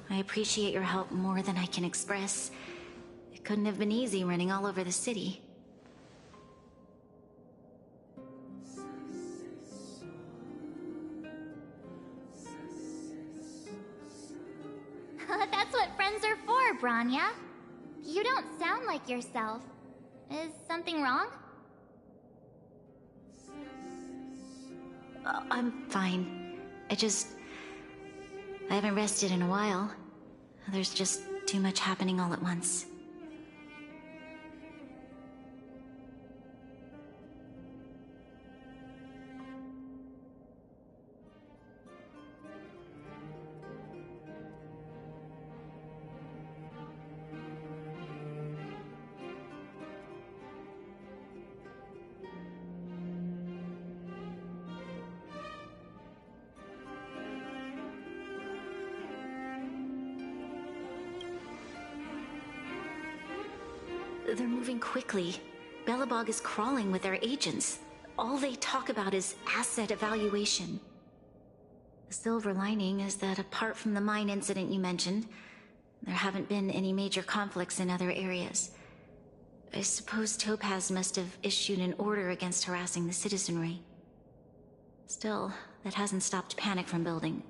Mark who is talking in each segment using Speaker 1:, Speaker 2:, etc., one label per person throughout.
Speaker 1: I appreciate your help more than I can express. It couldn't have been easy running all over the city.
Speaker 2: That's what friends are for, Bronya. You don't sound like yourself. Is something wrong?
Speaker 1: I'm fine. I haven't rested in a while. There's just too much happening all at once. They're moving quickly. Belobog is crawling with their agents. All they talk about is asset evaluation. The silver lining is that apart from the mine incident you mentioned, there haven't been any major conflicts in other areas. I suppose Topaz must have issued an order against harassing the citizenry. Still, that hasn't stopped panic from building.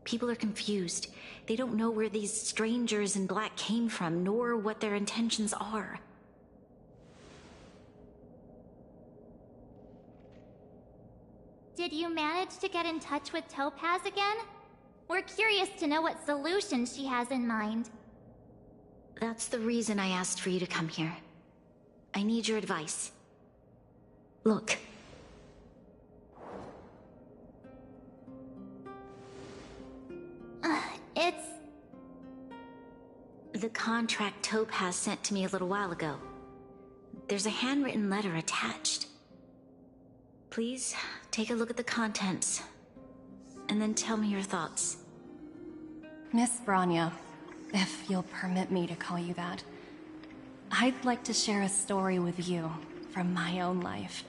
Speaker 1: People are confused. They don't know where these strangers in black came from, nor what their intentions are.
Speaker 2: Did you manage to get in touch with Topaz again? We're curious to know what solution she has in mind.
Speaker 1: That's the reason I asked for you to come here. I need your advice. Look.
Speaker 2: It's...
Speaker 1: The contract Topaz sent to me a little while ago. There's a handwritten letter attached. Please, take a look at the contents, and then tell me your thoughts.
Speaker 3: Miss Bronya, if you'll permit me to call you that, I'd like to share a story with you from my own life.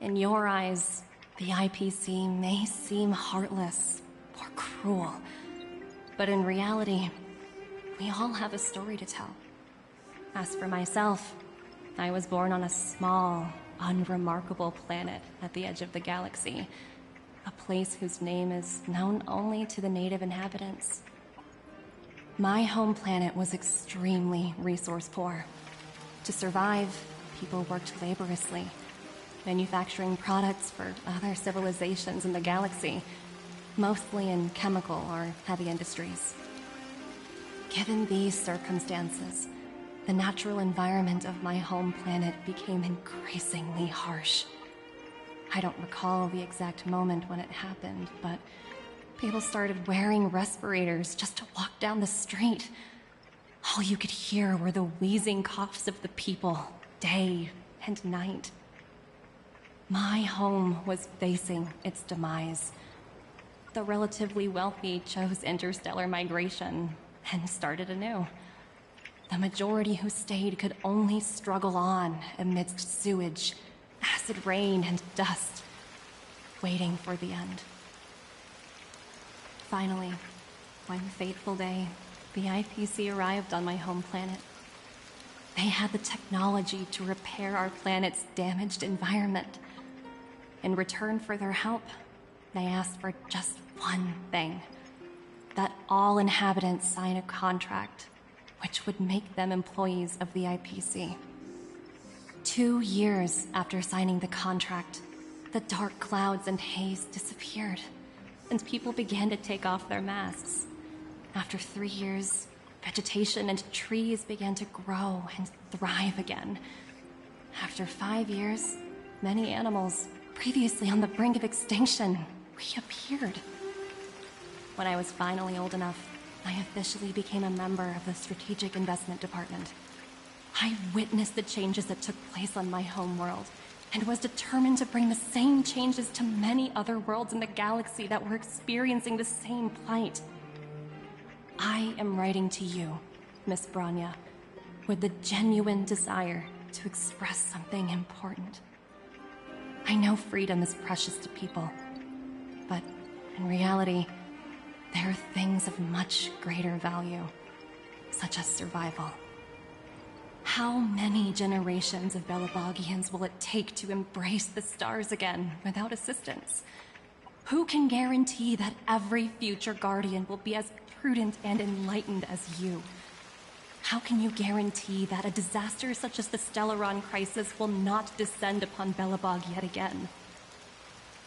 Speaker 3: In your eyes, the IPC may seem heartless or cruel, but in reality, we all have a story to tell. As for myself, I was born on a small, unremarkable planet at the edge of the galaxy, a place whose name is known only to the native inhabitants. My home planet was extremely resource poor. To survive, people worked laboriously, manufacturing products for other civilizations in the galaxy, mostly in chemical or heavy industries. Given these circumstances, the natural environment of my home planet became increasingly harsh. I don't recall the exact moment when it happened, but people started wearing respirators just to walk down the street. All you could hear were the wheezing coughs of the people, day and night. My home was facing its demise. The relatively wealthy chose interstellar migration and started anew. The majority who stayed could only struggle on amidst sewage, acid rain, and dust, waiting for the end. Finally, one fateful day, the IPC arrived on my home planet. They had the technology to repair our planet's damaged environment. In return for their help, they asked for just one thing: that all inhabitants sign a contract which would make them employees of the IPC. 2 years after signing the contract, the dark clouds and haze disappeared, and people began to take off their masks. After 3 years, vegetation and trees began to grow and thrive again. After 5 years, many animals, previously on the brink of extinction, reappeared. When I was finally old enough, I officially became a member of the Strategic Investment Department. I witnessed the changes that took place on my home world, and was determined to bring the same changes to many other worlds in the galaxy that were experiencing the same plight. I am writing to you, Miss Bronya, with the genuine desire to express something important. I know freedom is precious to people, but in reality, there are things of much greater value, such as survival. How many generations of Belabogians will it take to embrace the stars again without assistance? Who can guarantee that every future Guardian will be as prudent and enlightened as you? How can you guarantee that a disaster such as the Stellaron crisis will not descend upon Belobog yet again?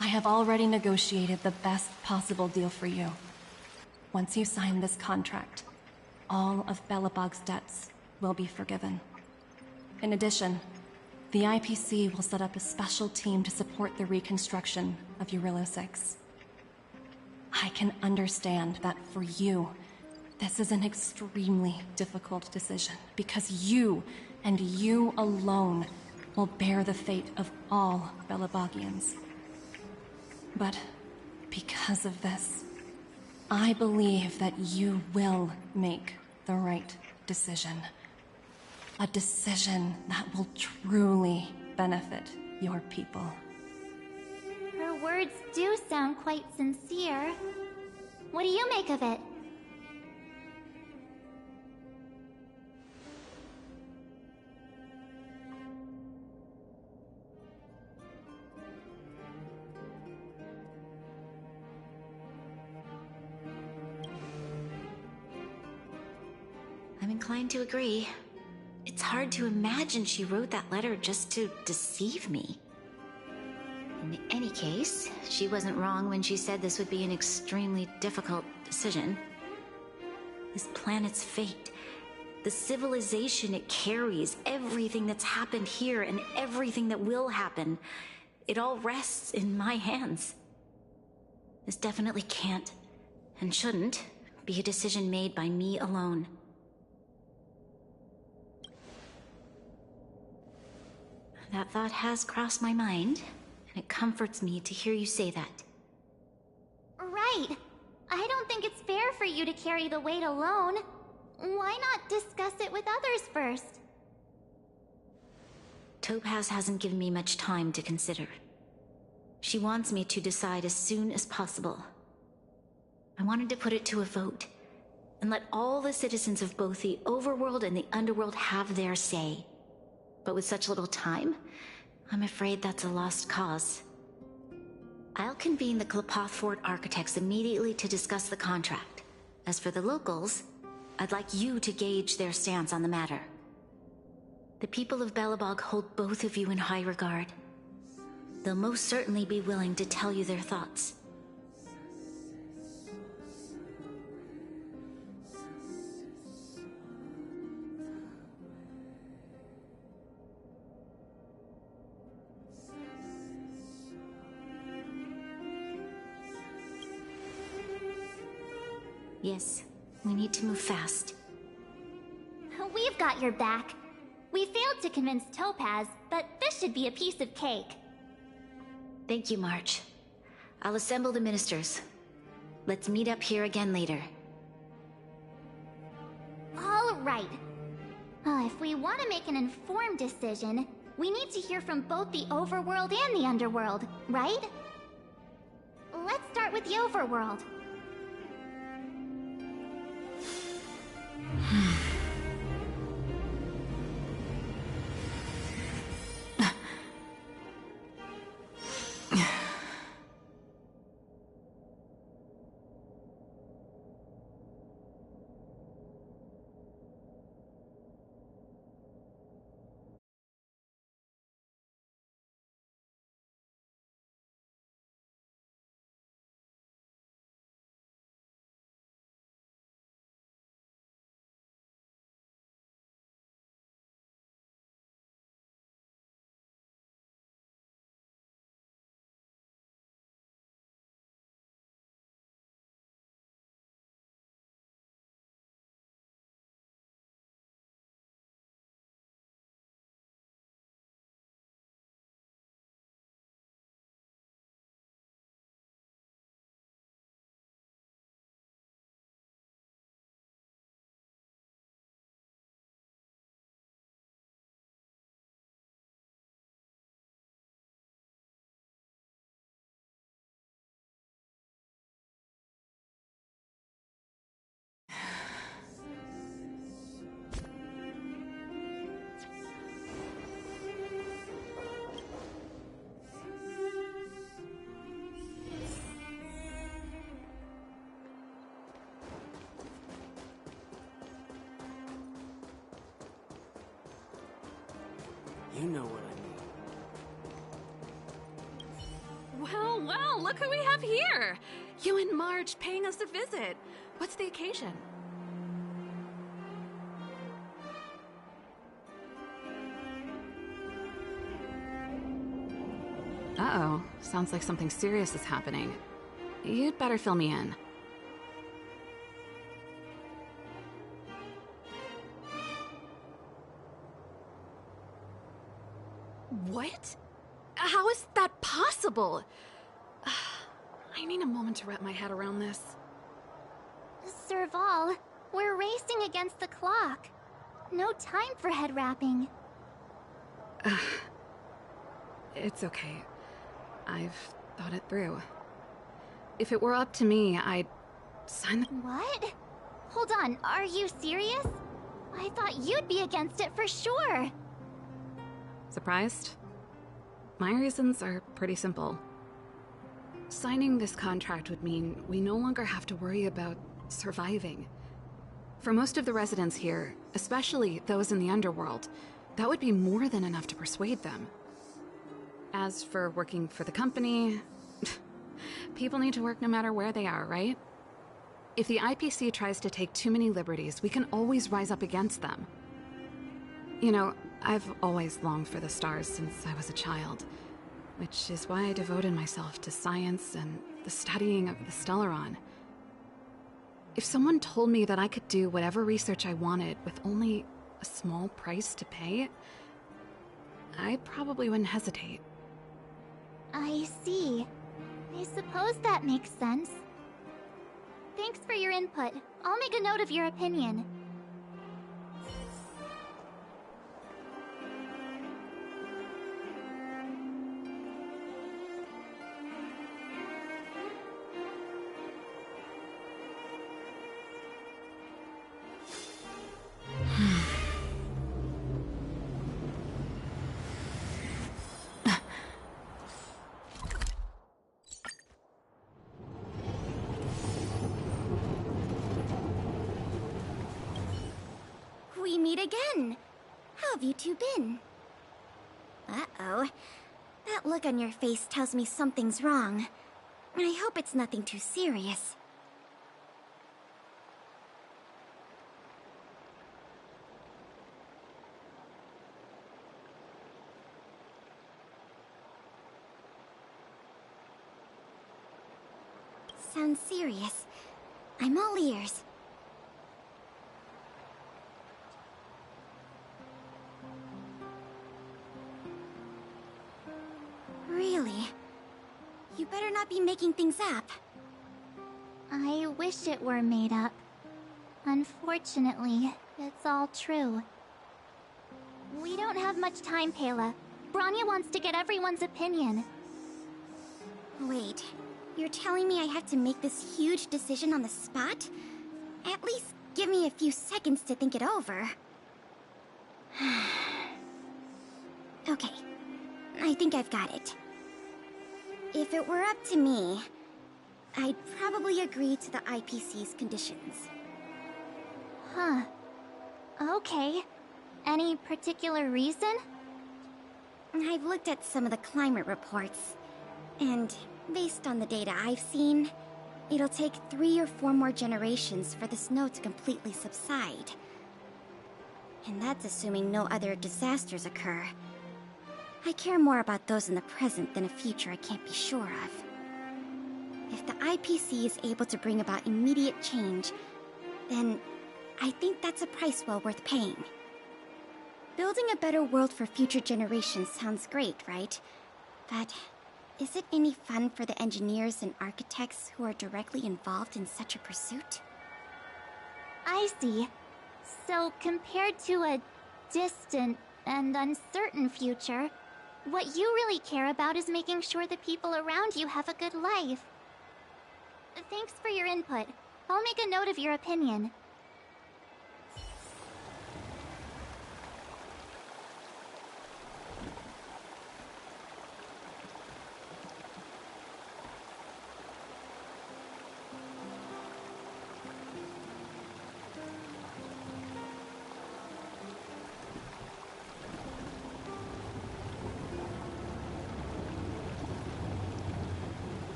Speaker 3: I have already negotiated the best possible deal for you. Once you sign this contract, all of Belobog's debts will be forgiven. In addition, the IPC will set up a special team to support the reconstruction of Eurilla 6. I can understand that for you, this is an extremely difficult decision, because you, and you alone, will bear the fate of all Belabogians. But because of this, I believe that you will make the right decision. A decision that will truly benefit your people.
Speaker 2: Her words do sound quite sincere. What do you make of it?
Speaker 1: I'm inclined to agree. It's hard to imagine she wrote that letter just to deceive me. In any case, she wasn't wrong when she said this would be an extremely difficult decision. This planet's fate, the civilization it carries, everything that's happened here and everything that will happen, it all rests in my hands. This definitely can't, and shouldn't, be a decision made by me alone. That thought has crossed my mind, and it comforts me to hear you say that.
Speaker 2: Right. I don't think it's fair for you to carry the weight alone. Why not discuss it with others first?
Speaker 1: Topaz hasn't given me much time to consider. She wants me to decide as soon as possible. I wanted to put it to a vote, and let all the citizens of both the Overworld and the Underworld have their say. But with such little time, I'm afraid that's a lost cause. I'll convene the Klapoth Fort architects immediately to discuss the contract. As for the locals, I'd like you to gauge their stance on the matter. The people of Belobog hold both of you in high regard. They'll most certainly be willing to tell you their thoughts. Yes, we need to move fast.
Speaker 2: We've got your back. We failed to convince Topaz, but this should be a piece of cake.
Speaker 1: Thank you, March. I'll assemble the ministers. Let's meet up here again later.
Speaker 2: All right. If we want to make an informed decision, we need to hear from both the Overworld and the Underworld, right? Let's start with the Overworld.
Speaker 4: You know what I mean.
Speaker 5: Well, well, look who we have here! You and Marge paying us a visit. What's the occasion? Uh-oh. Sounds like something serious is happening. You'd better fill me in. What? How is that possible? I need a moment to wrap my head around this.
Speaker 2: Serval, we're racing against the clock. No time for head wrapping.
Speaker 5: It's okay. I've thought it through. If it were up to me, I'd sign the...
Speaker 2: What? Hold on, are you serious? I thought you'd be against it for sure.
Speaker 5: Surprised? My reasons are pretty simple. Signing this contract would mean we no longer have to worry about surviving. For most of the residents here, especially those in the underworld, that would be more than enough to persuade them. As for working for the company, people need to work no matter where they are, right? If the IPC tries to take too many liberties, we can always rise up against them. You know, I've always longed for the stars since I was a child, which is why I devoted myself to science and the studying of the Stellaron. If someone told me that I could do whatever research I wanted with only a small price to pay, I probably wouldn't hesitate.
Speaker 2: I see. I suppose that makes sense. Thanks for your input. I'll make a note of your opinion. We meet again. How have you two been? Uh-oh. That look on your face tells me something's wrong. I hope it's nothing too serious. Sounds serious. I'm all ears. Really? You better not be making things up. I wish it were made up. Unfortunately, it's all true. We don't have much time, Pela. Bronya wants to get everyone's opinion. Wait, you're telling me I have to make this huge decision on the spot? At least give me a few seconds to think it over. Okay, I think I've got it. If it were up to me, I'd probably agree to the IPC's conditions. Huh. Okay. Any particular reason? I've looked at some of the climate reports, and based on the data I've seen, it'll take 3 or 4 more generations for the snow to completely subside. And that's assuming no other disasters occur. I care more about those in the present than a future I can't be sure of. If the IPC is able to bring about immediate change, then I think that's a price well worth paying. Building a better world for future generations sounds great, right? But is it any fun for the engineers and architects who are directly involved in such a pursuit? I see. So compared to a distant and uncertain future, what you really care about is making sure the people around you have a good life. Thanks for your input. I'll make a note of your opinion.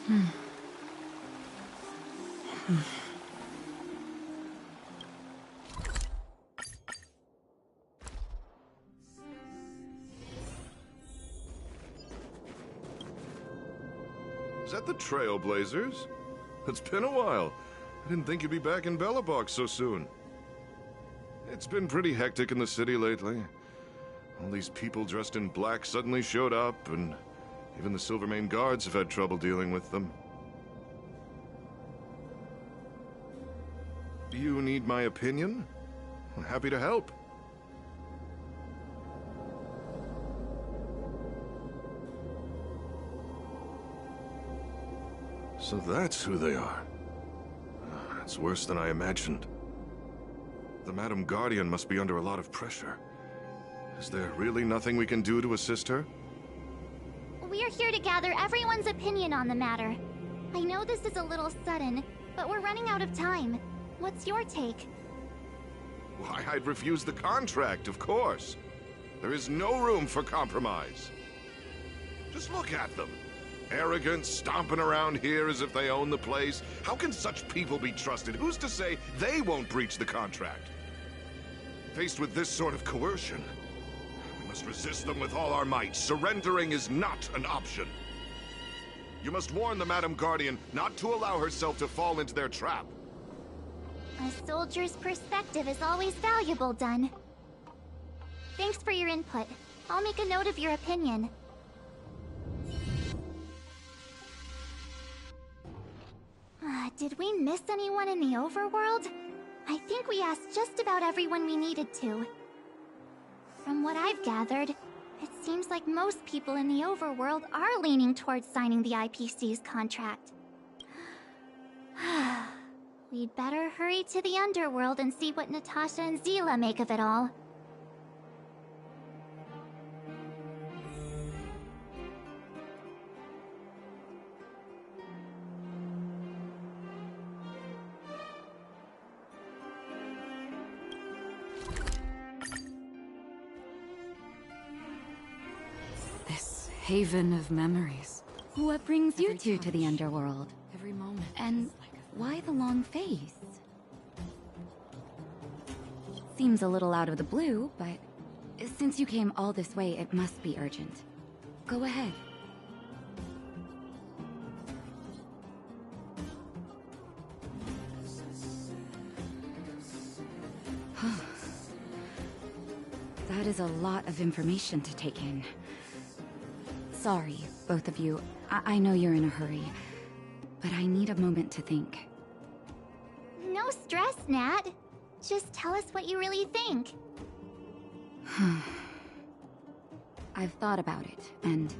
Speaker 6: Is that the Trailblazers? It's been a while. I didn't think you'd be back in Belobog so soon. It's been pretty hectic in the city lately. All these people dressed in black suddenly showed up, and even the Silvermane guards have had trouble dealing with them. You need my opinion? I'm happy to help. So that's who they are. It's worse than I imagined. The Madam Guardian must be under a lot of pressure. Is there really nothing we can do to assist her?
Speaker 2: We're here to gather everyone's opinion on the matter. I know this is a little sudden, but we're running out of time. What's your take?
Speaker 6: Why, I'd refuse the contract, of course. There is no room for compromise. Just look at them. Arrogant, stomping around here as if they own the place. How can such people be trusted? Who's to say they won't breach the contract? Faced with this sort of coercion, we must resist them with all our might. Surrendering is not an option. You must warn the Madam Guardian not to allow herself to fall into their trap.
Speaker 2: A soldier's perspective is always valuable, Dunn. Thanks for your input. I'll make a note of your opinion. Did we miss anyone in the overworld? I think we asked just about everyone we needed to. From what I've gathered, it seems like most people in the overworld are leaning towards signing the IPC's contract. We'd better hurry to the underworld and see what Natasha and Zila make of it all.
Speaker 5: This haven of memories.
Speaker 7: What brings you two to the underworld?
Speaker 5: Every moment.
Speaker 7: And why the long face? Seems a little out of the blue, but since you came all this way, it must be urgent. Go ahead. That is a lot of information to take in. Sorry, both of you. I know you're in a hurry, but I need a moment to think.
Speaker 2: No stress, Nat. Just tell us what you really think.
Speaker 7: I've thought about it, and...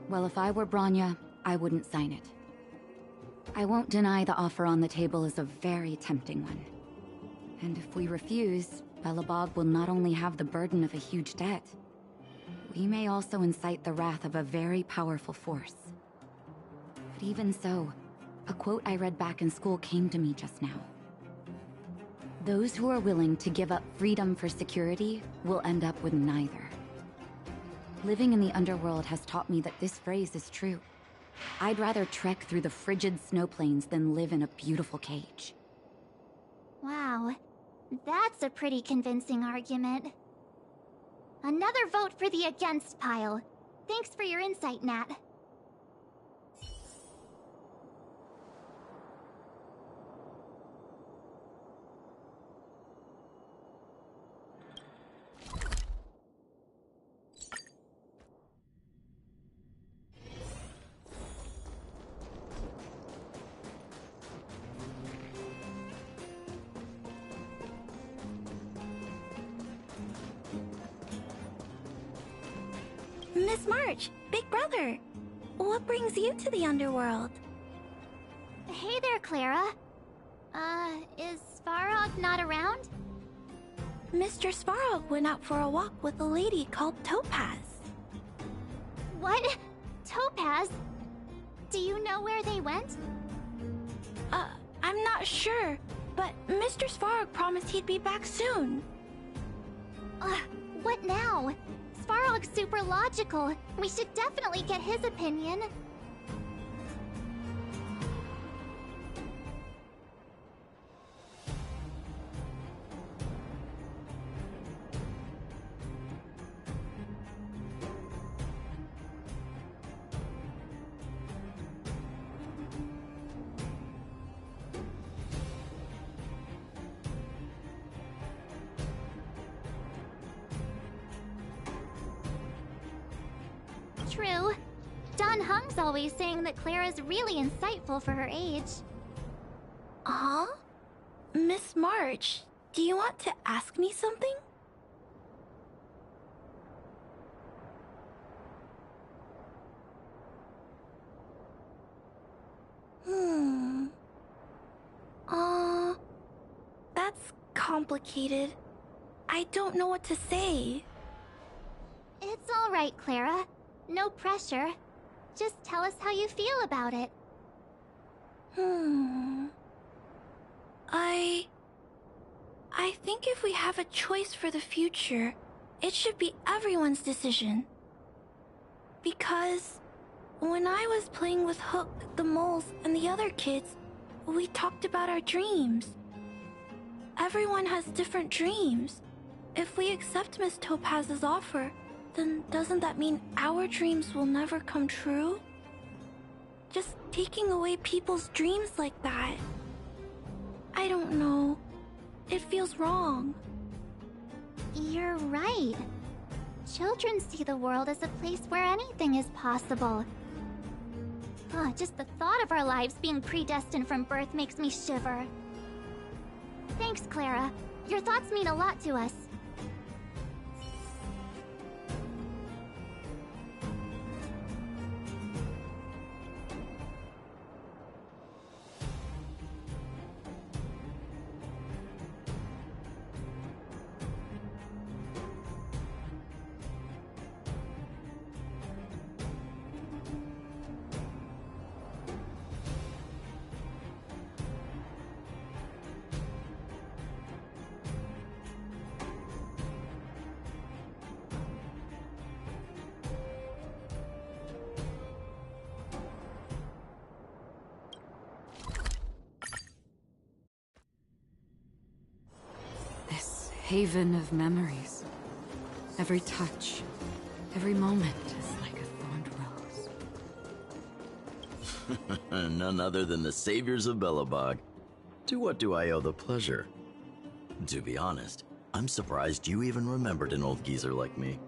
Speaker 7: well, if I were Bronya, I wouldn't sign it. I won't deny the offer on the table is a very tempting one. And if we refuse, Belobog will not only have the burden of a huge debt, we may also incite the wrath of a very powerful force. But even so, a quote I read back in school came to me just now. Those who are willing to give up freedom for security will end up with neither. Living in the underworld has taught me that this phrase is true. I'd rather trek through the frigid snow plains than live in a beautiful cage.
Speaker 2: Wow, that's a pretty convincing argument. Another vote for the against pile. Thanks for your insight, Nat.
Speaker 8: Miss March, Big Brother, what brings you to the underworld?
Speaker 2: Hey there, Clara. Is Svarog not around?
Speaker 8: Mr. Svarog went out for a walk with a lady called Topaz.
Speaker 2: What? Topaz? Do you know where they went?
Speaker 8: I'm not sure, but Mr. Svarog promised he'd be back soon.
Speaker 2: What now? Svarog's super logical. We should definitely get his opinion. True. Don Hung's always saying that Clara's really insightful for her age.
Speaker 8: Huh? Miss March, do you want to ask me something? That's complicated. I don't know what to say.
Speaker 2: It's all right, Clara. No pressure. Just tell us how you feel about it.
Speaker 8: I think if we have a choice for the future, it should be everyone's decision. Because when I was playing with Hook, the moles, and the other kids, we talked about our dreams. Everyone has different dreams. If we accept Miss Topaz's offer, then doesn't that mean our dreams will never come true? Just taking away people's dreams like that. I don't know. It feels wrong.
Speaker 2: You're right. Children see the world as a place where anything is possible. Just the thought of our lives being predestined from birth makes me shiver. Thanks, Clara. Your thoughts mean a lot to us.
Speaker 5: Haven of memories. Every touch, every moment is like a thorned rose.
Speaker 9: None other than the saviors of Belobog. To what do I owe the pleasure? To be honest, I'm surprised you even remembered an old geezer like me.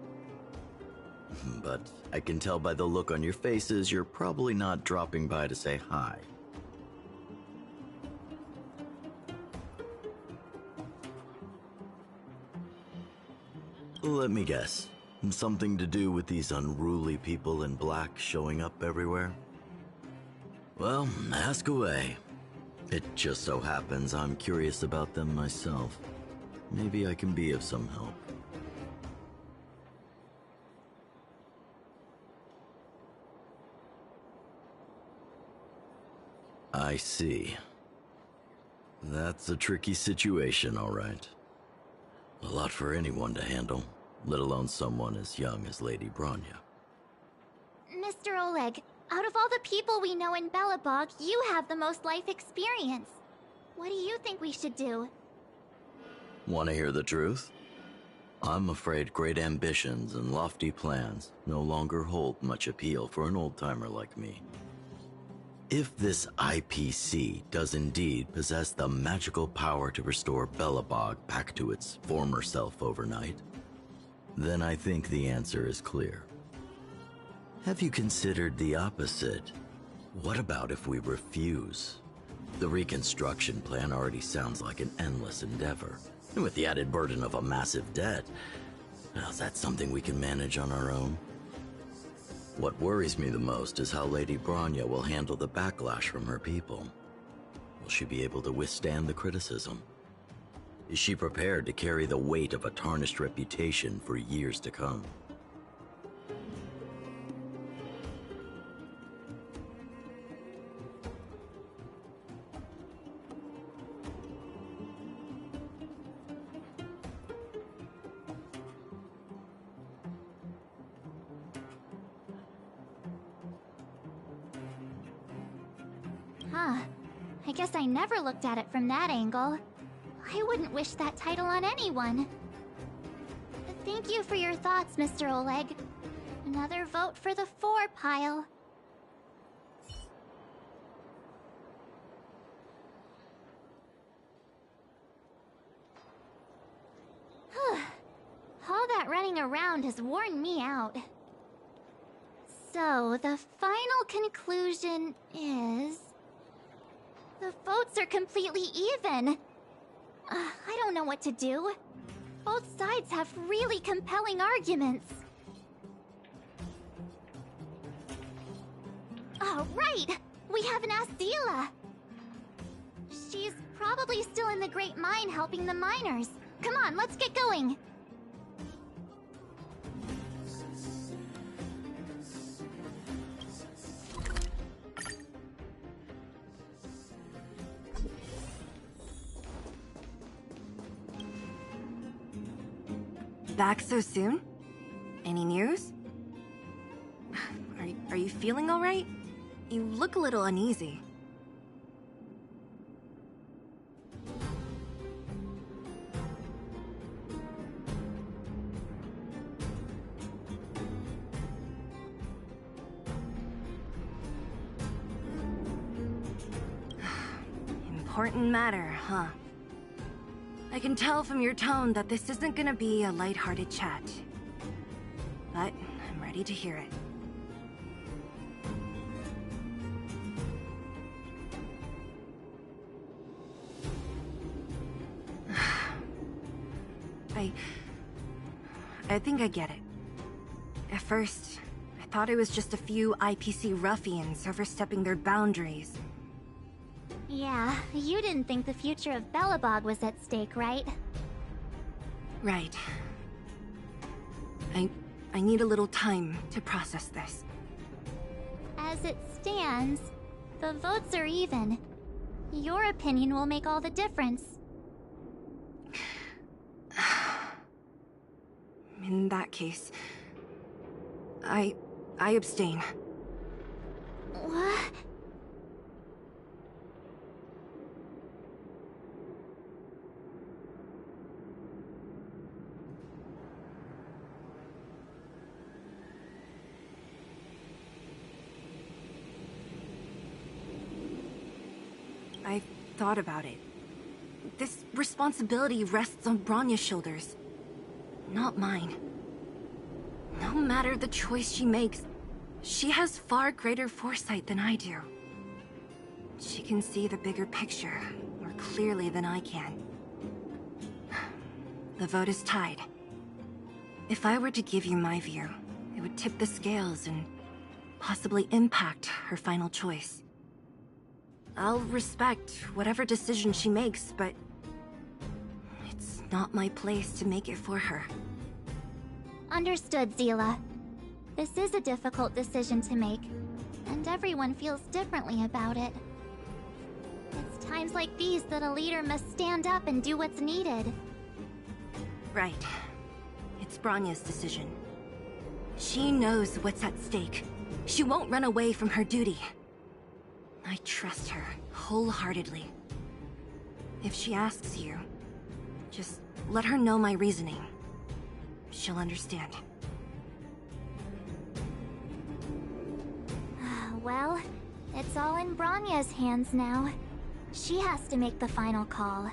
Speaker 9: But I can tell by the look on your faces you're probably not dropping by to say hi. Let me guess. Something to do with these unruly people in black showing up everywhere? Well, ask away. It just so happens I'm curious about them myself. Maybe I can be of some help. I see. That's a tricky situation, all right. A lot for anyone to handle, let alone someone as young as Lady Bronya.
Speaker 2: Mr. Oleg, out of all the people we know in Belobog, you have the most life experience. What do you think we should do?
Speaker 9: Want to hear the truth? I'm afraid great ambitions and lofty plans no longer hold much appeal for an old-timer like me. If this IPC does indeed possess the magical power to restore Belobog back to its former self overnight, then I think the answer is clear. Have you considered the opposite? What about if we refuse? The reconstruction plan already sounds like an endless endeavor, and with the added burden of a massive debt, well, is that something we can manage on our own? What worries me the most is how Lady Bronya will handle the backlash from her people. Will she be able to withstand the criticism? Is she prepared to carry the weight of a tarnished reputation for years to come?
Speaker 2: I guess I never looked at it from that angle. I wouldn't wish that title on anyone. Thank you for your thoughts, Mr. Oleg. Another vote for the 4 pile. All that running around has worn me out. So, the final conclusion is... the votes are completely even. I don't know what to do. Both sides have really compelling arguments. Oh, right! We haven't asked Seele. She's probably still in the Great Mine helping the miners. Come on, let's get going!
Speaker 10: Back so soon? Any news? Are you feeling alright? You look a little uneasy. Important matter, huh? I can tell from your tone that this isn't gonna be a lighthearted chat. But I'm ready to hear it. I think I get it. At first, I thought it was just a few IPC ruffians overstepping their boundaries.
Speaker 2: Yeah, you didn't think the future of Belobog was at stake, right?
Speaker 10: Right. I need a little time to process this.
Speaker 2: As it stands, the votes are even. Your opinion will make all the difference.
Speaker 10: In that case, I abstain.
Speaker 2: What?
Speaker 10: I thought about it. This responsibility rests on Bronya's shoulders, not mine. No matter the choice she makes, she has far greater foresight than I do. She can see the bigger picture more clearly than I can. The vote is tied. If I were to give you my view, it would tip the scales and possibly impact her final choice. I'll respect whatever decision she makes, but it's not my place to make it for her.
Speaker 2: Understood, Seele. This is a difficult decision to make, and everyone feels differently about it. It's times like these that a leader must stand up and do what's needed.
Speaker 10: Right. It's Bronya's decision. She knows what's at stake. She won't run away from her duty. I trust her wholeheartedly. If she asks you, just let her know my reasoning. She'll understand.
Speaker 2: Well, it's all in Bronya's hands now. She has to make the final call.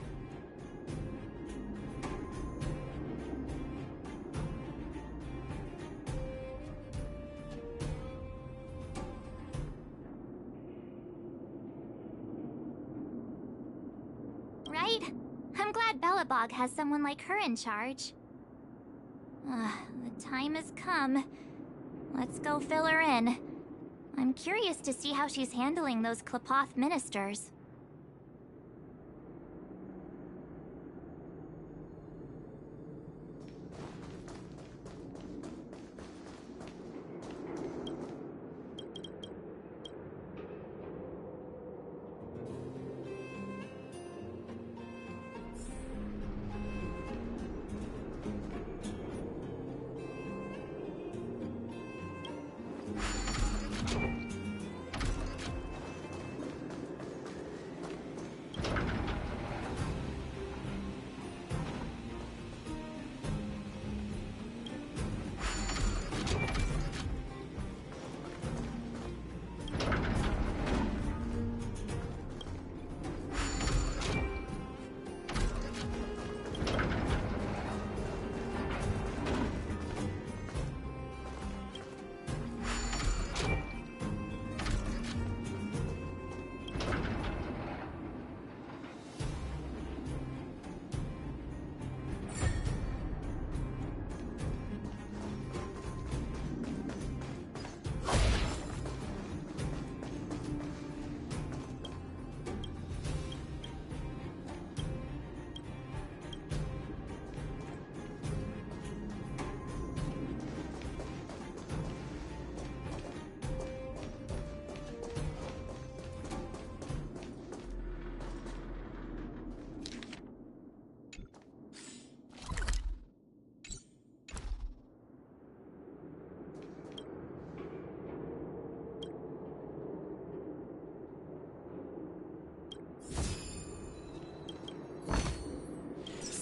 Speaker 2: Right? I'm glad Belobog has someone like her in charge. The time has come. Let's go fill her in. I'm curious to see how she's handling those Qlipoth ministers.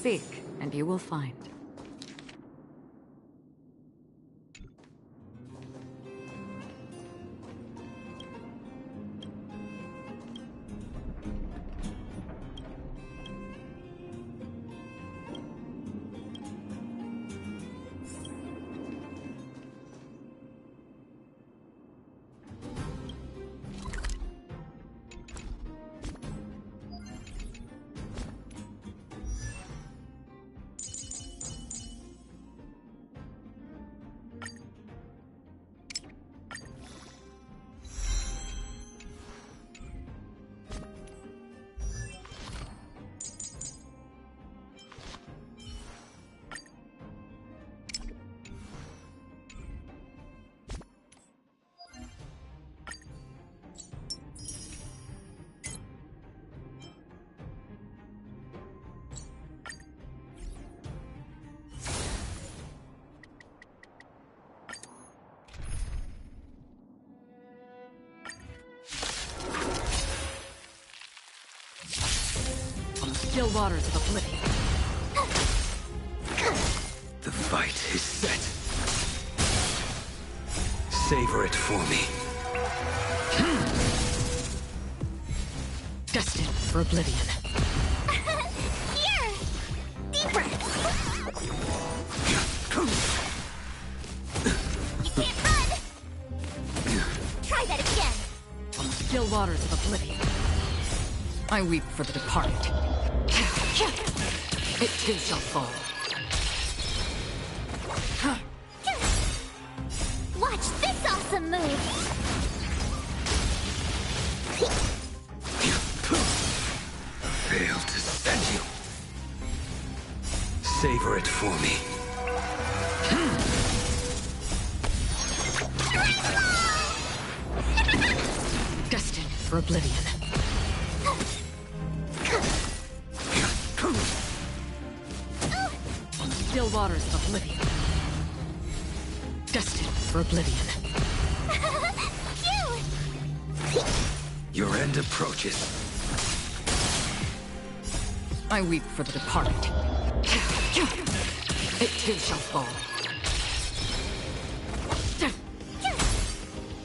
Speaker 11: Seek, and you will find.
Speaker 12: Still waters of oblivion.
Speaker 13: The fight is set. Savor it for me.
Speaker 12: Destined for oblivion.
Speaker 2: Here! Deeper! You can't run! Try that again!
Speaker 12: Still waters of oblivion. I weep for the departed. It too shall fall.
Speaker 2: Watch this awesome move!
Speaker 13: Failed to send you. Savor it for me.
Speaker 12: Destined for oblivion. Still waters of oblivion. Destined for oblivion.
Speaker 13: Your end approaches.
Speaker 12: I weep for the departed. It too shall fall.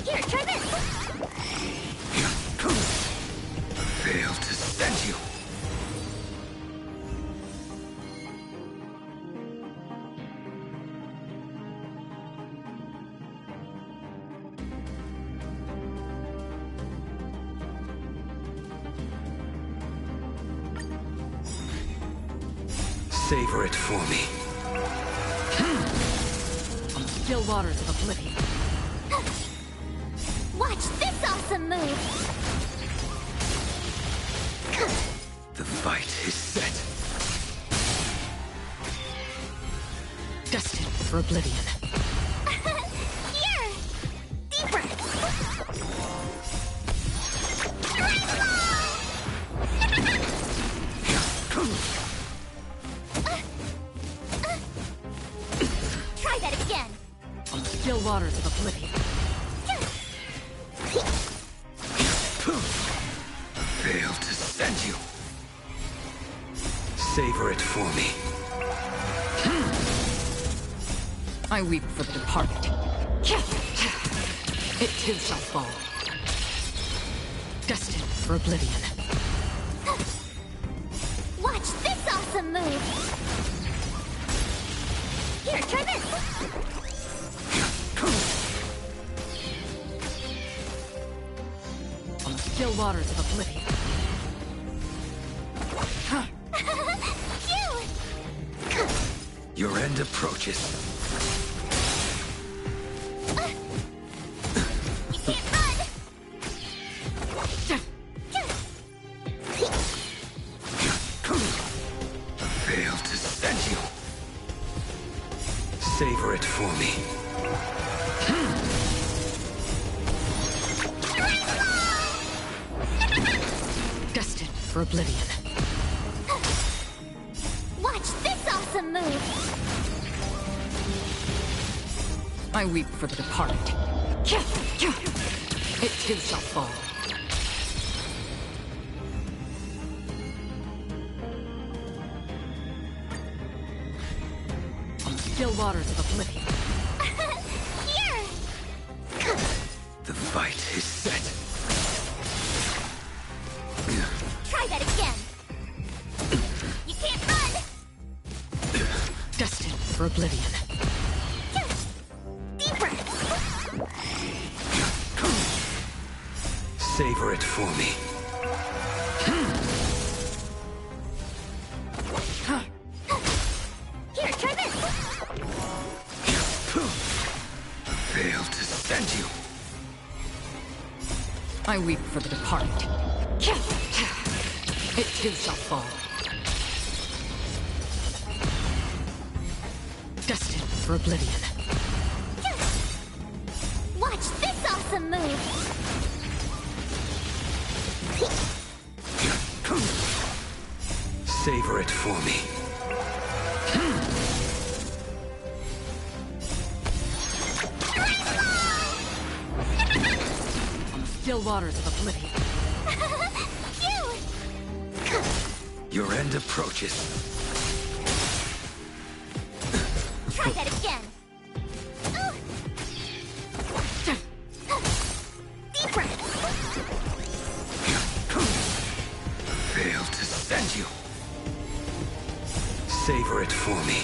Speaker 2: Here, try this!
Speaker 13: Failed to send you. Savor it for me.
Speaker 12: Still waters of oblivion.
Speaker 2: Watch this awesome move!
Speaker 13: The fight is set.
Speaker 12: Destined for oblivion.
Speaker 2: Here! Deeper! Try that again!
Speaker 12: Still waters of oblivion.
Speaker 13: Failed to send you. Savor it for me.
Speaker 12: I weep for the departed. It too shall fall. Destined for oblivion.
Speaker 2: Watch this awesome move! Here, try this!
Speaker 12: Still waters of oblivion.
Speaker 13: Your end approaches.
Speaker 2: You can't run!
Speaker 13: Failed to send you. Savor it for me.
Speaker 12: Destined for oblivion.
Speaker 2: Watch this awesome move!
Speaker 12: I weep for the departed. It too shall fall. still waters of oblivion.
Speaker 2: Here!
Speaker 13: The fight is set.
Speaker 2: Try that again! You can't run!
Speaker 12: Destined for oblivion.
Speaker 2: Deeper!
Speaker 13: Savor it for me.
Speaker 2: Here, try this!
Speaker 13: Failed to send you.
Speaker 12: I weep for the departed. It too shall fall. Destined for oblivion.
Speaker 2: Watch this awesome move!
Speaker 13: Savor it for me.
Speaker 12: On the still waters of oblivion.
Speaker 13: Your end approaches.
Speaker 2: Try that again! Deeper!
Speaker 13: Failed to send you. Savor it for me.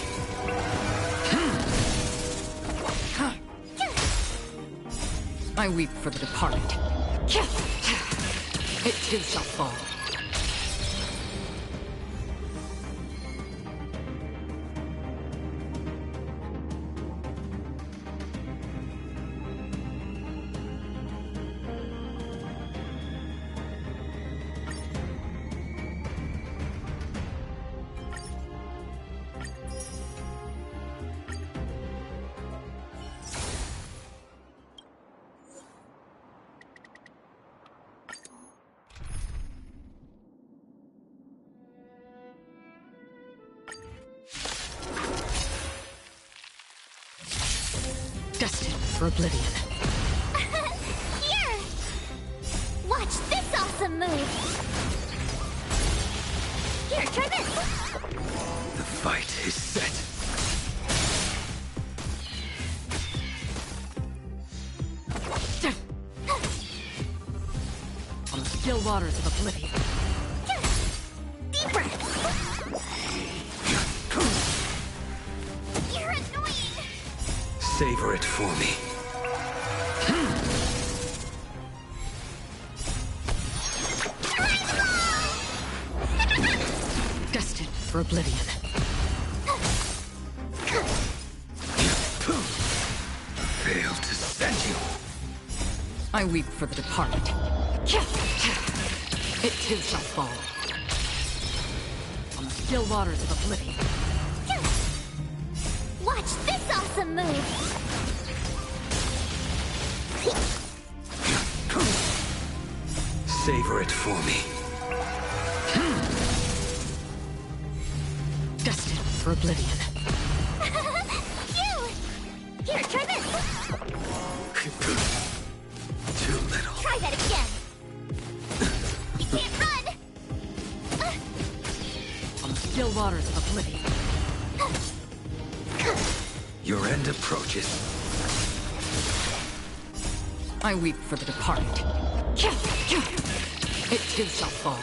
Speaker 12: I weep for the departed. It too shall fall. Destined for oblivion.
Speaker 2: Here! Watch this awesome move! Here, try this!
Speaker 13: The fight is set.
Speaker 12: On the still waters of oblivion.
Speaker 2: Deeper! You're annoying!
Speaker 13: Savor it for me.
Speaker 12: Destined for oblivion.
Speaker 13: Failed to send you.
Speaker 12: I weep for the departed. It too shall fall. On the still waters of oblivion.
Speaker 2: Watch this awesome move!
Speaker 13: Savor it for me.
Speaker 12: Destined for oblivion.
Speaker 2: Here, try this!
Speaker 13: Too little.
Speaker 2: Try that again! You can't run!
Speaker 12: On the still waters of oblivion.
Speaker 13: Your end approaches.
Speaker 12: I weep for the departed. It too shall fall.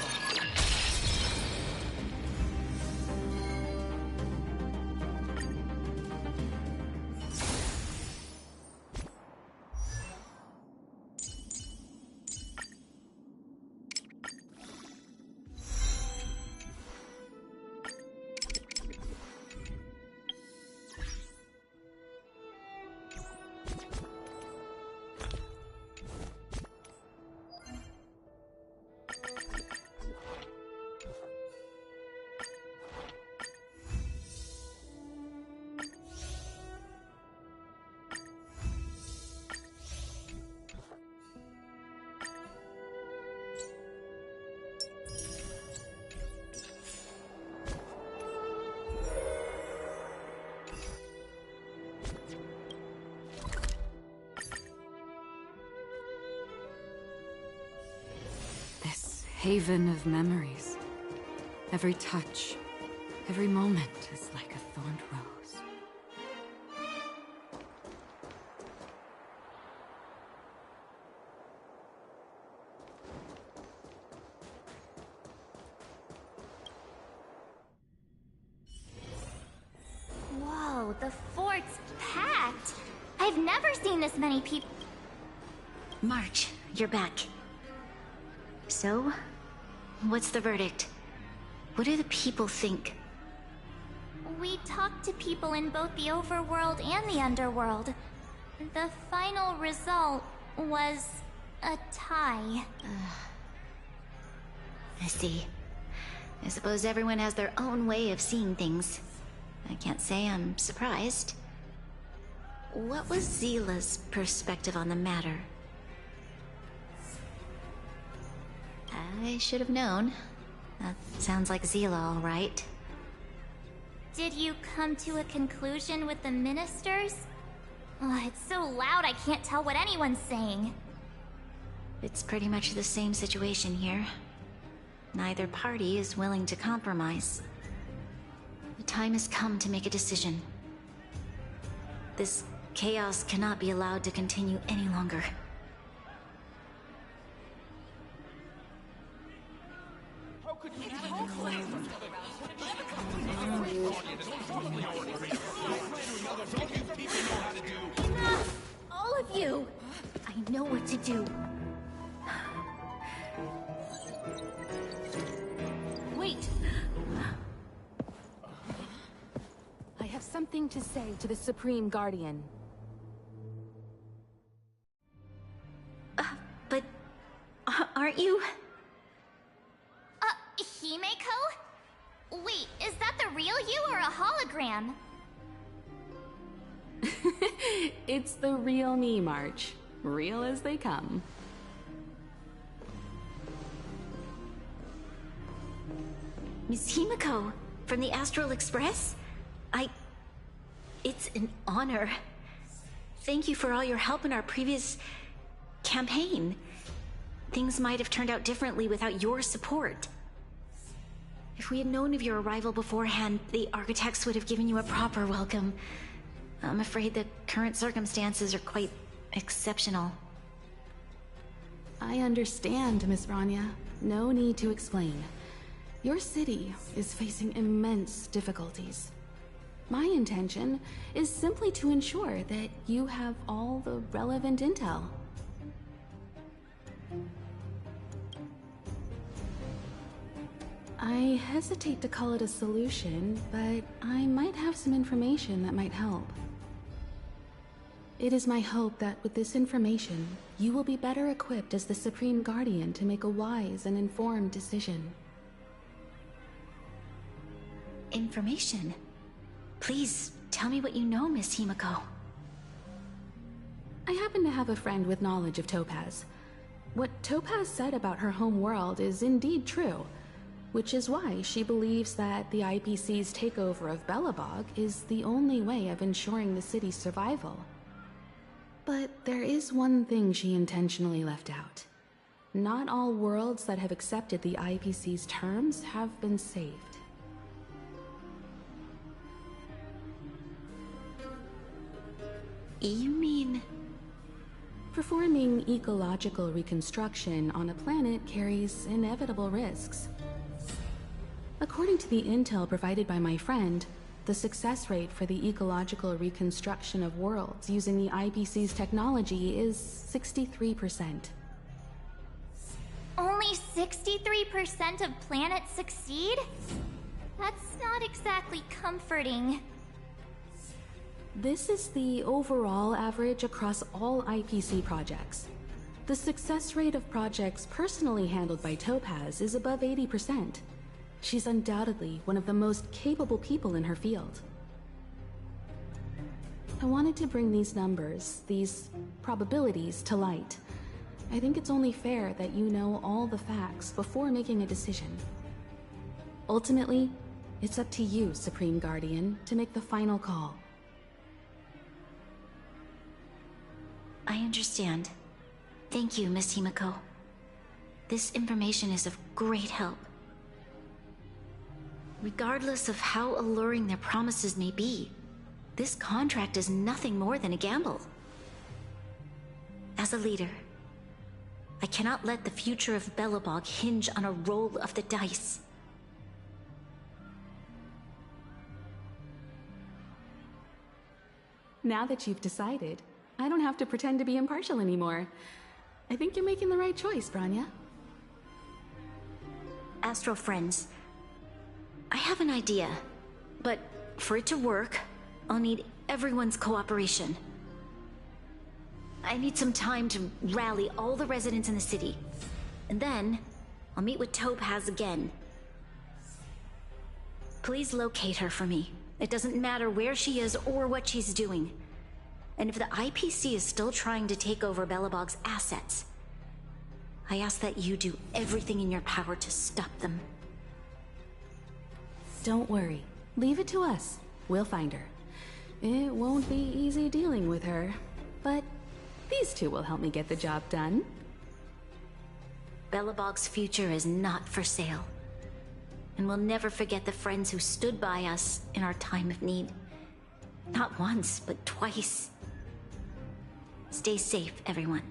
Speaker 5: Haven of memories. Every touch, every moment is like a thorned rose.
Speaker 2: never seen this many people.
Speaker 1: March, you're back. So, what's the verdict? What do the people think?
Speaker 2: We talked to people in both the overworld and the underworld. The final result was a tie.
Speaker 1: I see. I suppose everyone has their own way of seeing things. I can't say I'm surprised. What was Zila's perspective on the matter? I should have known. That sounds like Zila, all right.
Speaker 2: Did you come to a conclusion with the ministers? It's so loud I can't tell what anyone's saying.
Speaker 1: It's pretty much the same situation here. Neither party is willing to compromise. The time has come to make a decision. This chaos cannot be allowed to continue any longer.
Speaker 2: Enough! All of you!
Speaker 1: I know what to do.
Speaker 11: Wait! I have something to say to the Supreme Guardian.
Speaker 1: But aren't you?
Speaker 2: Himeko? Wait, is that the real you or a hologram?
Speaker 5: It's the real me, March. Real as they come.
Speaker 1: Miss Himeko, from the Astral Express? It's an honor. Thank you for all your help in our previous campaign. Things might have turned out differently without your support. If we had known of your arrival beforehand, the architects would have given you a proper welcome. I'm afraid the current circumstances are quite exceptional.
Speaker 5: I understand, Miss Bronya. No need to explain. Your city is facing immense difficulties. My intention is simply to ensure that you have all the relevant intel. I hesitate to call it a solution, but I might have some information that might help. It is my hope that with this information, you will be better equipped as the Supreme Guardian to make a wise and informed decision.
Speaker 1: Information? Please, tell me what you know, Miss Himeko.
Speaker 5: I happen to have a friend with knowledge of Topaz. What Topaz said about her home world is indeed true, which is why she believes that the IPC's takeover of Belobog is the only way of ensuring the city's survival. But there is one thing she intentionally left out. Not all worlds that have accepted the IPC's terms have been saved.
Speaker 1: You mean...
Speaker 5: Performing ecological reconstruction on a planet carries inevitable risks. According to the intel provided by my friend, the success rate for the ecological reconstruction of worlds using the IPC's technology is 63%.
Speaker 2: Only 63% of planets succeed? That's not exactly comforting.
Speaker 5: This is the overall average across all IPC projects. The success rate of projects personally handled by Topaz is above 80%. She's undoubtedly one of the most capable people in her field. I wanted to bring these numbers, these probabilities, to light. I think it's only fair that you know all the facts before making a decision. Ultimately, it's up to you, Supreme Guardian, to make the final call.
Speaker 1: I understand. Thank you, Miss Himeko. This information is of great help. Regardless of how alluring their promises may be, this contract is nothing more than a gamble. As a leader, I cannot let the future of Belobog hinge on a roll of the dice.
Speaker 5: Now that you've decided, I don't have to pretend to be impartial anymore. I think you're making the right choice, Bronya.
Speaker 1: Astral friends, I have an idea, but for it to work, I'll need everyone's cooperation. I need some time to rally all the residents in the city, and then I'll meet with Topaz again. Please locate her for me. It doesn't matter where she is or what she's doing. And if the IPC is still trying to take over Belobog's assets, I ask that you do everything in your power to stop them.
Speaker 5: Don't worry. Leave it to us. We'll find her. It won't be easy dealing with her, but these two will help me get the job done.
Speaker 1: Belobog's future is not for sale. And we'll never forget the friends who stood by us in our time of need. Not once, but twice. Stay safe, everyone.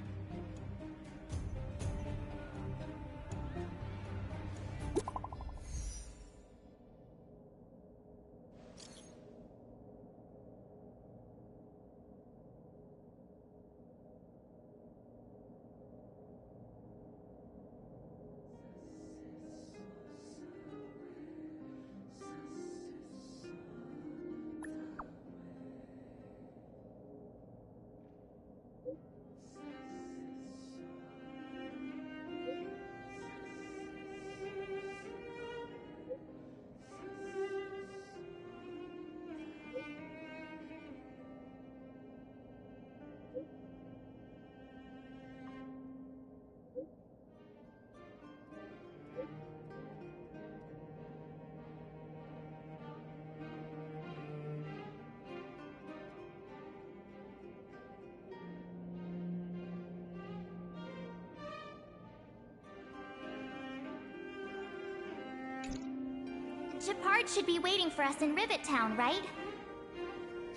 Speaker 2: Gepard should be waiting for us in Rivet Town, right?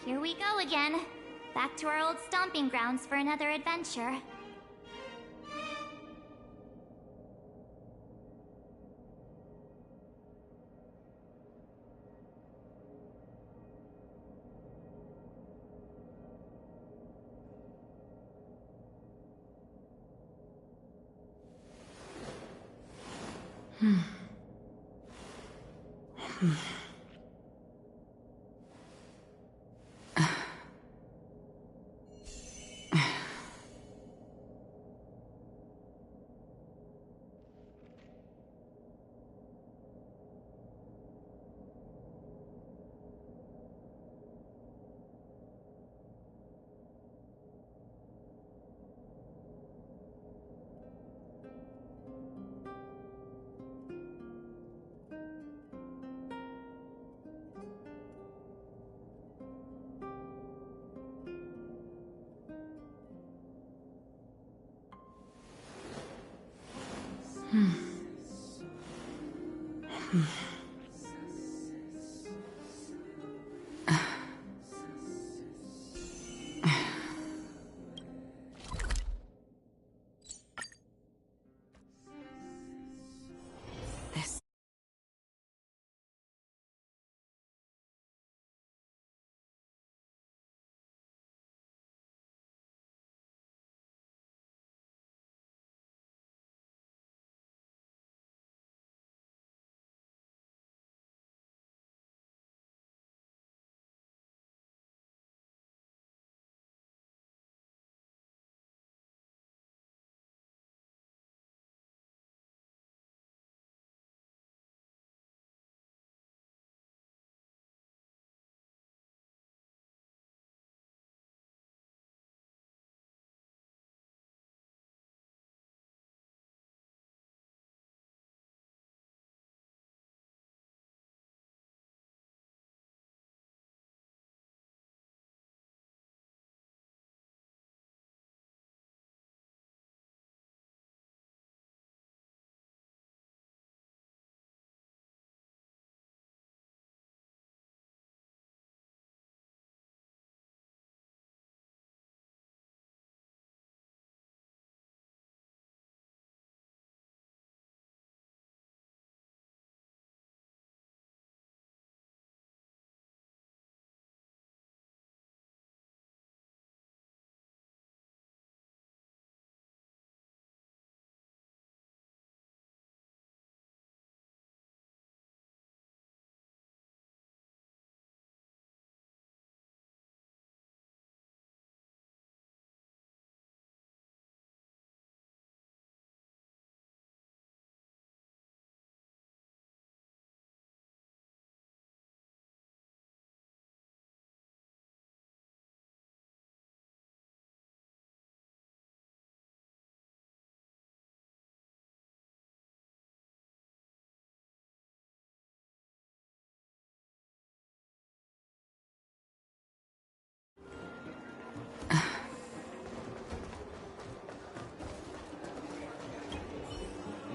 Speaker 2: Here we go again. Back to our old stomping grounds for another adventure.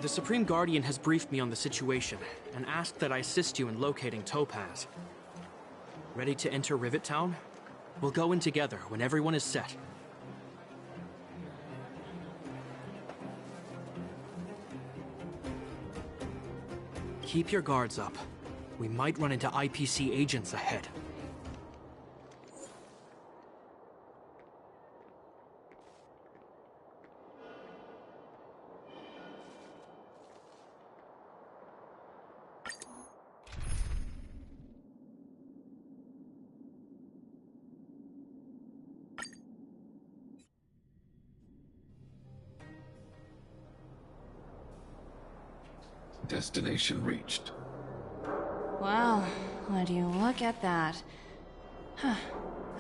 Speaker 14: The Supreme Guardian has briefed me on the situation and asked that I assist you in locating Topaz. Ready to enter Rivet Town? We'll go in together when everyone is set. Keep your guards up. We might run into IPC agents ahead.
Speaker 13: Destination reached.
Speaker 3: Well, would you look at that? Huh.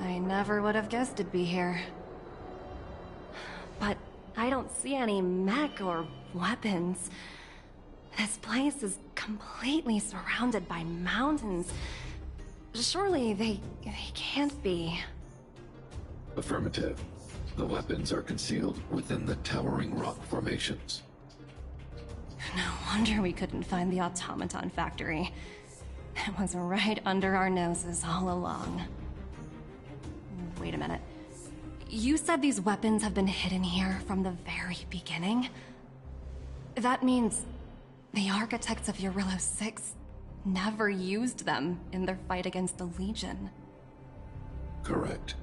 Speaker 3: I never would have guessed it'd be here. But I don't see any mech or weapons. This place is completely surrounded by mountains. Surely they can't be.
Speaker 13: Affirmative. The weapons are concealed within the towering rock formations.
Speaker 3: No wonder we couldn't find the automaton factory. It was right under our noses all along. Wait a minute. You said these weapons have been hidden here from the very beginning? That means the architects of Eurillo 6 never used them in their fight against the Legion.
Speaker 13: Correct.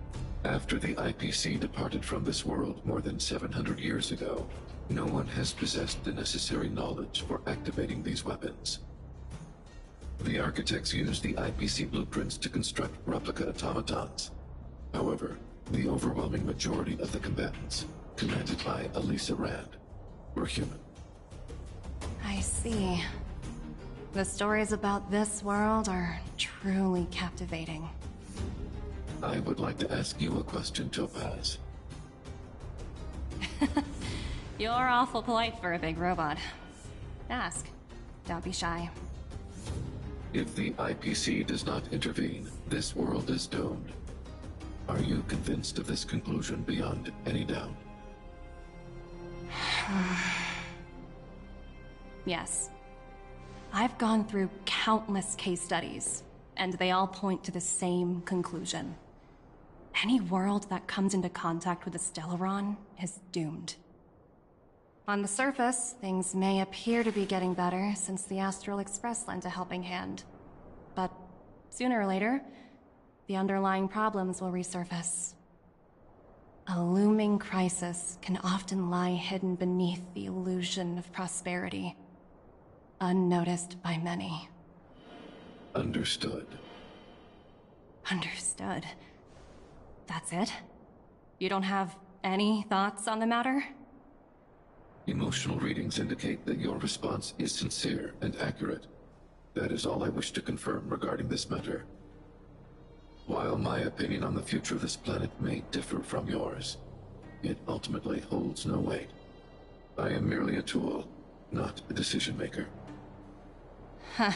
Speaker 13: After the IPC departed from this world more than 700 years ago, no one has possessed the necessary knowledge for activating these weapons. The architects used the IPC blueprints to construct replica automatons. However, the overwhelming majority of the combatants, commanded by Elisa Rand, were human.
Speaker 3: I see. The stories about this world are truly captivating.
Speaker 13: I would like to ask you a question, Topaz.
Speaker 3: You're awful polite for a big robot. Ask. Don't be shy.
Speaker 13: If the IPC does not intervene, this world is doomed. Are you convinced of this conclusion beyond any doubt?
Speaker 3: Yes. I've gone through countless case studies, and they all point to the same conclusion. Any world that comes into contact with a Stellaron is doomed. On the surface, things may appear to be getting better since the Astral Express lent a helping hand. But sooner or later, the underlying problems will resurface. A looming crisis can often lie hidden beneath the illusion of prosperity, unnoticed by many.
Speaker 13: Understood.
Speaker 3: Understood. That's it? You don't have any thoughts on the matter?
Speaker 13: Emotional readings indicate that your response is sincere and accurate. That is all I wish to confirm regarding this matter. While my opinion on the future of this planet may differ from yours, it ultimately holds no weight. I am merely a tool, not a decision-maker.
Speaker 3: Huh.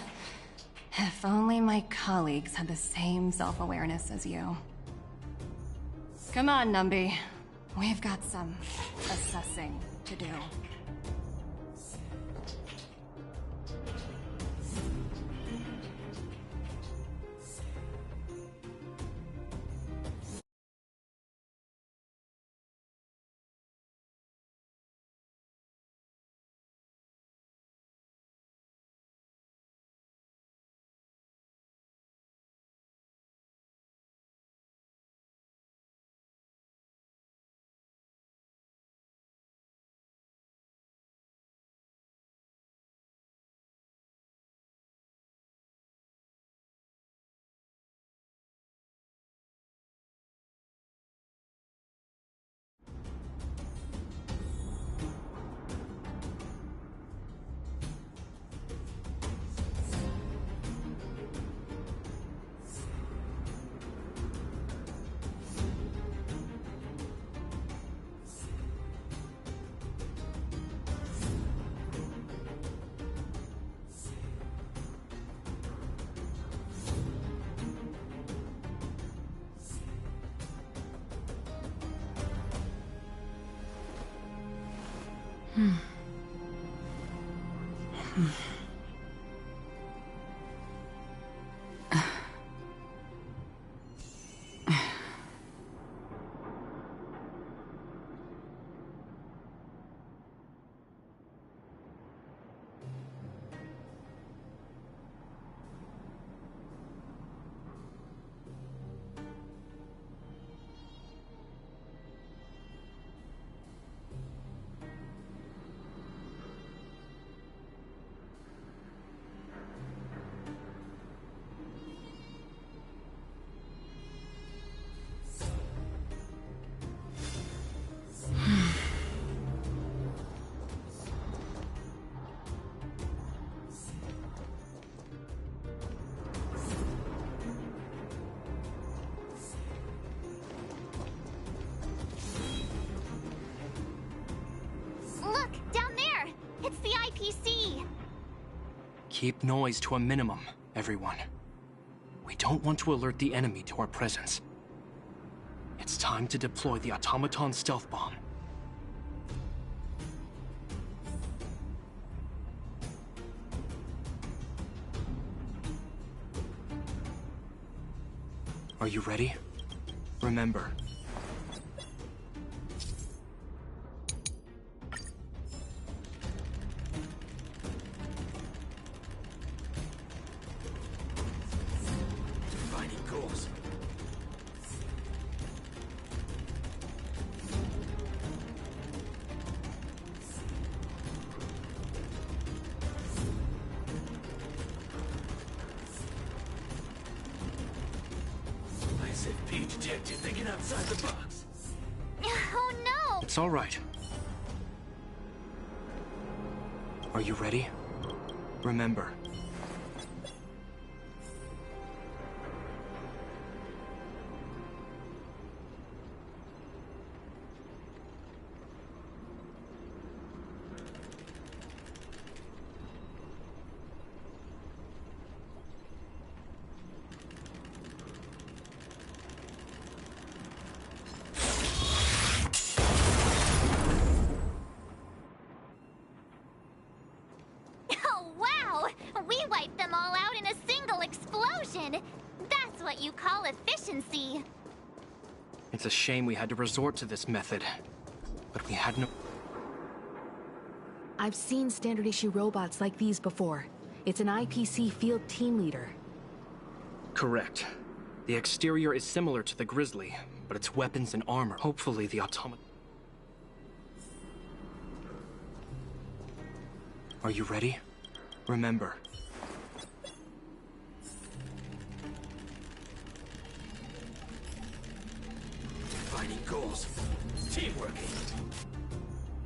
Speaker 3: If only my colleagues had the same self-awareness as you. Come on, Numby. We've got some assessing to do.
Speaker 2: Look, down there! It's the IPC!
Speaker 14: Keep noise to a minimum, everyone. We don't want to alert the enemy to our presence. It's time to deploy the automaton stealth bomb. Are you ready? Remember,
Speaker 15: Defining goals. ISFP detected, thinking outside the box.
Speaker 2: Oh no!
Speaker 14: it's all right. Are you ready? Remember,
Speaker 2: Oh wow! We wiped them all out in a single explosion! That's what you call efficiency!
Speaker 14: it's a shame we had to resort to this method, but we had no...
Speaker 11: I've seen standard issue robots like these before. It's an IPC field team leader.
Speaker 14: Correct. The exterior is similar to the Grizzly, but its weapons and armor, hopefully the automaton... Are you ready? Remember,
Speaker 15: Defining goals. Teamwork.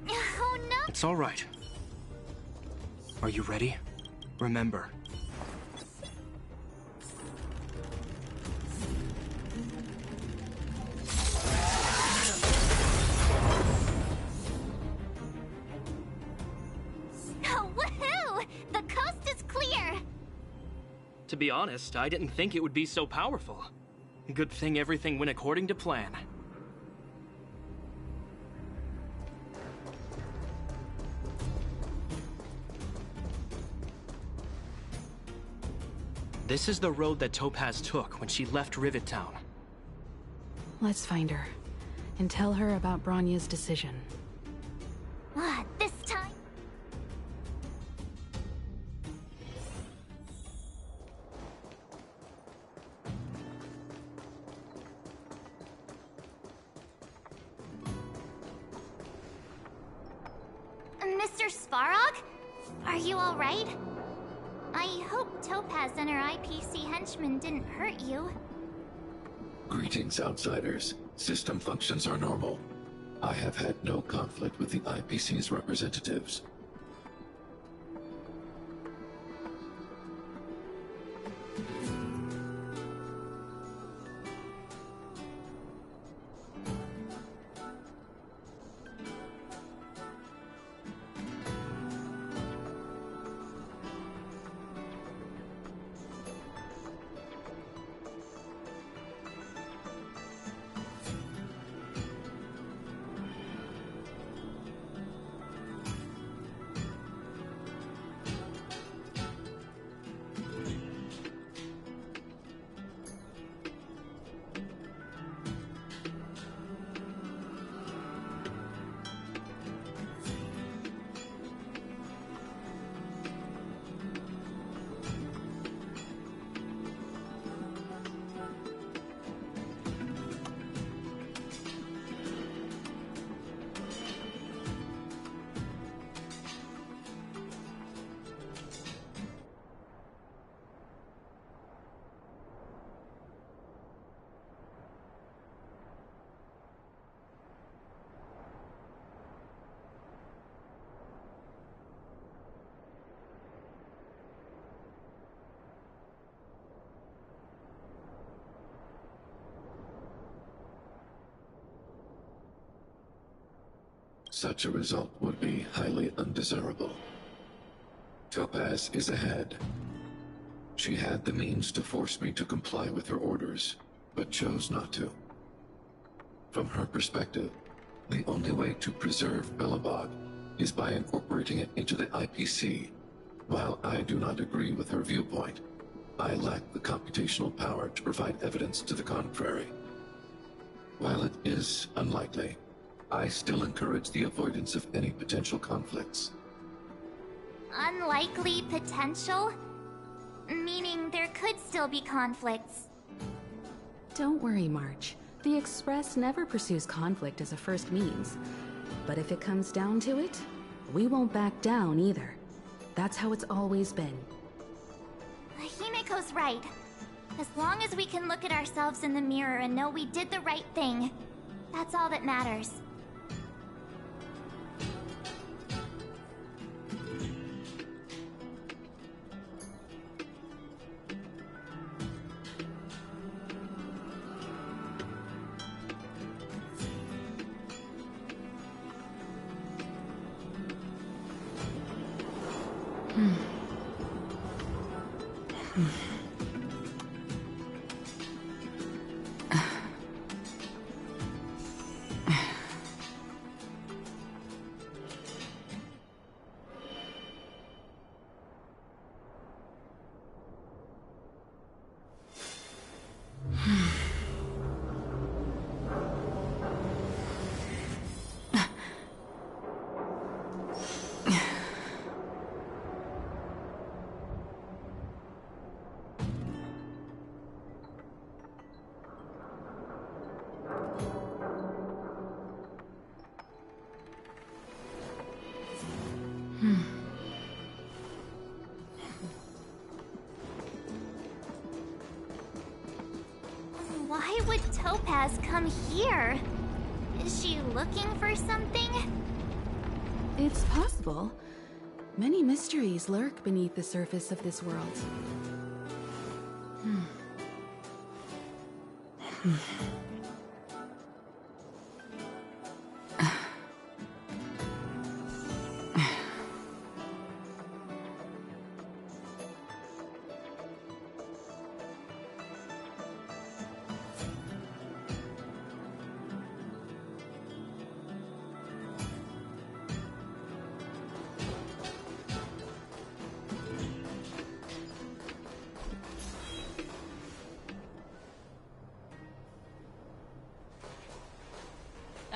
Speaker 2: Oh no!
Speaker 14: it's all right. Are you ready? Remember,
Speaker 2: Oh, woohoo! The coast is clear!
Speaker 14: to be honest, I didn't think it would be so powerful. Good thing everything went according to plan. This is the road that Topaz took when she left Rivet Town.
Speaker 11: Let's find her and tell her about Bronya's decision.
Speaker 2: This time... Mr. Svarog? Are you alright? I hope Topaz and her IPC henchmen didn't hurt you.
Speaker 13: Greetings, outsiders. System functions are normal. I have had no conflict with the IPC's representatives. Such a result would be highly undesirable. Topaz is ahead. She had the means to force me to comply with her orders, but chose not to. From her perspective, the only way to preserve Belobog is by incorporating it into the IPC. While I do not agree with her viewpoint, I lack the computational power to provide evidence to the contrary. While it is unlikely, I still encourage the avoidance of any potential conflicts.
Speaker 2: Unlikely potential? Meaning there could still be conflicts.
Speaker 5: Don't worry, March. The Express never pursues conflict as a first means. But if it comes down to it, we won't back down either. That's how it's always been.
Speaker 2: Himiko's right. As long as we can look at ourselves in the mirror and know we did the right thing, that's all that matters. Why would Topaz come here? Is she looking for something?
Speaker 5: It's possible. Many mysteries lurk beneath the surface of this world.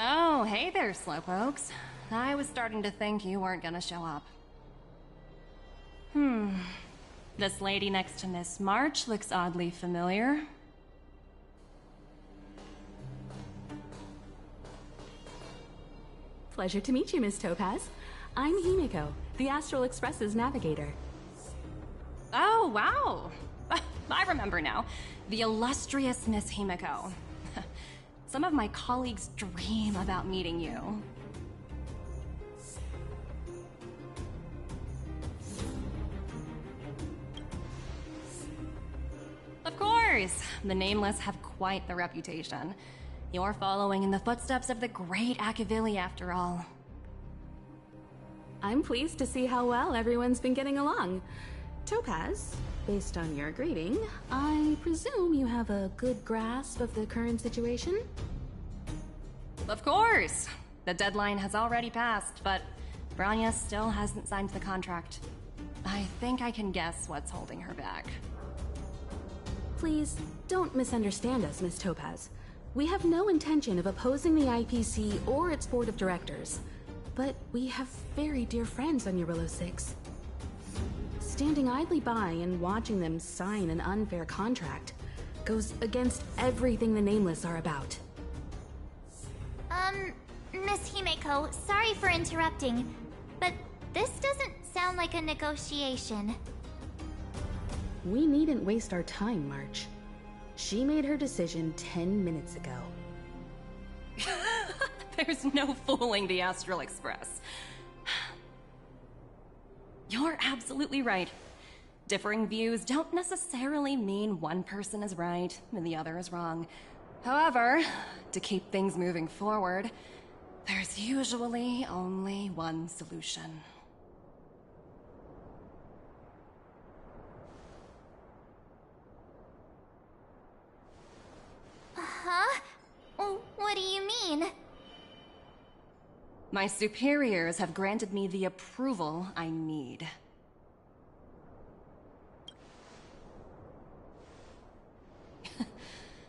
Speaker 3: Oh, hey there, Slowpokes. I was starting to think you weren't gonna show up. This lady next to Miss March looks oddly familiar.
Speaker 5: Pleasure to meet you, Miss Topaz. I'm Himiko, the Astral Express's navigator.
Speaker 3: Oh, wow. I remember now. The illustrious Miss Himiko. Some of my colleagues dream about meeting you. Of course! The Nameless have quite the reputation. You're following in the footsteps of the great Akavili, after all.
Speaker 5: I'm pleased to see how well everyone's been getting along. Topaz, based on your greeting, I presume you have a good grasp of the current situation?
Speaker 3: Of course! The deadline has already passed, but Bronya still hasn't signed the contract. I think I can guess what's holding her back.
Speaker 5: Please, don't misunderstand us, Miss Topaz. We have no intention of opposing the IPC or its board of directors, but we have very dear friends on Eurillo 6. Standing idly by and watching them sign an unfair contract goes against everything the Nameless are about.
Speaker 2: Miss Himeko, sorry for interrupting, but this doesn't sound like a negotiation.
Speaker 5: We needn't waste our time, March. She made her decision 10 minutes ago.
Speaker 3: There's no fooling the Astral Express. You're absolutely right. Differing views don't necessarily mean one person is right and the other is wrong. However, to keep things moving forward, there's usually only one solution.
Speaker 2: Huh? What do you mean?
Speaker 3: My superiors have granted me the approval I need.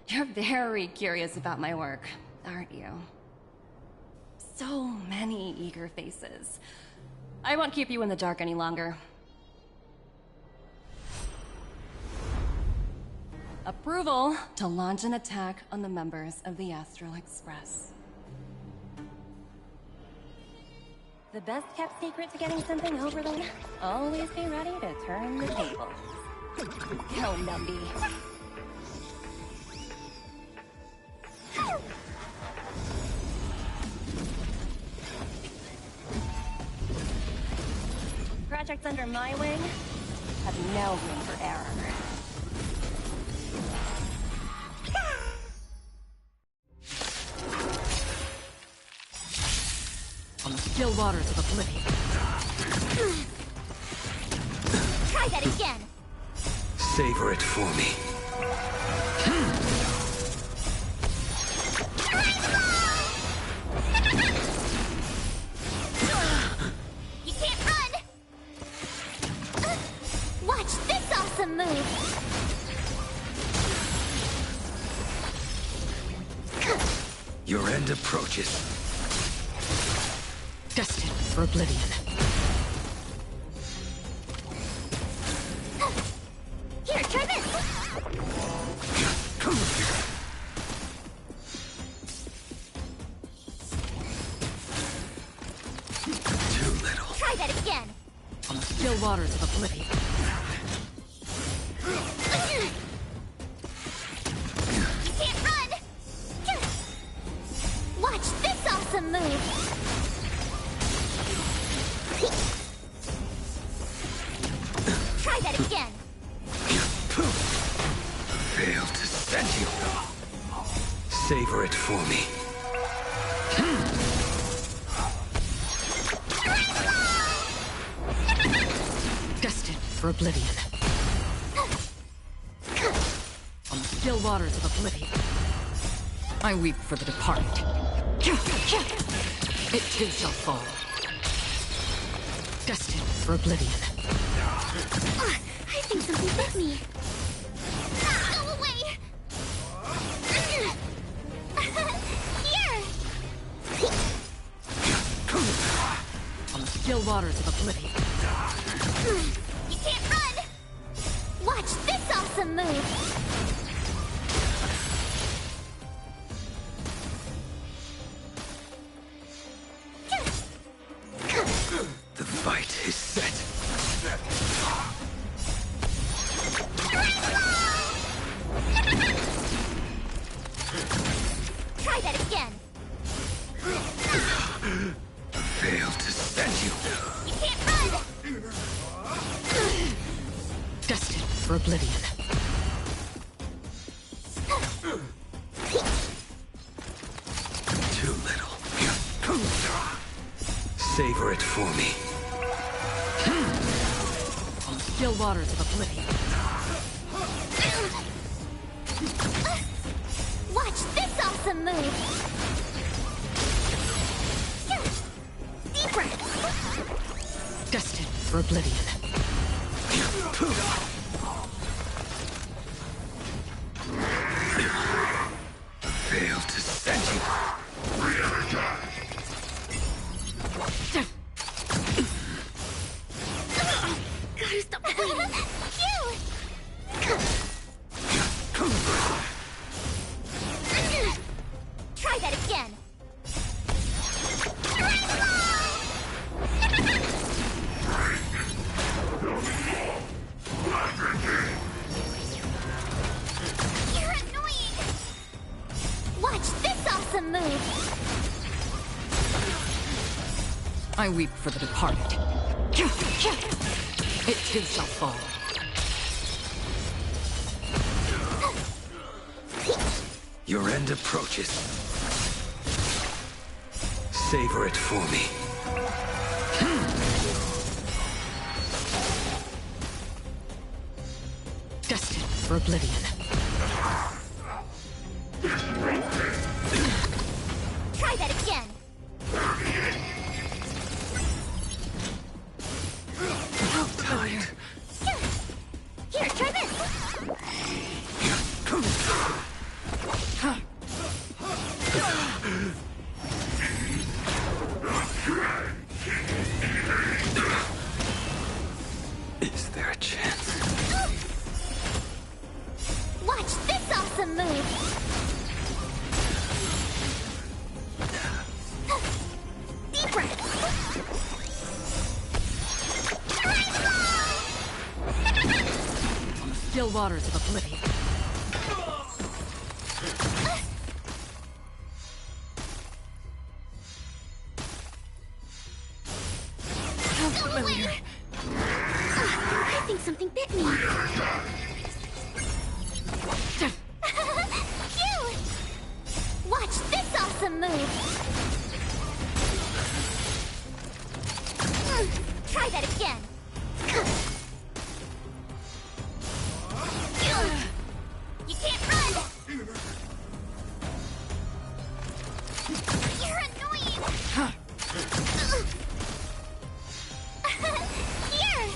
Speaker 3: You're very curious about my work, aren't you? So many eager faces. I won't keep you in the dark any longer. Approval to launch an attack on the members of the Astral Express. The best kept secret to getting something over them? Always be ready to turn the tables. Go, Numby. Projects under my wing have no room for error.
Speaker 11: On the still waters of oblivion.
Speaker 2: Try that again.
Speaker 15: Savor it for me.
Speaker 2: You can't run! Watch this awesome move!
Speaker 15: Your end approaches.
Speaker 11: Destined for oblivion.
Speaker 2: Here, try this!
Speaker 15: Too little.
Speaker 2: Try that again!
Speaker 11: On the still waters of oblivion.
Speaker 2: You can't run! Watch this awesome move! Try that again!
Speaker 15: Failed to send you. Savor it for me.
Speaker 11: Destined for oblivion. On the still waters of oblivion. I weep for the departed. It too shall fall. Destined for oblivion.
Speaker 2: I think something bit me. Go away! Here!
Speaker 11: On the still waters of oblivion.
Speaker 2: You can't run! Watch this awesome move!
Speaker 15: The fight is set.
Speaker 2: Try that again!
Speaker 15: Failed to send you.
Speaker 2: You can't run!
Speaker 11: Destined for oblivion.
Speaker 15: Too little. Savor it for me.
Speaker 11: On the still waters of oblivion.
Speaker 2: Watch this awesome move! Deep breath!
Speaker 11: Destined for oblivion.
Speaker 15: Failed to send you.
Speaker 2: Gotta stop bleeding! Phew! Try that again! You're annoying! Watch this awesome move!
Speaker 11: I weep for the departed. It too shall fall.
Speaker 15: Your end approaches. Savor it for me.
Speaker 11: Destined for oblivion.
Speaker 2: Try that again.
Speaker 15: Tight.
Speaker 2: Here, try this.
Speaker 15: Is there a chance?
Speaker 2: Watch this awesome move. Deep breath.
Speaker 11: On the still waters of oblivion.
Speaker 2: Familiar. I think something bit me. Cute! Watch this awesome move. Try that again. You can't run! You're annoying! Here!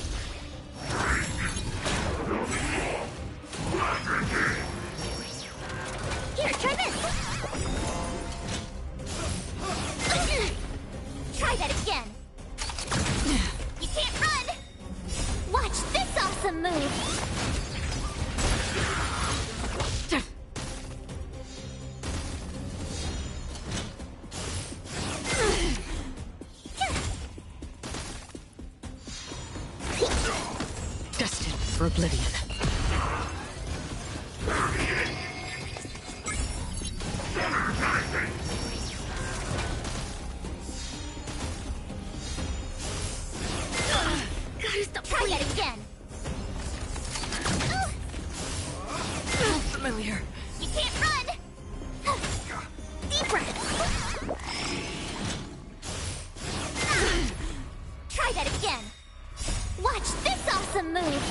Speaker 2: Here, try this! Try that again! You can't run! Watch this awesome move!
Speaker 11: Destined for oblivion.
Speaker 2: Gotta stop. Try that again!
Speaker 11: Familiar.
Speaker 2: You can't run! Deep breath! Try that again! Watch this awesome move!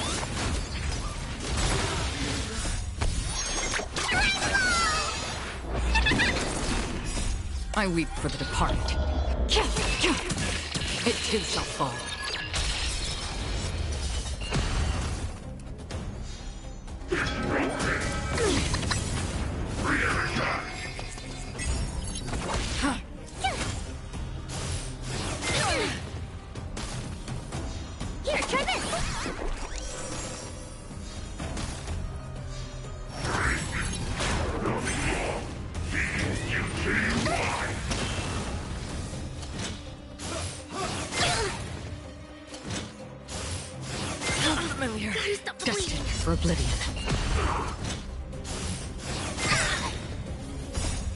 Speaker 11: I weep for the departed. It too shall fall.
Speaker 2: Here, try this!
Speaker 11: Familiar.
Speaker 2: Gotta stop the
Speaker 11: Destined
Speaker 2: bleeding!
Speaker 11: for oblivion.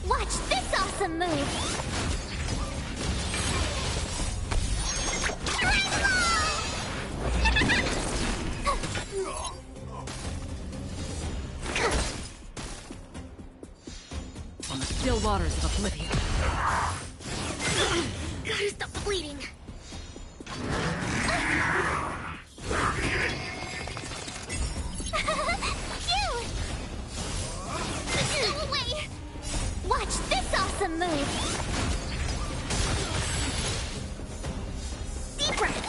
Speaker 2: Watch this awesome move!
Speaker 11: On the still waters of oblivion.
Speaker 2: Gotta stop the bleeding! Cute! Go away! Watch this awesome move! Deep breath!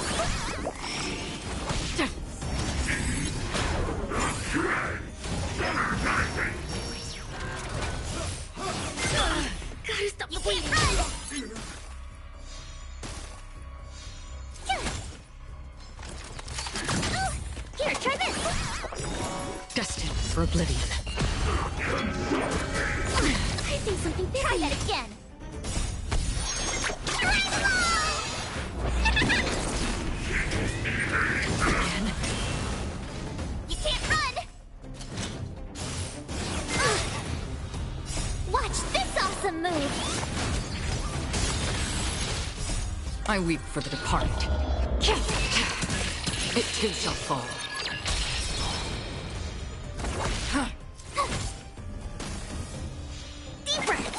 Speaker 2: Gotta stop the bleeding! Here, try this!
Speaker 11: Destined for oblivion.
Speaker 2: I think something bit me. Try that again!
Speaker 11: Again.
Speaker 2: You can't run! Watch this awesome move!
Speaker 11: I weep for the departed. It too shall fall.
Speaker 2: Deep breath!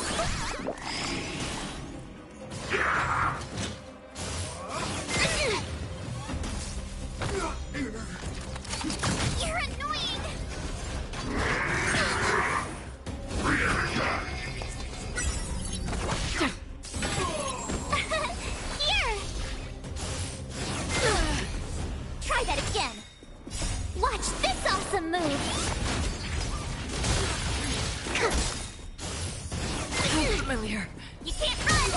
Speaker 11: Failure.
Speaker 2: You can't run!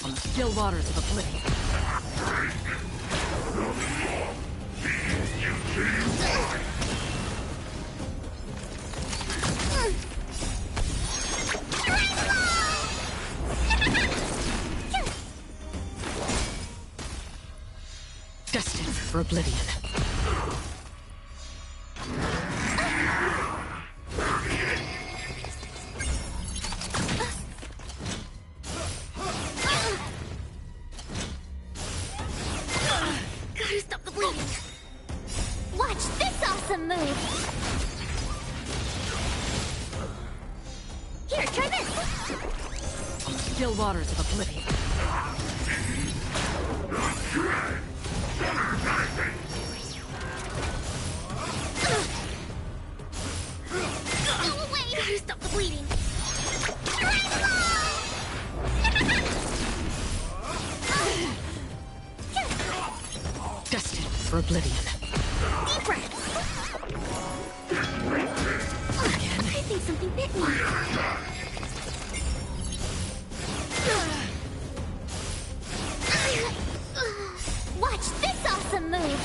Speaker 11: On the still waters of oblivion. Destined for oblivion.
Speaker 2: Gotta stop the bleeding! Watch this awesome move! Here, try this!
Speaker 11: On the still waters of oblivion.
Speaker 2: Go away! Gotta stop the bleeding!
Speaker 11: Destined for oblivion.
Speaker 2: Deep breath!
Speaker 11: Again.
Speaker 2: I think something bit me. Watch this awesome move!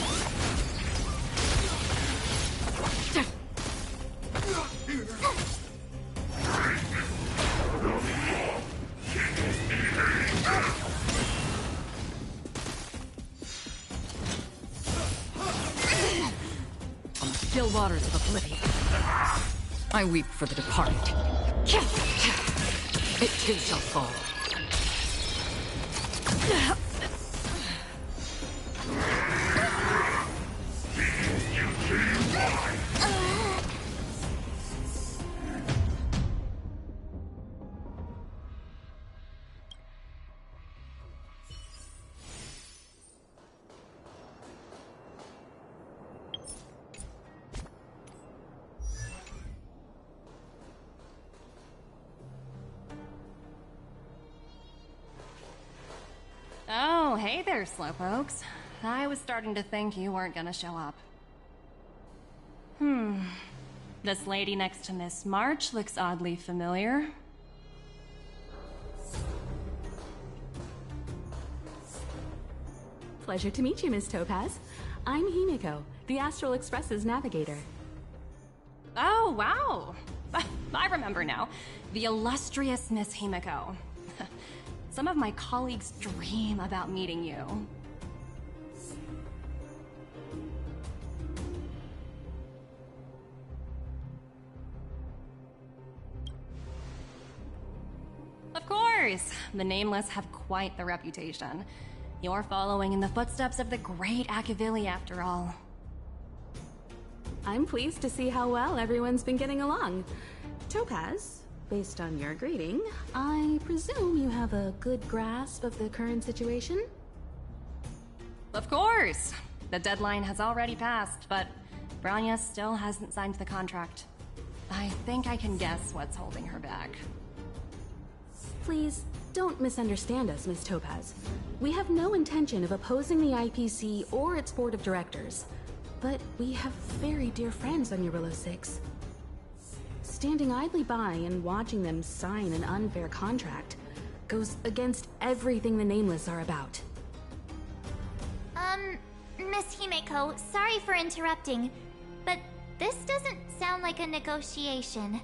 Speaker 11: On the still waters of oblivion. I weep for the departed. It too shall fall.
Speaker 3: Oh, hey there, slowpokes. I was starting to think you weren't gonna show up. This lady next to Miss March looks oddly familiar.
Speaker 16: Pleasure to meet you, Miss Topaz. I'm Himiko, the Astral Express's navigator.
Speaker 3: Oh, wow! I remember now. The illustrious Miss Himiko. Some of my colleagues dream about meeting you. Of course! The Nameless have quite the reputation. You're following in the footsteps of the great Akavili, after all.
Speaker 16: I'm pleased to see how well everyone's been getting along. Topaz, based on your greeting, I presume you have a good grasp of the current situation?
Speaker 3: Of course! The deadline has already passed, but Bronya still hasn't signed the contract. I think I can guess what's holding her back.
Speaker 16: Please, don't misunderstand us, Miss Topaz. We have no intention of opposing the IPC or its board of directors. But we have very dear friends on Eurilla 6. Standing idly by and watching them sign an unfair contract goes against everything the Nameless are about.
Speaker 2: Miss Himeko, sorry for interrupting, but this doesn't sound like a negotiation.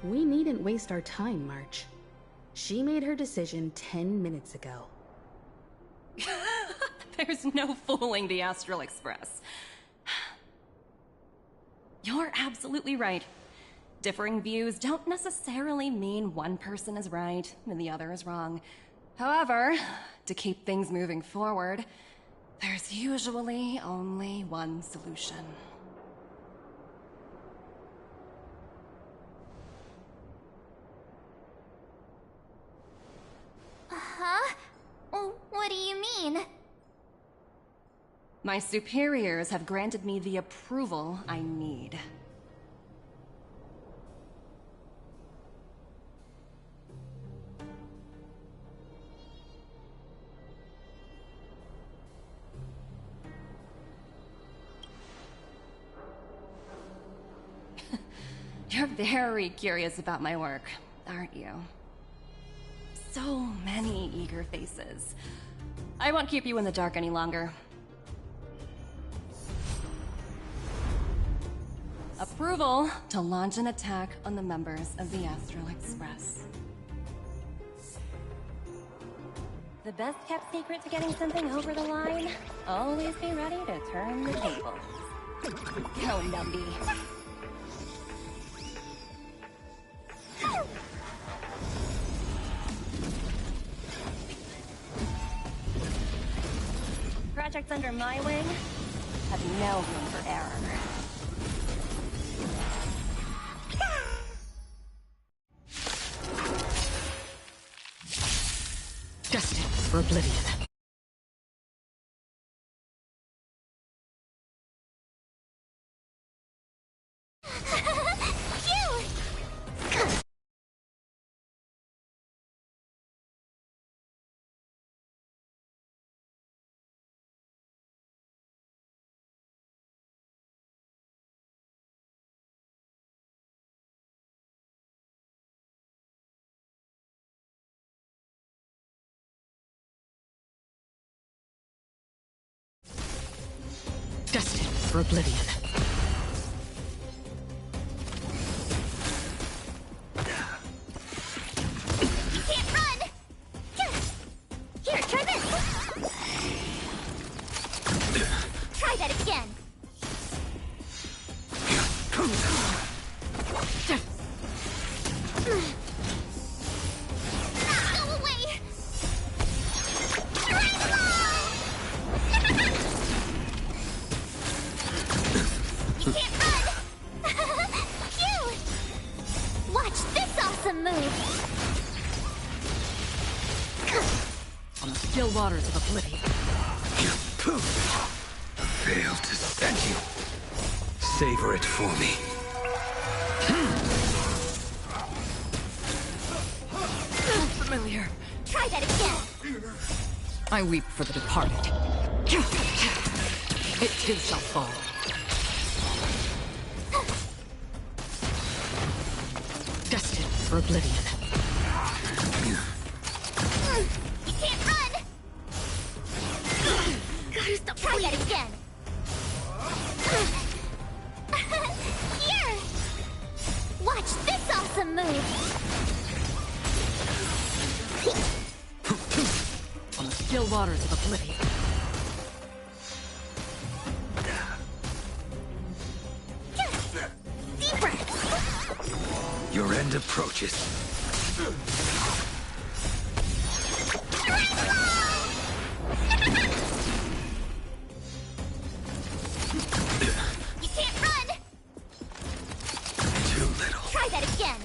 Speaker 16: We needn't waste our time, March. She made her decision 10 minutes ago.
Speaker 3: There's no fooling the Astral Express. You're absolutely right. Differing views don't necessarily mean one person is right and the other is wrong. However, to keep things moving forward, there's usually only one solution.
Speaker 2: Huh? What do you mean?
Speaker 3: My superiors have granted me the approval I need. very curious about my work, aren't you? So many eager faces. I won't keep you in the dark any longer. Approval to launch an attack on the members of the Astral Express. The best kept secret to getting something over the line? Always be ready to turn the tables. Go, Numby. Projects under my wing have no room for error.
Speaker 11: Destined for oblivion. Destined for oblivion.
Speaker 2: You can't run! Here, try this! Try that again! Go away! You can't run! Phew! Watch this awesome move!
Speaker 11: On the still waters of oblivion.
Speaker 15: Poof! Failed to send you. Savor it for me.
Speaker 11: Familiar.
Speaker 2: Try that again!
Speaker 11: I weep for the departed. It too shall fall. Destined for oblivion.
Speaker 2: You can't run! Gotta stop. Try that again! Here! Watch this awesome move!
Speaker 11: On the still waters of oblivion.
Speaker 2: Deeper!
Speaker 15: Your end approaches.
Speaker 2: You can't run!
Speaker 15: Too little.
Speaker 2: Try that again!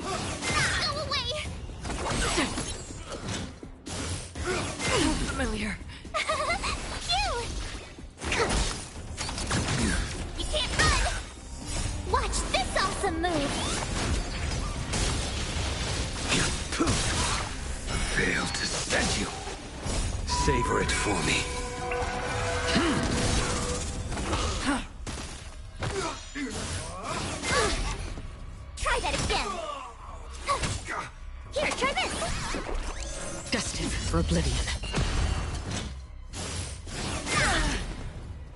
Speaker 2: Go away!
Speaker 11: Familiar.
Speaker 2: Phew! You can't run! Watch this awesome move!
Speaker 15: Failed to send you. Savor it for me.
Speaker 2: Try that again! Here, try this!
Speaker 11: Destined for oblivion.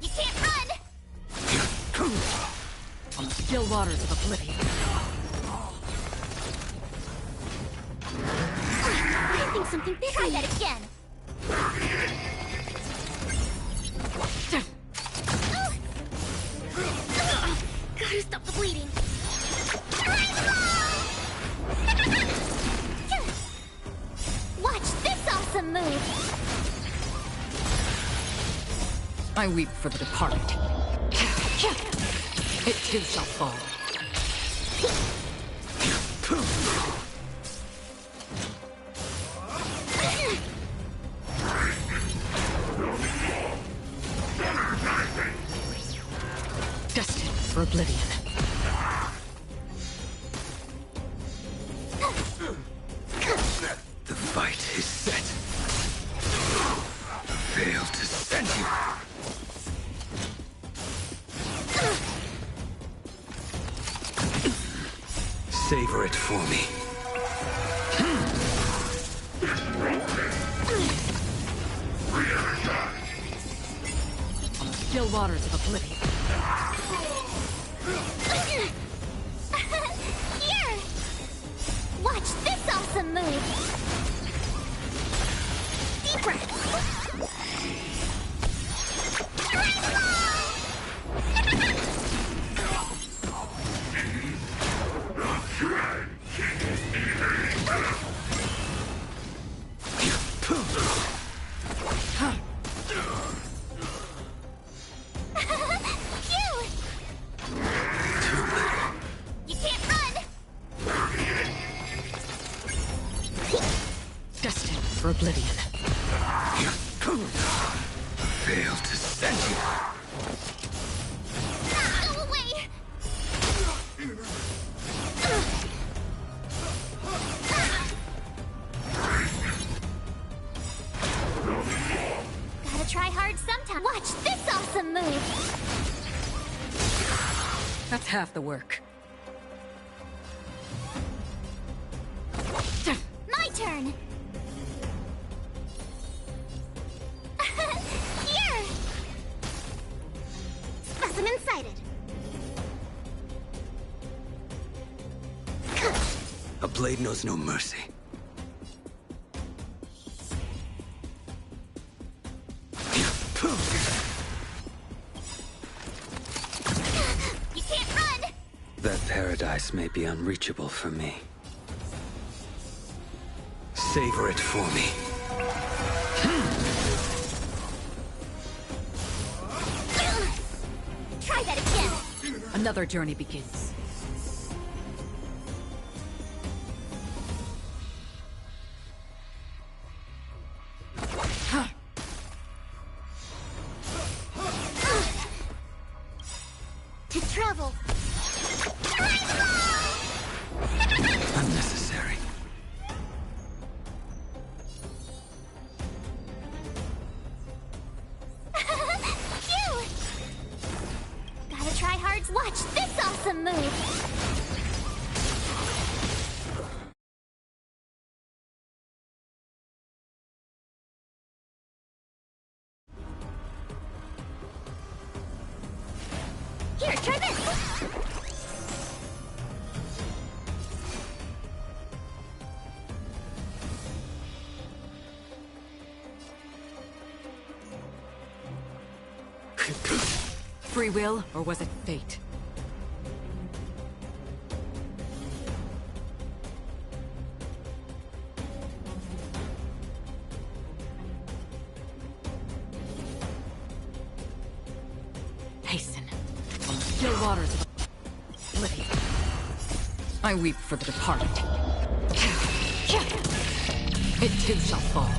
Speaker 2: You can't run!
Speaker 11: On the still waters of oblivion.
Speaker 2: I think something big. Try that again! Gotta stop the bleeding! Watch this awesome move!
Speaker 11: I weep for the departed. It too shall fall. Destined for oblivion.
Speaker 15: The fight is set. Failed to send you. Savor it for me.
Speaker 11: Still waters of oblivion.
Speaker 2: Here! Watch this awesome move! Deep breath!
Speaker 11: Destined for oblivion.
Speaker 15: Fail to send you.
Speaker 2: Go away! Gotta try hard sometime. Watch this awesome move!
Speaker 11: That's half the work.
Speaker 2: My turn! Here! Specimen sighted.
Speaker 15: A blade knows no mercy.
Speaker 2: You can't run!
Speaker 15: That paradise may be unreachable for me. Savor it for me.
Speaker 2: Try that again!
Speaker 11: Another journey begins.
Speaker 2: To travel!
Speaker 15: Unnecessary.
Speaker 2: Phew! Gotta try hard. Watch this awesome move! Here, try this!
Speaker 11: Free will, or was it fate? Hasten. On the still waters of oblivion. I weep for the departed. It too shall fall.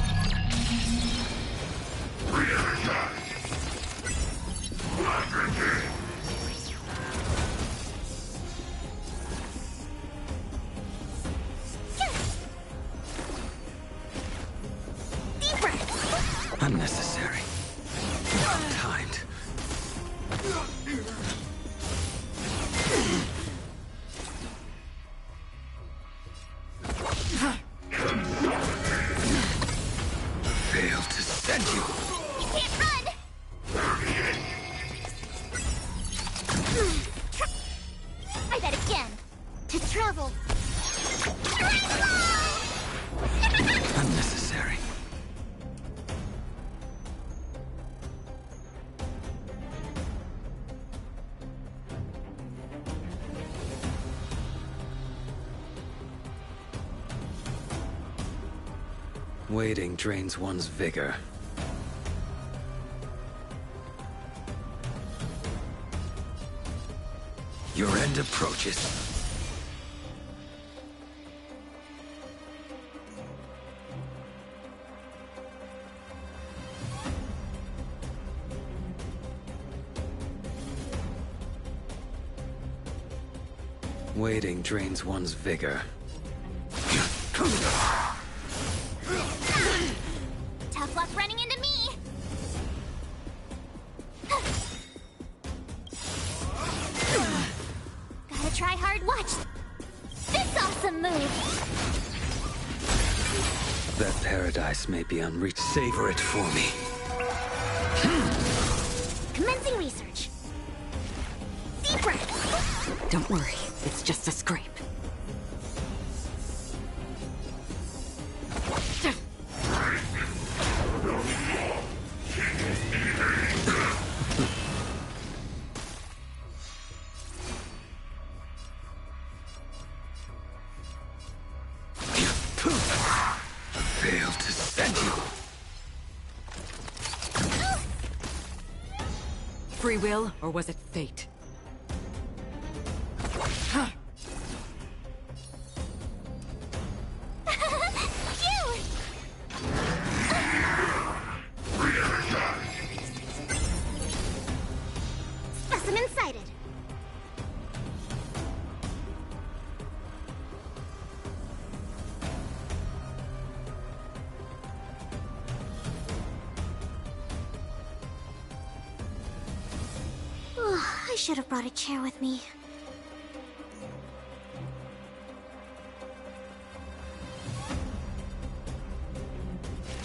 Speaker 15: Unnecessary. Timed. Fail to send you.
Speaker 2: You can't run! Try that again! To travel!
Speaker 15: Unnecessary. Waiting drains one's vigor. Your end approaches. Waiting drains one's vigor.
Speaker 2: Tough luck running into me! Gotta try hard. Watch! This
Speaker 15: That paradise may be unreached. Savor it for me.
Speaker 2: Commencing research. Deep breath.
Speaker 11: Don't worry, it's just a scrape.
Speaker 15: Failed to send you.
Speaker 11: Free will, or was it fate?
Speaker 2: Specimen sighted. I should have brought a chair with me.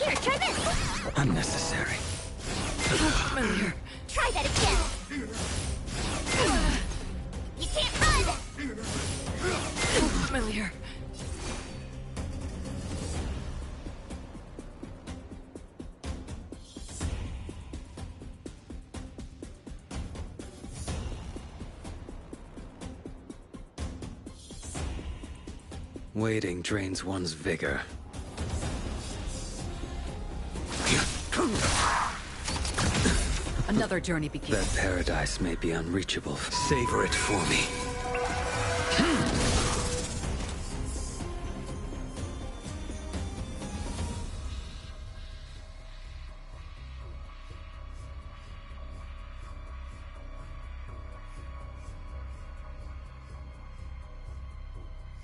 Speaker 2: Here, try this!
Speaker 15: Unnecessary.
Speaker 11: Familiar.
Speaker 2: Try that again! You can't run!
Speaker 11: Familiar.
Speaker 15: Waiting drains one's vigor.
Speaker 11: Another journey begins.
Speaker 15: That paradise may be unreachable. Savor it for me.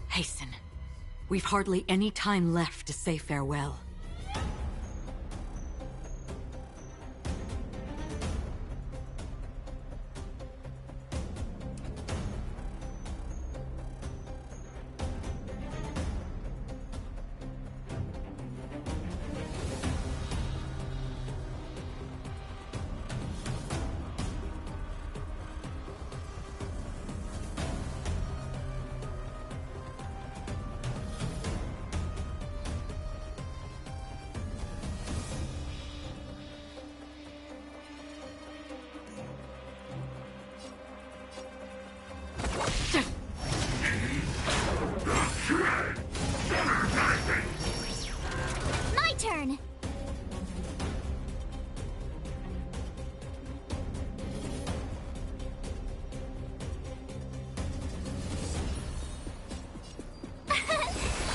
Speaker 11: Hasten. We've hardly any time left to say farewell.
Speaker 2: My turn!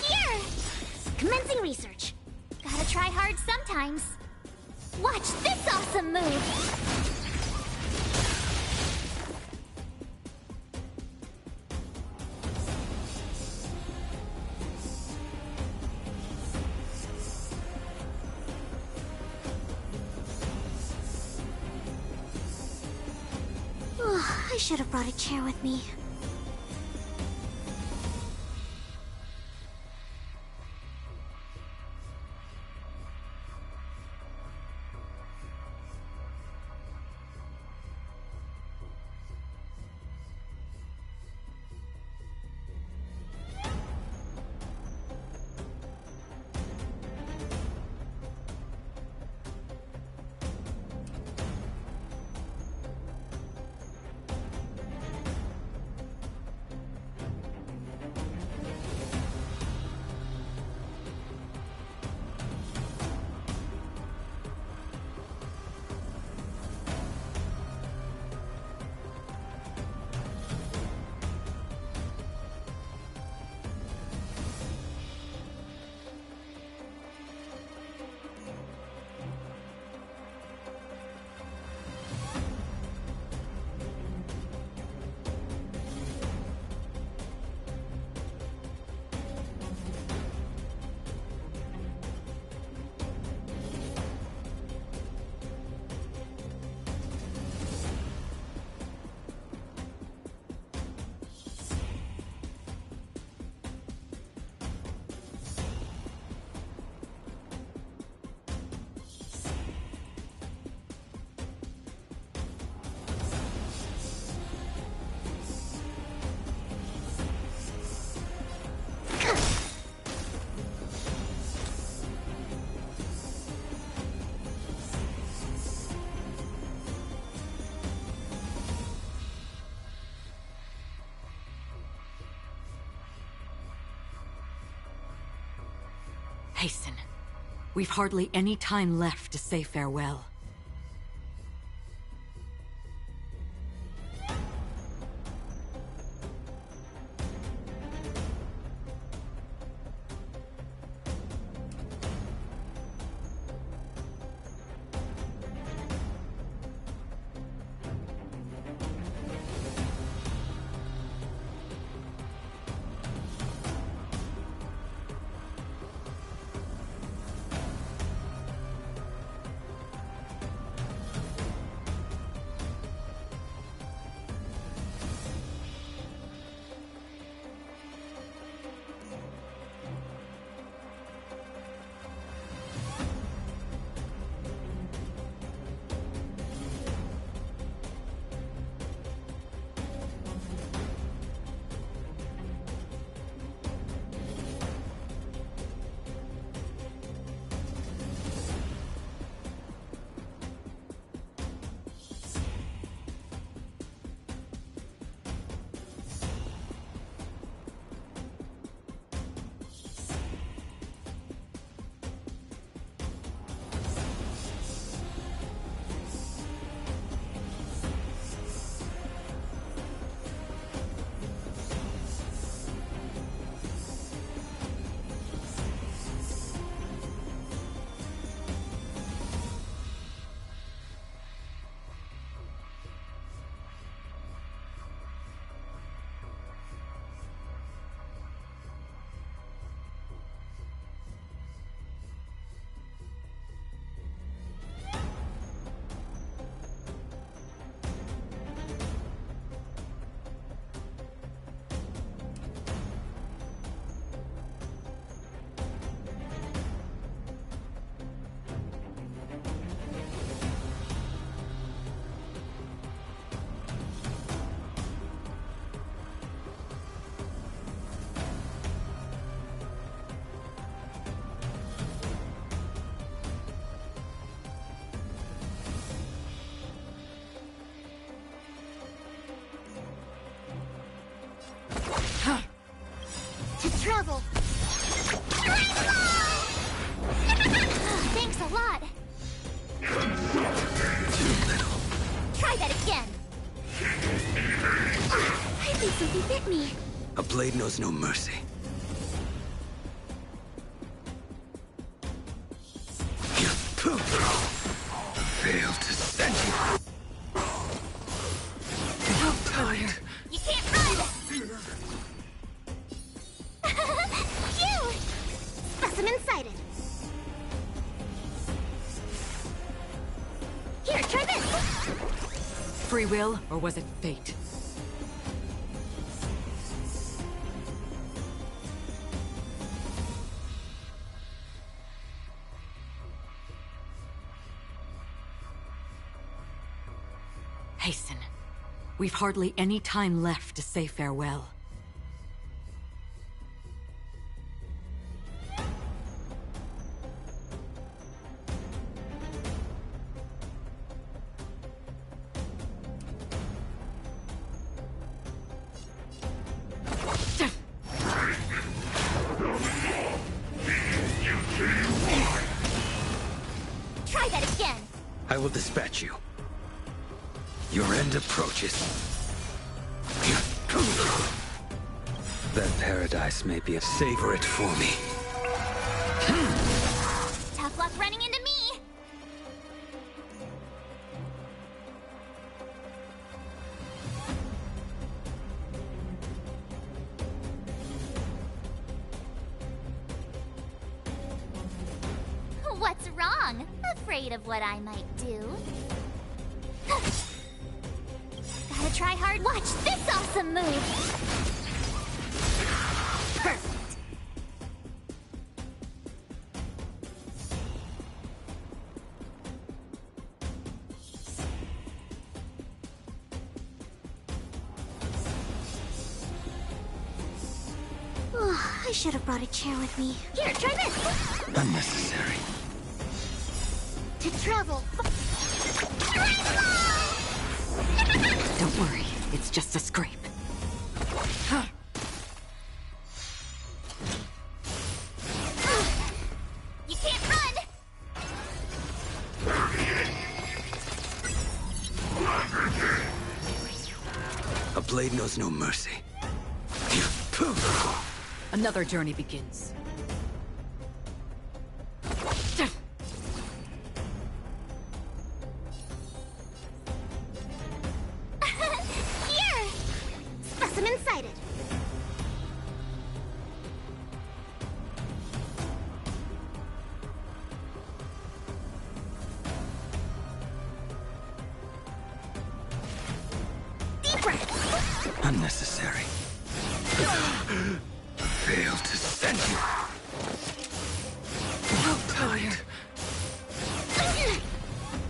Speaker 2: Here! Commencing research. Gotta try hard sometimes. Watch this awesome move! I should have brought a chair with me.
Speaker 11: Hasten. We've hardly any time left to say farewell.
Speaker 2: Travel! Thanks a lot!
Speaker 15: Too little.
Speaker 2: Try that again! I think something bit me.
Speaker 15: A blade knows no mercy. Failed to send you. How tired.
Speaker 2: You can't run! Phew! Specimen sighted. Here, try this!
Speaker 11: Free will, or was it fate? Hasten. We've hardly any time left to say farewell.
Speaker 2: Try that again!
Speaker 15: I will dispatch you. Your end approaches. That paradise may be a savor it for me.
Speaker 2: Tough luck running into me! What's wrong? Afraid of what I might do? Gotta try hard. Watch this awesome move! Perfect! Oh, I should have brought a chair with me. Here, try this!
Speaker 15: Unnecessary.
Speaker 2: To travel!
Speaker 11: Don't worry, it's just a scrape.
Speaker 15: blade knows no mercy.
Speaker 11: Another journey begins.
Speaker 2: Here! Specimen sighted. Deep breath.
Speaker 15: Unnecessary. Failed to send you. Well timed.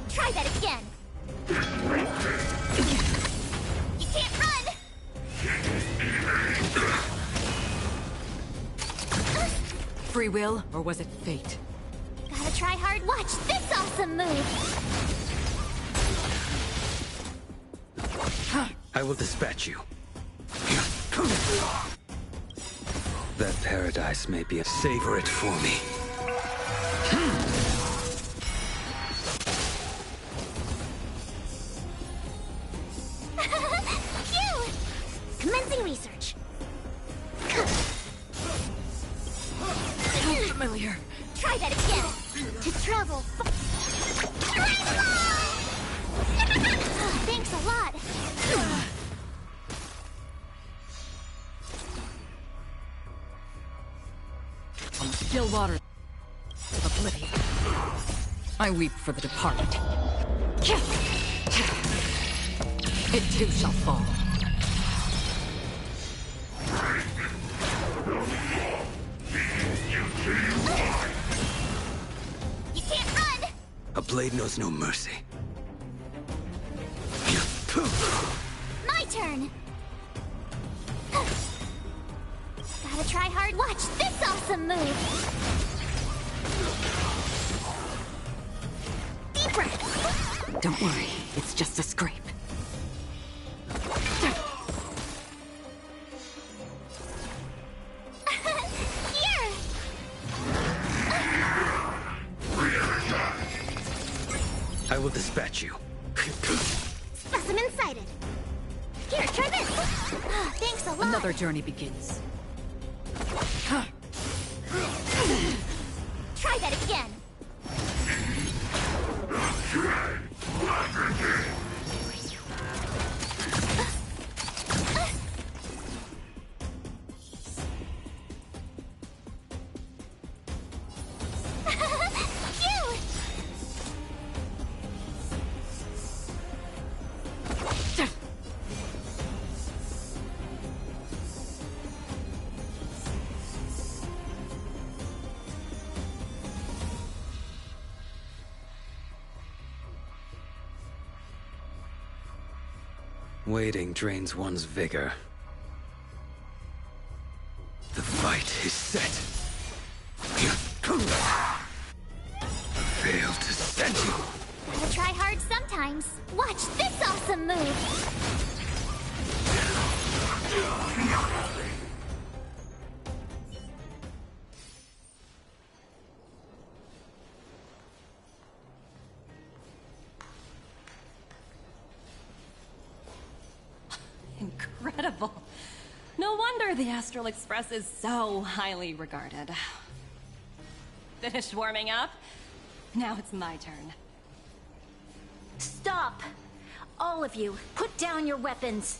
Speaker 2: Try that again. You can't run.
Speaker 11: Free will, or was it fate?
Speaker 2: Gotta try hard. Watch this awesome move.
Speaker 15: I will dispatch you. That paradise may be a... Savor it for me.
Speaker 2: Phew! Commencing research.
Speaker 11: Sounds familiar.
Speaker 2: Try that again. To travel. Thanks a lot.
Speaker 11: Still water. Oblivion. I weep for the departed. It too shall fall.
Speaker 2: You can't run!
Speaker 15: A blade knows no mercy.
Speaker 2: My turn! Gotta try hard. Watch this awesome move! Deep breath!
Speaker 11: Don't worry, it's just a scrape.
Speaker 2: Here!
Speaker 15: I will dispatch you.
Speaker 2: Specimen sighted. Here, try this! Thanks a lot!
Speaker 11: Another journey begins.
Speaker 2: Try that again! Phew!
Speaker 15: Waiting drains one's vigor. The fight is set. Failed to send you.
Speaker 2: Gotta try hard sometimes. Watch this awesome move!
Speaker 3: Incredible. No wonder the Astral Express is so highly regarded. Finished warming up? Now it's my turn.
Speaker 1: Stop! All of you, put down your weapons.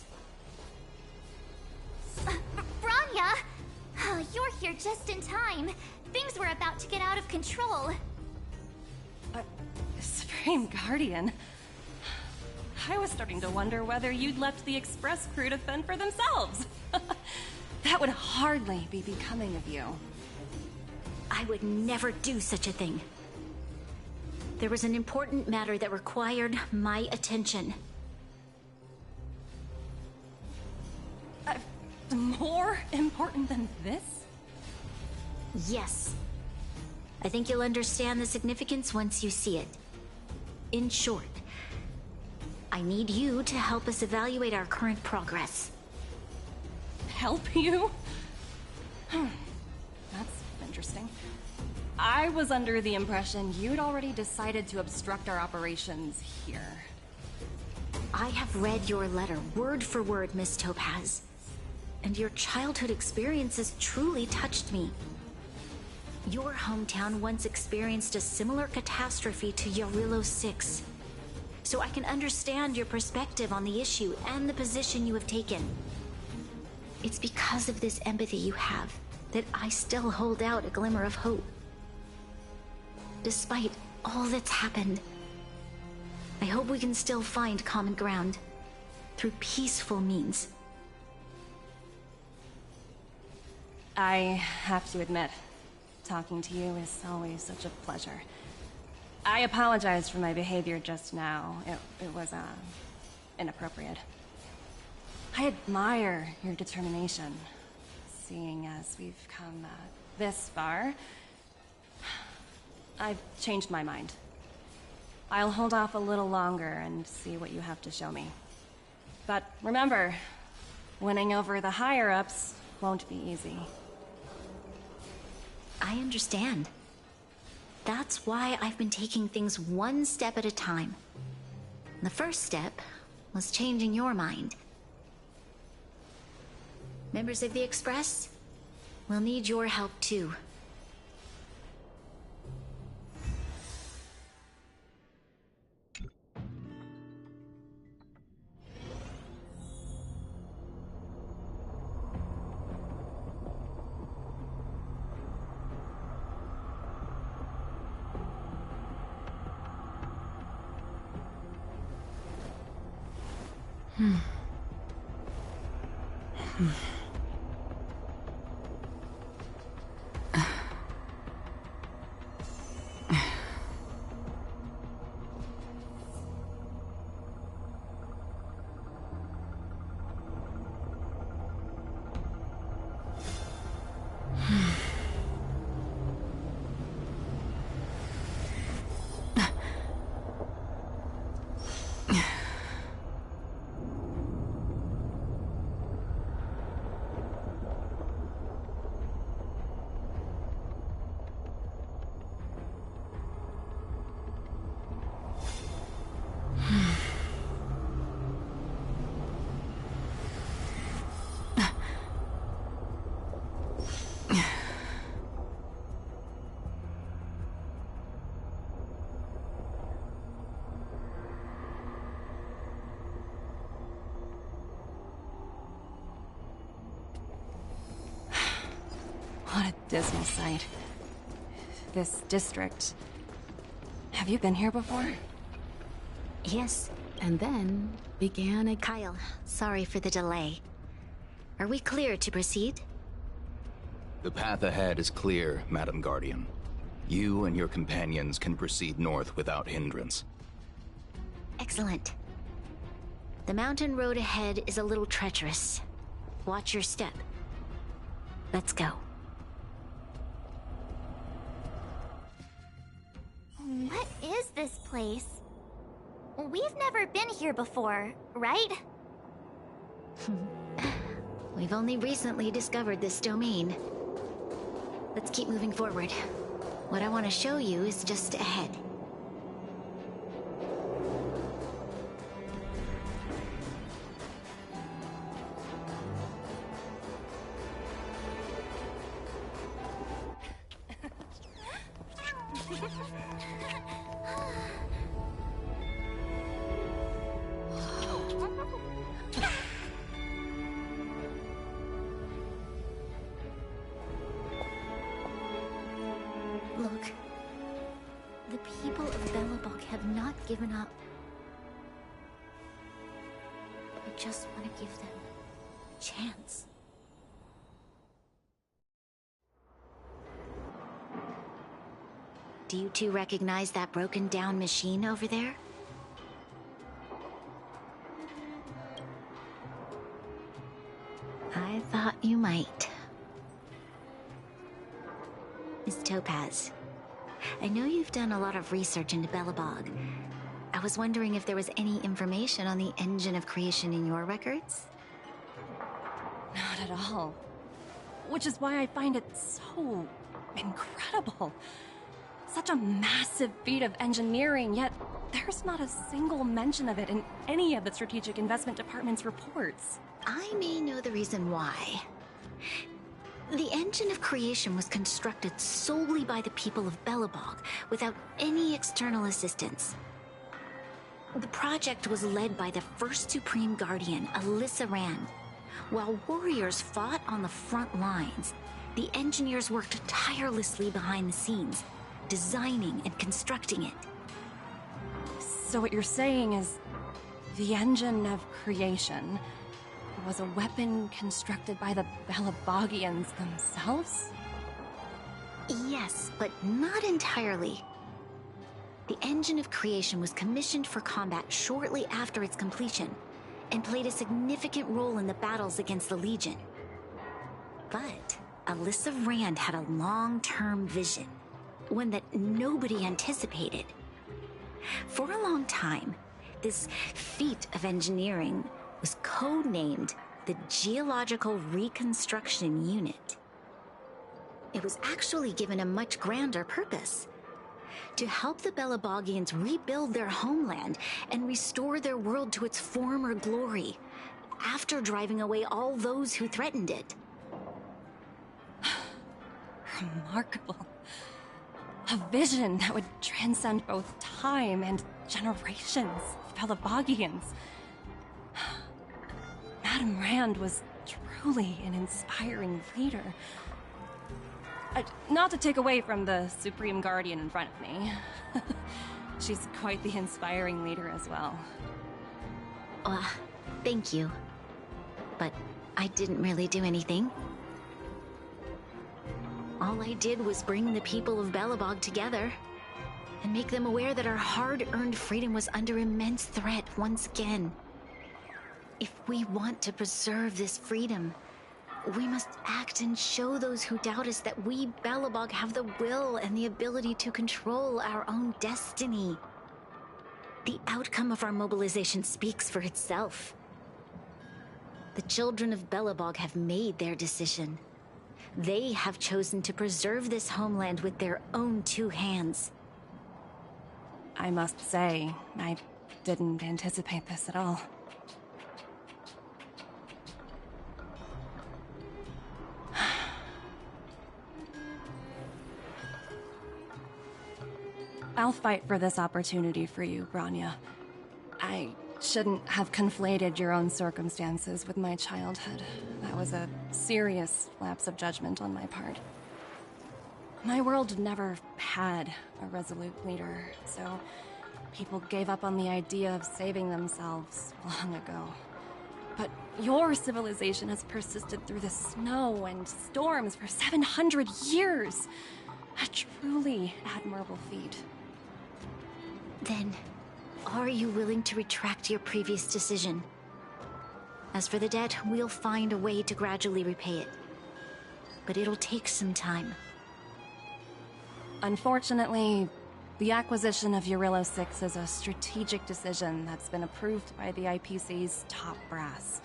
Speaker 2: Bronya! You're here just in time. Things were about to get out of control.
Speaker 3: Supreme Guardian. I was starting to wonder whether you'd left the Express crew to fend for themselves. That would hardly be becoming of you.
Speaker 1: I would never do such a thing. There was an important matter that required my attention.
Speaker 3: More important than this?
Speaker 1: Yes. I think you'll understand the significance once you see it. In short, I need you to help us evaluate our current progress.
Speaker 3: Help you? That's interesting. I was under the impression you'd already decided to obstruct our operations here.
Speaker 1: I have read your letter word for word, Miss Topaz. And your childhood experiences truly touched me. Your hometown once experienced a similar catastrophe to Yarillo 6. So I can understand your perspective on the issue and the position you have taken. It's because of this empathy you have that I still hold out a glimmer of hope. Despite all that's happened, I hope we can still find common ground through peaceful means.
Speaker 3: I have to admit, talking to you is always such a pleasure. I apologize for my behavior just now. It was, inappropriate. I admire your determination, seeing as we've come, this far. I've changed my mind. I'll hold off a little longer and see what you have to show me. But remember, winning over the higher-ups won't be easy.
Speaker 1: I understand. That's why I've been taking things one step at a time. The first step was changing your mind. Members of the Express, we'll need your help too.
Speaker 3: What a dismal sight. This district... Have you been here before?
Speaker 1: Yes.
Speaker 16: And then began a...
Speaker 1: Kyle, sorry for the delay. Are we clear to proceed?
Speaker 17: The path ahead is clear, Madam Guardian. You and your companions can proceed north without hindrance.
Speaker 1: Excellent. The mountain road ahead is a little treacherous. Watch your step. Let's go.
Speaker 2: What is this place? We've never been here before, right?
Speaker 1: We've only recently discovered this domain. Let's keep moving forward. What I want to show you is just ahead. Look, the people of Belobog have not given up. I just want to give them a chance. Do you two recognize that broken down machine over there? I thought you might. Miss Topaz, I know you've done a lot of research into Belobog. I was wondering if there was any information on the engine of creation in your records?
Speaker 3: Not at all. Which is why I find it so incredible. Such a massive feat of engineering, yet There's not a single mention of it in any of the Strategic Investment Department's reports.
Speaker 1: I may know the reason why. The engine of creation was constructed solely by the people of Belobog, without any external assistance. The project was led by the first Supreme Guardian, Alyssa Rand. While warriors fought on the front lines, the engineers worked tirelessly behind the scenes, designing and constructing it.
Speaker 3: So what you're saying is, the engine of creation was a weapon constructed by the Belabogians themselves?
Speaker 1: Yes, but not entirely. The engine of creation was commissioned for combat shortly after its completion, and played a significant role in the battles against the Legion. But Alyssa Rand had a long-term vision, one that nobody anticipated. For a long time, this feat of engineering was codenamed the Geological Reconstruction Unit. It was actually given a much grander purpose: to help the Belabogians rebuild their homeland and restore their world to its former glory, after driving away all those who threatened it.
Speaker 3: Remarkable. A vision that would transcend both time and generations of Belabogians. Madame Rand was truly an inspiring leader. Not to take away from the Supreme Guardian in front of me. She's quite the inspiring leader as well.
Speaker 1: Thank you. But I didn't really do anything. All I did was bring the people of Belobog together and make them aware that our hard-earned freedom was under immense threat once again. If we want to preserve this freedom, we must act and show those who doubt us that we, Belobog, have the will and the ability to control our own destiny. The outcome of our mobilization speaks for itself. The children of Belobog have made their decision. They have chosen to preserve this homeland with their own two hands.
Speaker 3: I must say, I didn't anticipate this at all. I'll fight for this opportunity for you, Bronya. I shouldn't have conflated your own circumstances with my childhood. That was a serious lapse of judgment on my part. My world never had a resolute leader, so people gave up on the idea of saving themselves long ago. But your civilization has persisted through the snow and storms for 700 years. A truly admirable feat.
Speaker 1: Then, are you willing to retract your previous decision? As for the debt, we'll find a way to gradually repay it. But it'll take some time.
Speaker 3: Unfortunately, the acquisition of Jarilo 6 is a strategic decision that's been approved by the IPC's top brass.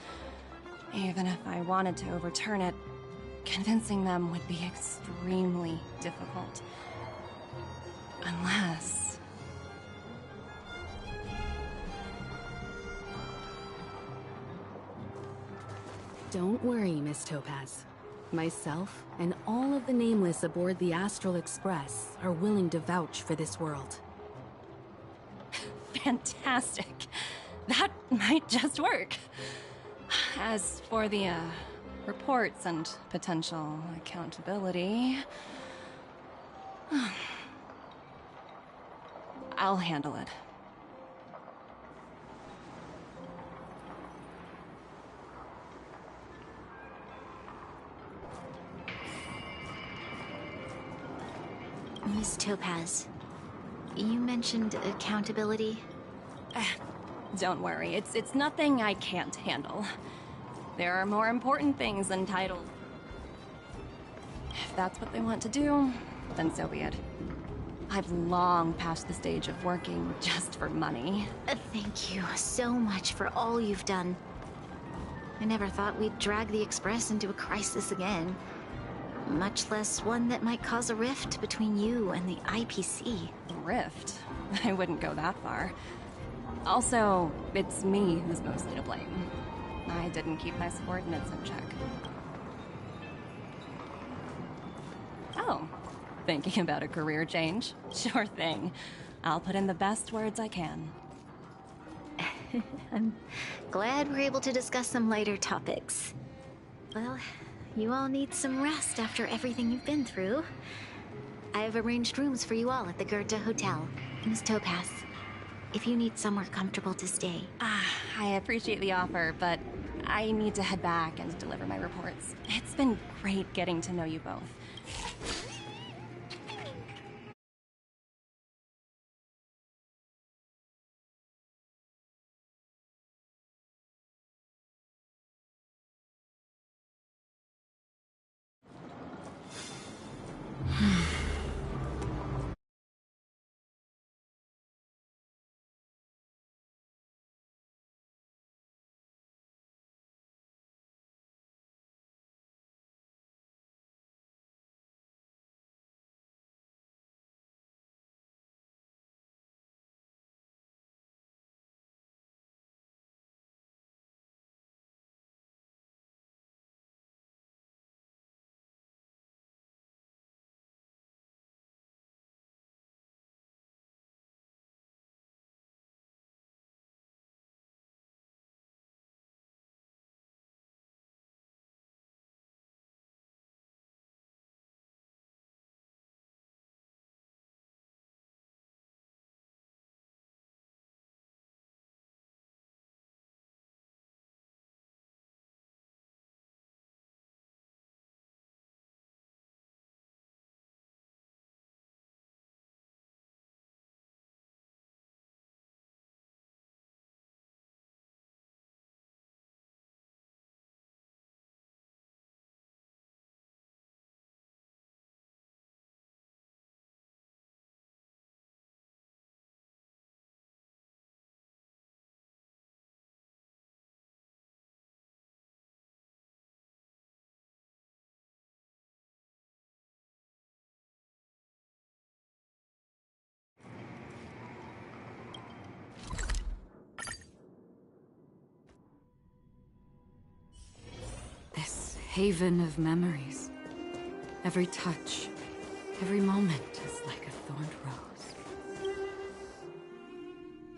Speaker 3: Even if I wanted to overturn it, convincing them would be extremely difficult. Unless...
Speaker 16: Don't worry, Miss Topaz. Myself and all of the Nameless aboard the Astral Express are willing to vouch for this world.
Speaker 3: Fantastic. That might just work. As for the, reports and potential accountability... I'll handle it.
Speaker 1: Miss Topaz, you mentioned accountability.
Speaker 3: Don't worry, it's nothing I can't handle. There are more important things than titles. If that's what they want to do, then so be it. I've long passed the stage of working just for money.
Speaker 1: Thank you so much for all you've done. I never thought we'd drag the Express into a crisis again. Much less one that might cause a rift between you and the IPC.
Speaker 3: rift. I wouldn't go that far. Also, it's me who's mostly to blame. I didn't keep my subordinates in check. Oh, thinking about a career change? Sure thing. I'll put in the best words I can.
Speaker 1: I'm glad we're able to discuss some lighter topics. Well, you all need some rest after everything you've been through. I have arranged rooms for you all at the Goethe Hotel. Miss Topaz, if you need somewhere comfortable to stay.
Speaker 3: I appreciate the offer, but I need to head back and deliver my reports. It's been great getting to know you both.
Speaker 11: This haven of memories. Every touch, every moment is like a thorned rose.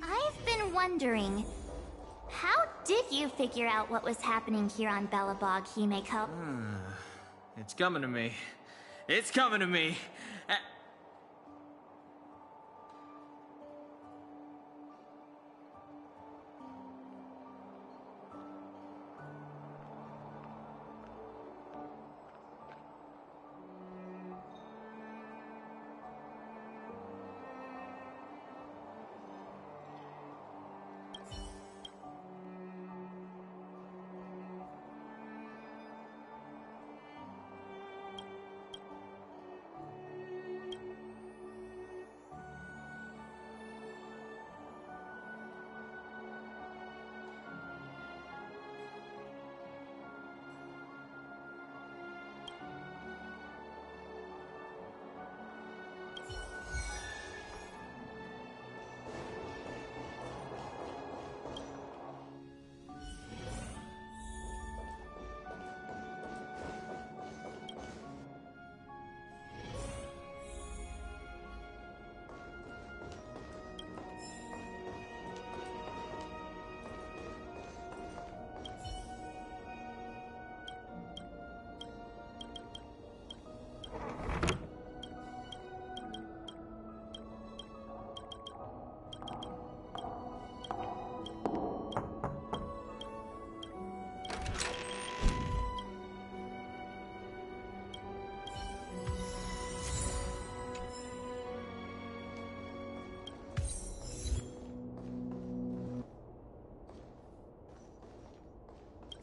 Speaker 2: I've been wondering, how did you figure out what was happening here on Belobog, Himeko?
Speaker 18: It's coming to me. It's coming to me!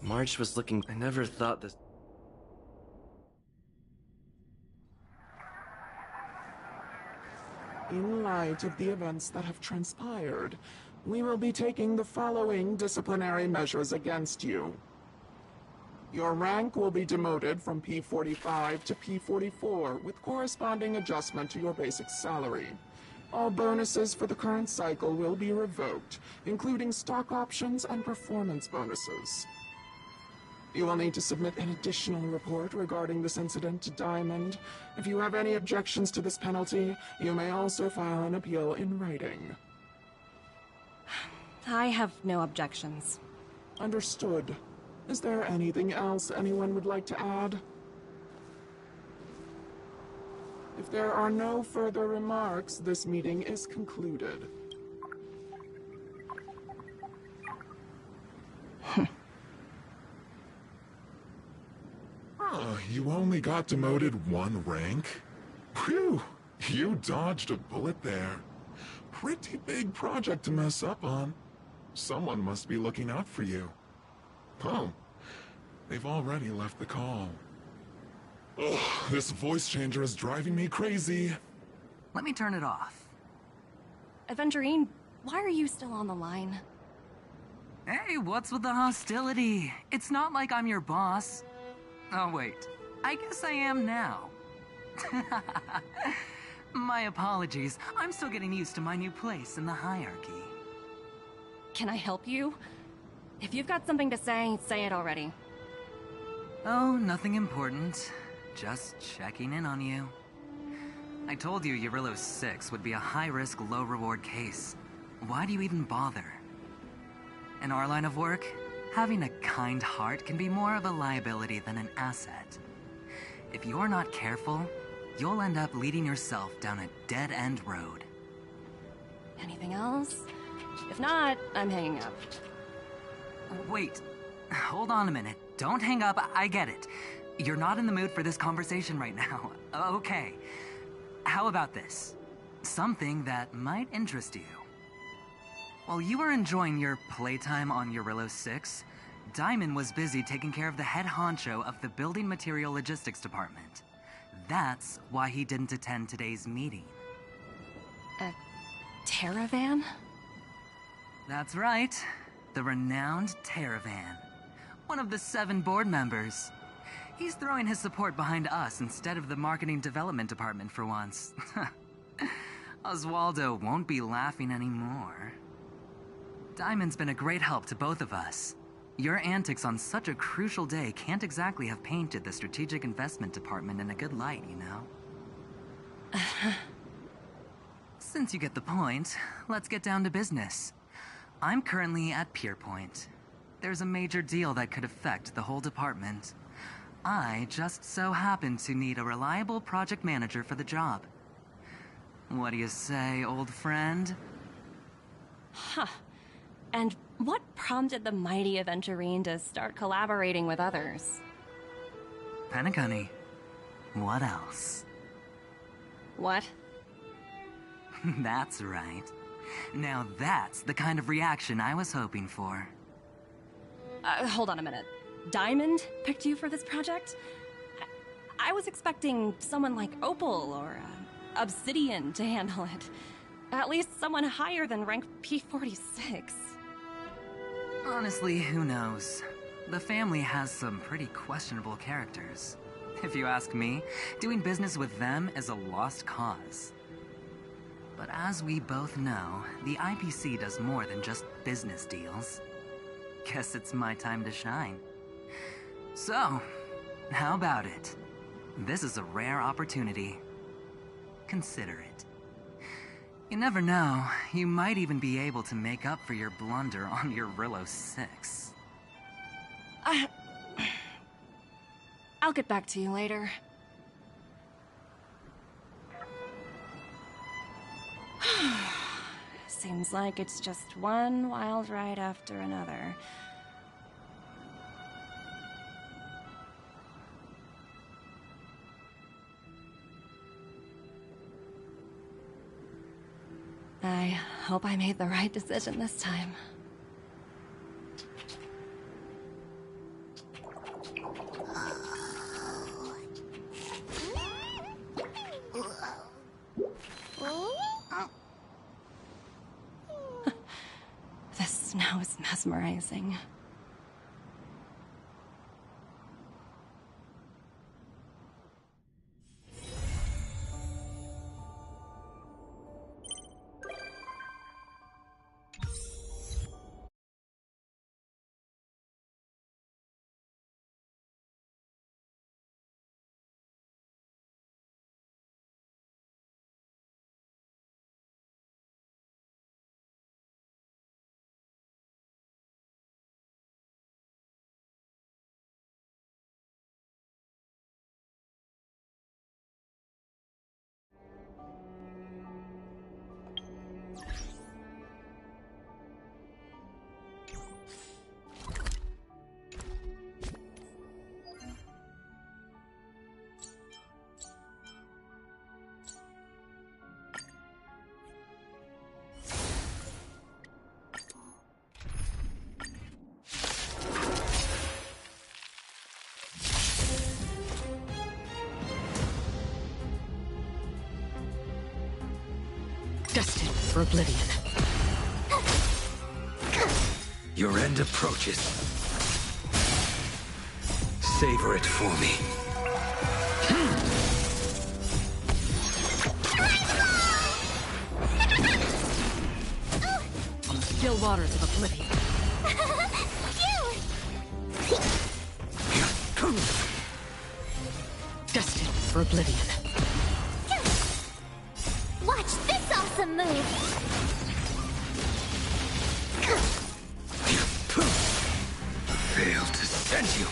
Speaker 19: March was looking... I never thought this...
Speaker 20: In light of the events that have transpired, we will be taking the following disciplinary measures against you. Your rank will be demoted from P45 to P44 with corresponding adjustment to your basic salary. All bonuses for the current cycle will be revoked, including stock options and performance bonuses. You will need to submit an additional report regarding this incident to Diamond. If you have any objections to this penalty, you may also file an appeal in writing.
Speaker 3: I have no objections.
Speaker 20: Understood. Is there anything else anyone would like to add? If there are no further remarks, this meeting is concluded.
Speaker 21: You only got demoted 1 rank? Phew, you dodged a bullet there. Pretty big project to mess up on. Someone must be looking out for you. Oh, they've already left the call. Ugh, this voice changer is driving me crazy.
Speaker 22: Let me turn it off.
Speaker 3: Aventurine, why are you still on the line?
Speaker 22: Hey, what's with the hostility? It's not like I'm your boss. Oh, wait. I guess I am now. My apologies. I'm still getting used to my new place in the hierarchy.
Speaker 3: Can I help you? If you've got something to say it already.
Speaker 22: Oh, nothing important. Just checking in on you. I told you Eurylos 6 would be a high-risk, low-reward case. Why do you even bother? In our line of work, having a kind heart can be more of a liability than an asset. If you're not careful, you'll end up leading yourself down a dead-end road.
Speaker 3: Anything else? If not, I'm hanging up.
Speaker 22: Wait, hold on a minute. Don't hang up, I get it. You're not in the mood for this conversation right now. Okay. How about this? Something that might interest you. While you were enjoying your playtime on Eurylos 6, Diamond was busy taking care of the head honcho of the Building Material Logistics Department. That's why he didn't attend today's meeting.
Speaker 3: A Terravan?
Speaker 22: That's right. The renowned Terravan. One of the 7 board members. He's throwing his support behind us instead of the Marketing Development Department for once. Oswaldo won't be laughing anymore. Diamond's been a great help to both of us. Your antics on such a crucial day can't exactly have painted the Strategic Investment Department in a good light, you know? Since you get the point, let's get down to business. I'm currently at Pierpoint. There's a major deal that could affect the whole department. I just so happen to need a reliable project manager for the job. What do you say, old friend?
Speaker 3: Huh. And what prompted the mighty Aventurine to start collaborating with others?
Speaker 22: Penacony. What else?
Speaker 3: What?
Speaker 22: That's right. Now that's the kind of reaction I was hoping for.
Speaker 3: Hold on a minute. Diamond picked you for this project? I was expecting someone like Opal or Obsidian to handle it. At least someone higher than rank P46.
Speaker 22: Honestly, who knows? The family has some pretty questionable characters. If you ask me, doing business with them is a lost cause. But as we both know, the IPC does more than just business deals. Guess it's my time to shine. So, how about it? This is a rare opportunity. Consider it. You never know, you might even be able to make up for your blunder on Eurylos 6.
Speaker 3: I'll get back to you later. Seems like it's just one wild ride after another. I hope I made the right decision this time. This snow is mesmerizing.
Speaker 15: for oblivion. Your end approaches. Savor it for me.
Speaker 10: On the still waters of oblivion. Destined for oblivion.
Speaker 2: Watch this awesome move!
Speaker 15: Failed to send you.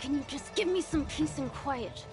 Speaker 8: Can you just give me some peace and quiet?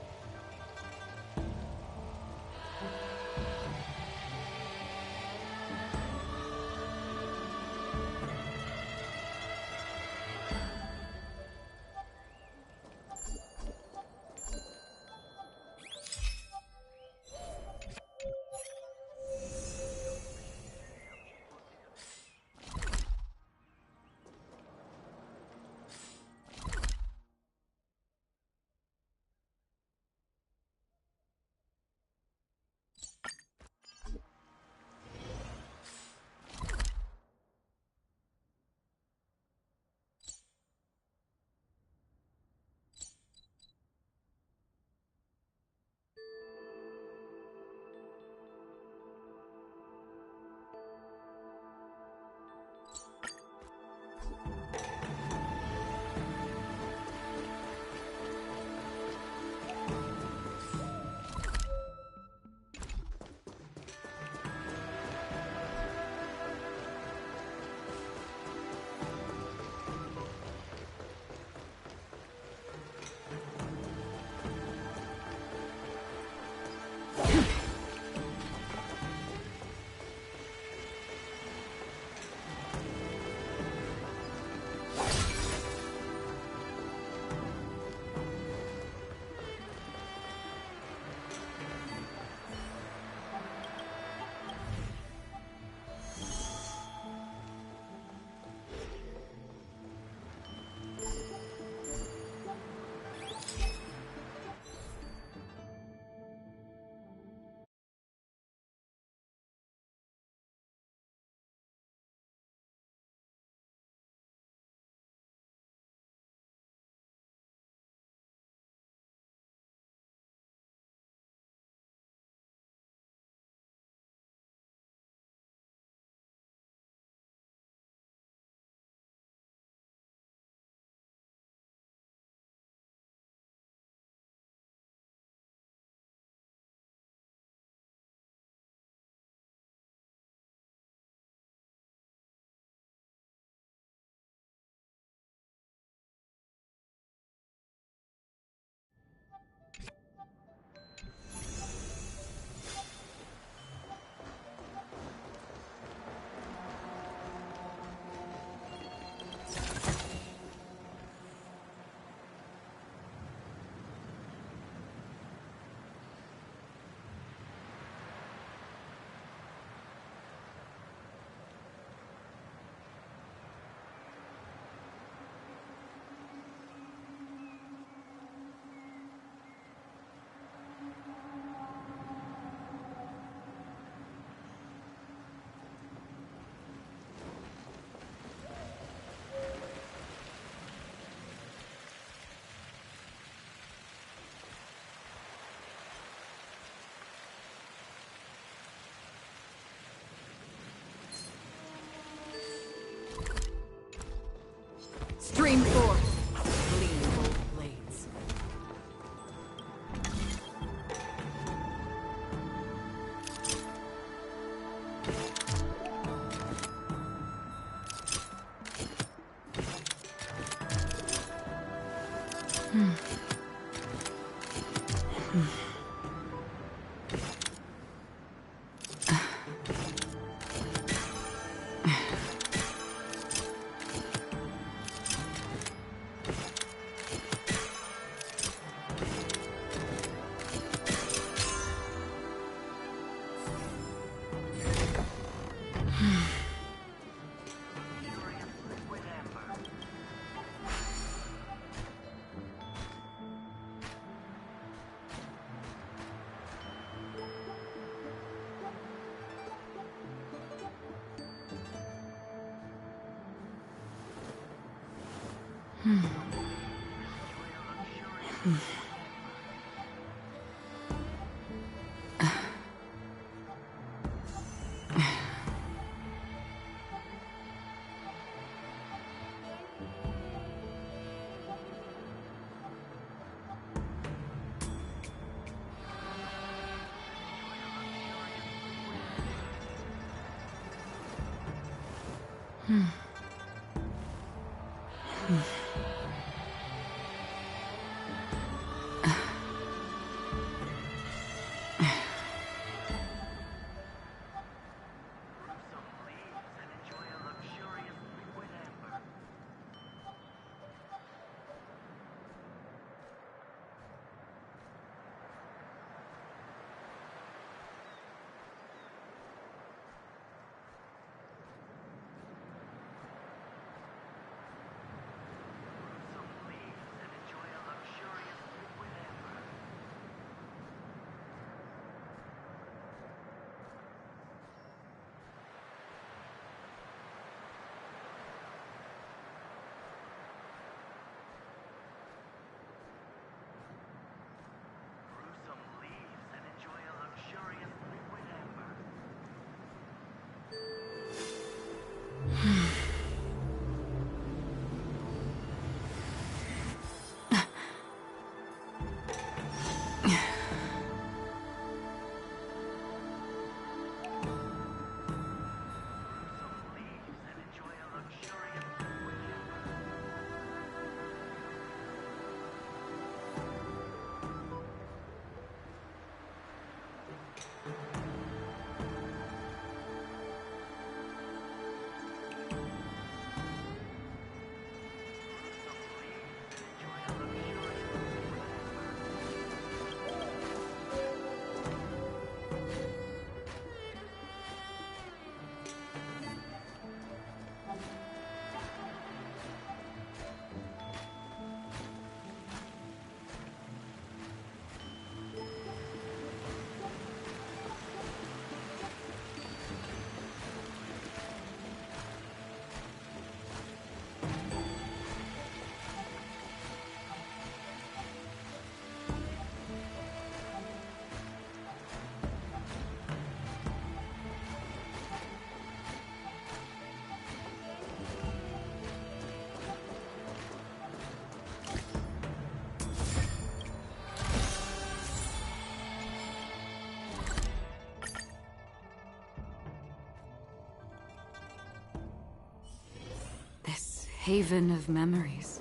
Speaker 11: Haven of memories.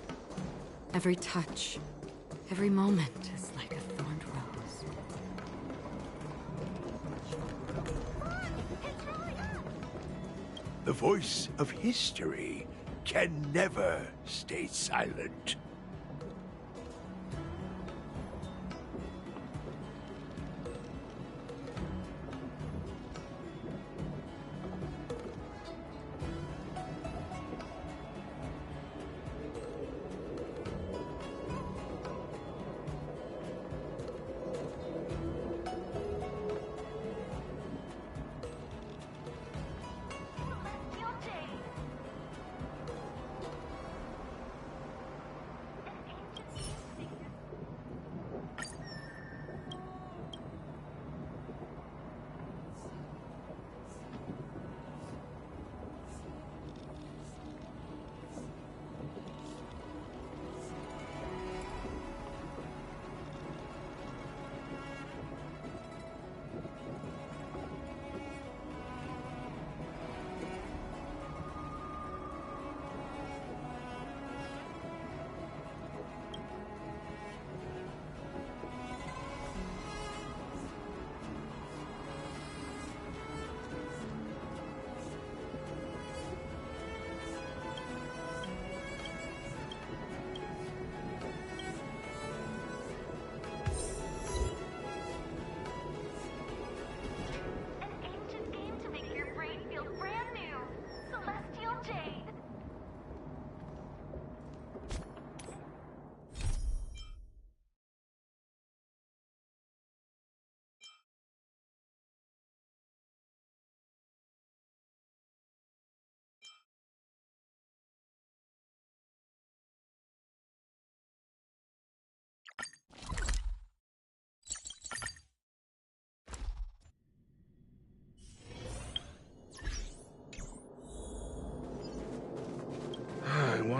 Speaker 11: Every touch, every moment is like a thorned rose.
Speaker 4: The voice of history can never stay silent.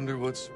Speaker 15: wonder what's...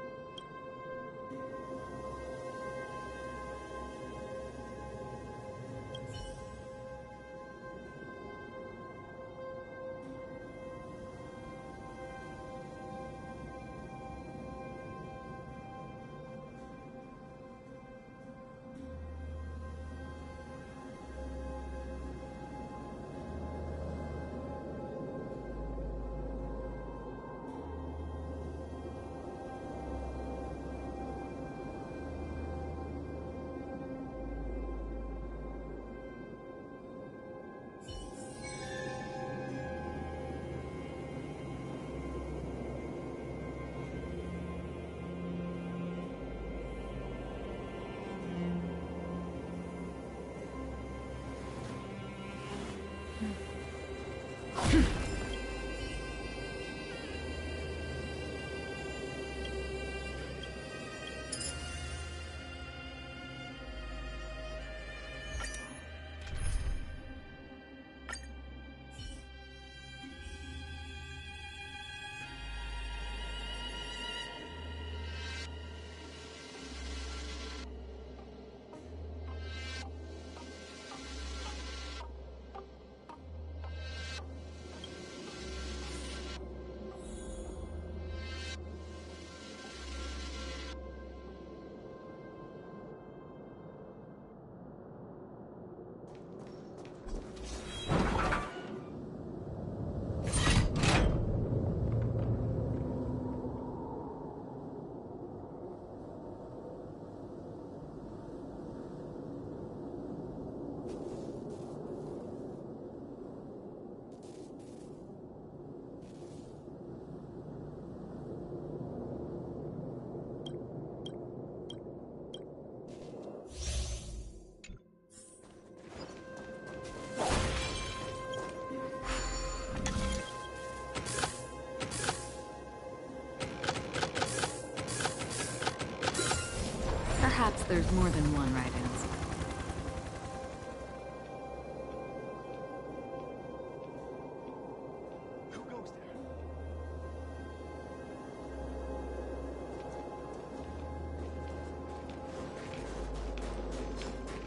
Speaker 11: Perhaps there's more than one right answer.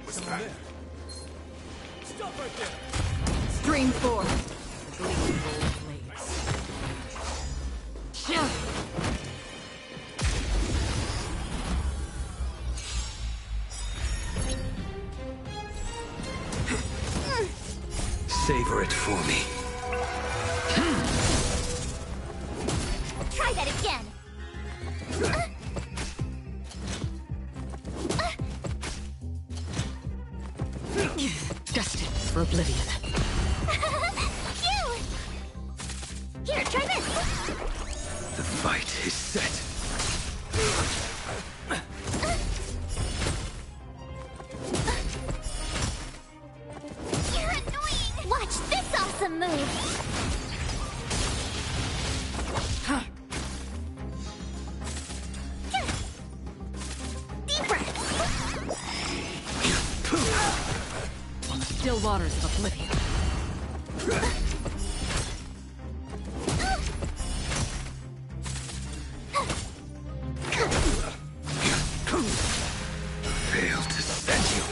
Speaker 15: What's that?
Speaker 6: Stop right there!
Speaker 11: Stream forth. The gleaming gold blades.
Speaker 15: Savor it for me.
Speaker 2: Try that again!
Speaker 11: Destined for oblivion.
Speaker 2: Phew! Here, try this!
Speaker 15: The fight is set.
Speaker 2: You're annoying! Watch this awesome move! Deeper!
Speaker 11: On the still waters of oblivion.
Speaker 15: Failed to send you.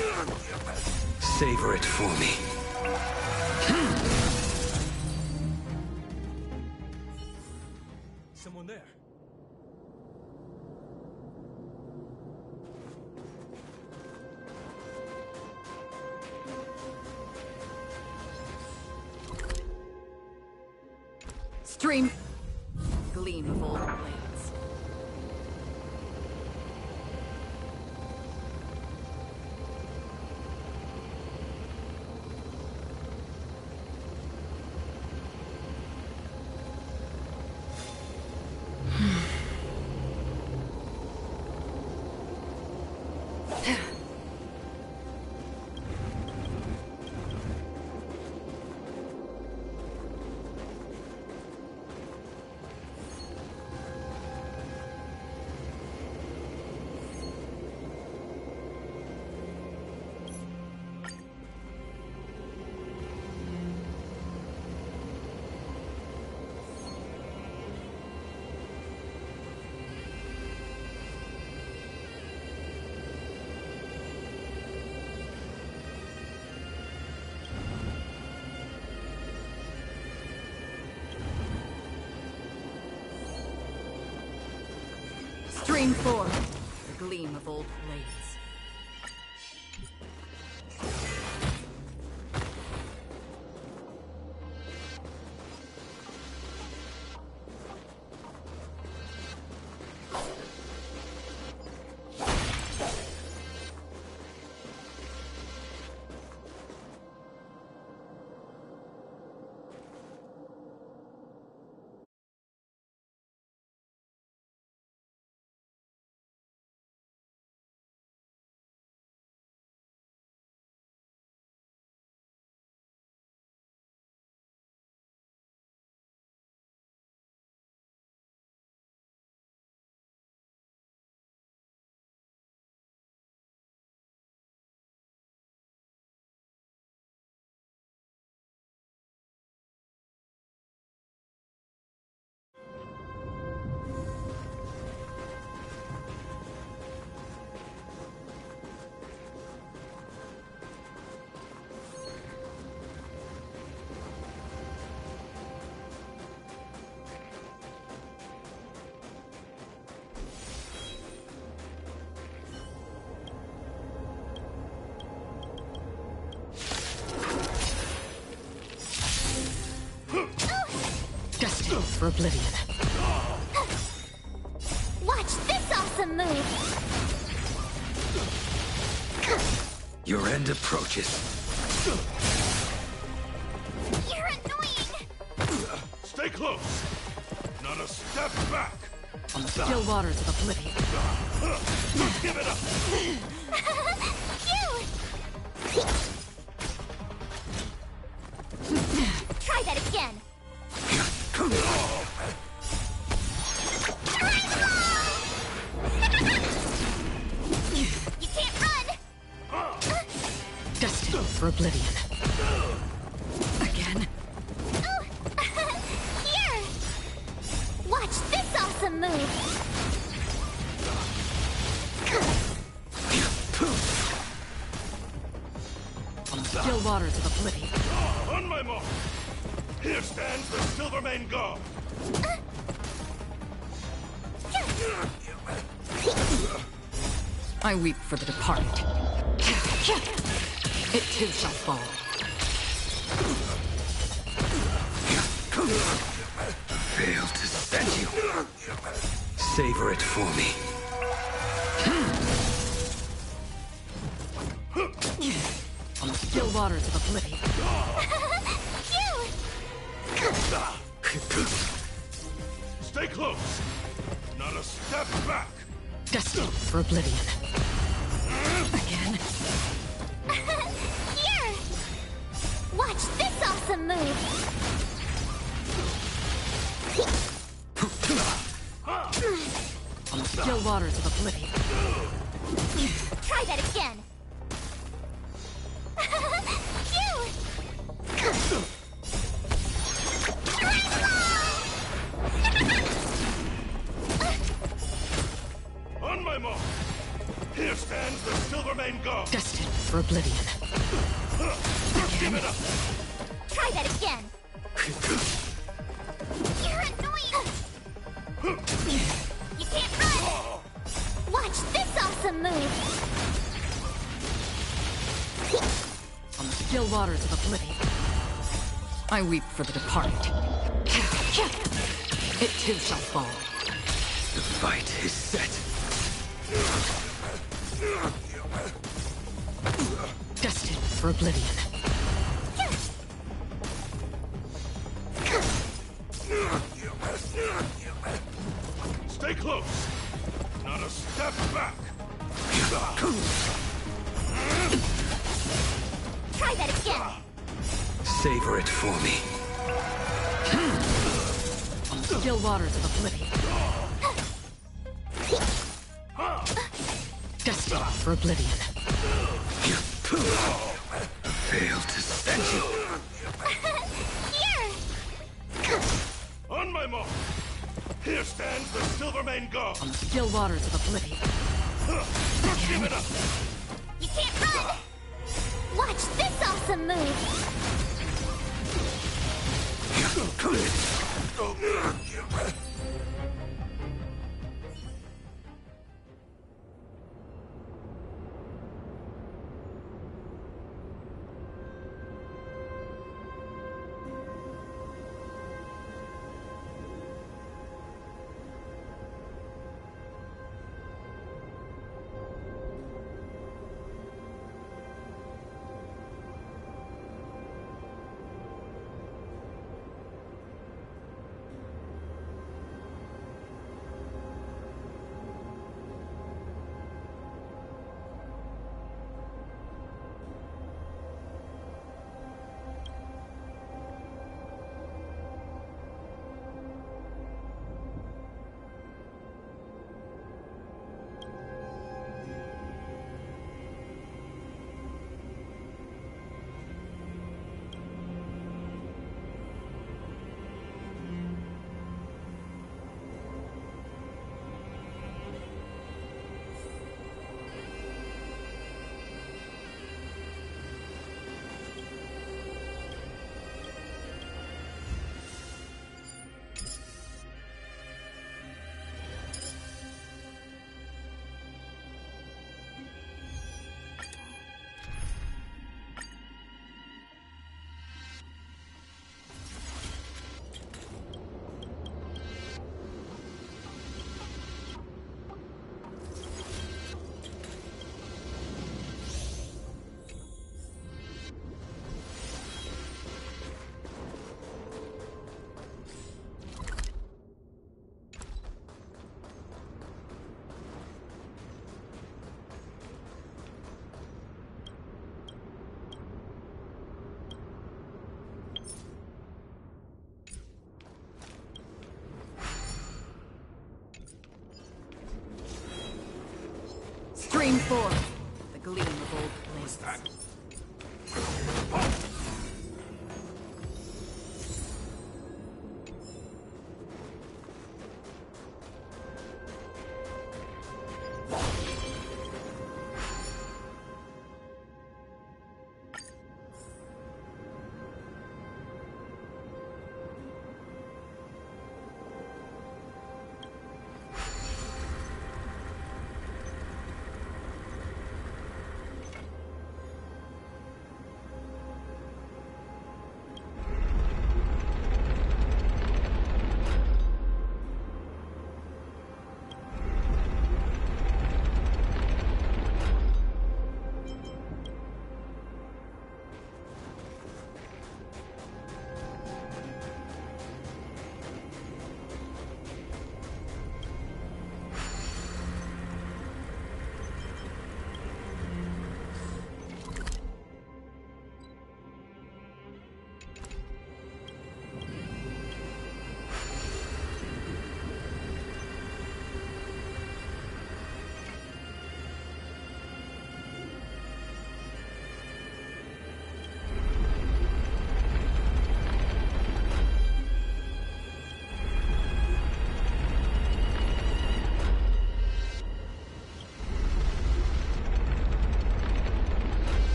Speaker 15: Savor it for me.
Speaker 6: Someone there.
Speaker 11: Stream. Gleam of old blades.
Speaker 12: Scene 4. The gleam of old blades. For oblivion.
Speaker 2: Watch this awesome move!
Speaker 15: Your end approaches.
Speaker 2: You're annoying!
Speaker 4: Stay close! Not a step back!
Speaker 12: Still waters of oblivion.
Speaker 4: Give it up!
Speaker 2: Try that again! You can't run!
Speaker 12: Destined for oblivion. Again.
Speaker 2: Here! Watch this awesome move!
Speaker 12: Still waters of oblivion.
Speaker 4: On my mark! Here stands the Silvermane Guard!
Speaker 12: I weep for the departed. It too shall fall.
Speaker 15: Failed to send you. Savor it for me.
Speaker 12: Still waters of oblivion.
Speaker 4: Stay close! Not a step back!
Speaker 12: Destined for oblivion. Again.
Speaker 2: Here! Watch this awesome move!
Speaker 12: Still waters of oblivion.
Speaker 2: Try that again!
Speaker 4: On my mark! Here stands the Silvermane Guard!
Speaker 12: Destined for oblivion.
Speaker 4: Give it up!
Speaker 2: Try that again! You're annoying! You can't run! Watch this awesome move!
Speaker 12: Still waters of oblivion. I weep for the departed. It too shall fall.
Speaker 15: The fight is set.
Speaker 12: Destined for oblivion.
Speaker 4: Stay close! Not a step back!
Speaker 2: Try that again!
Speaker 15: Savor it for me.
Speaker 12: Still waters of oblivion. Destined for oblivion.
Speaker 15: Failed to send you.
Speaker 2: Here!
Speaker 4: On my mark! Here stands the Silvermane Guard!
Speaker 12: Still waters of oblivion.
Speaker 4: Give it up!
Speaker 2: You can't run! Watch this awesome move!
Speaker 12: Stream forth the gleam of old blades.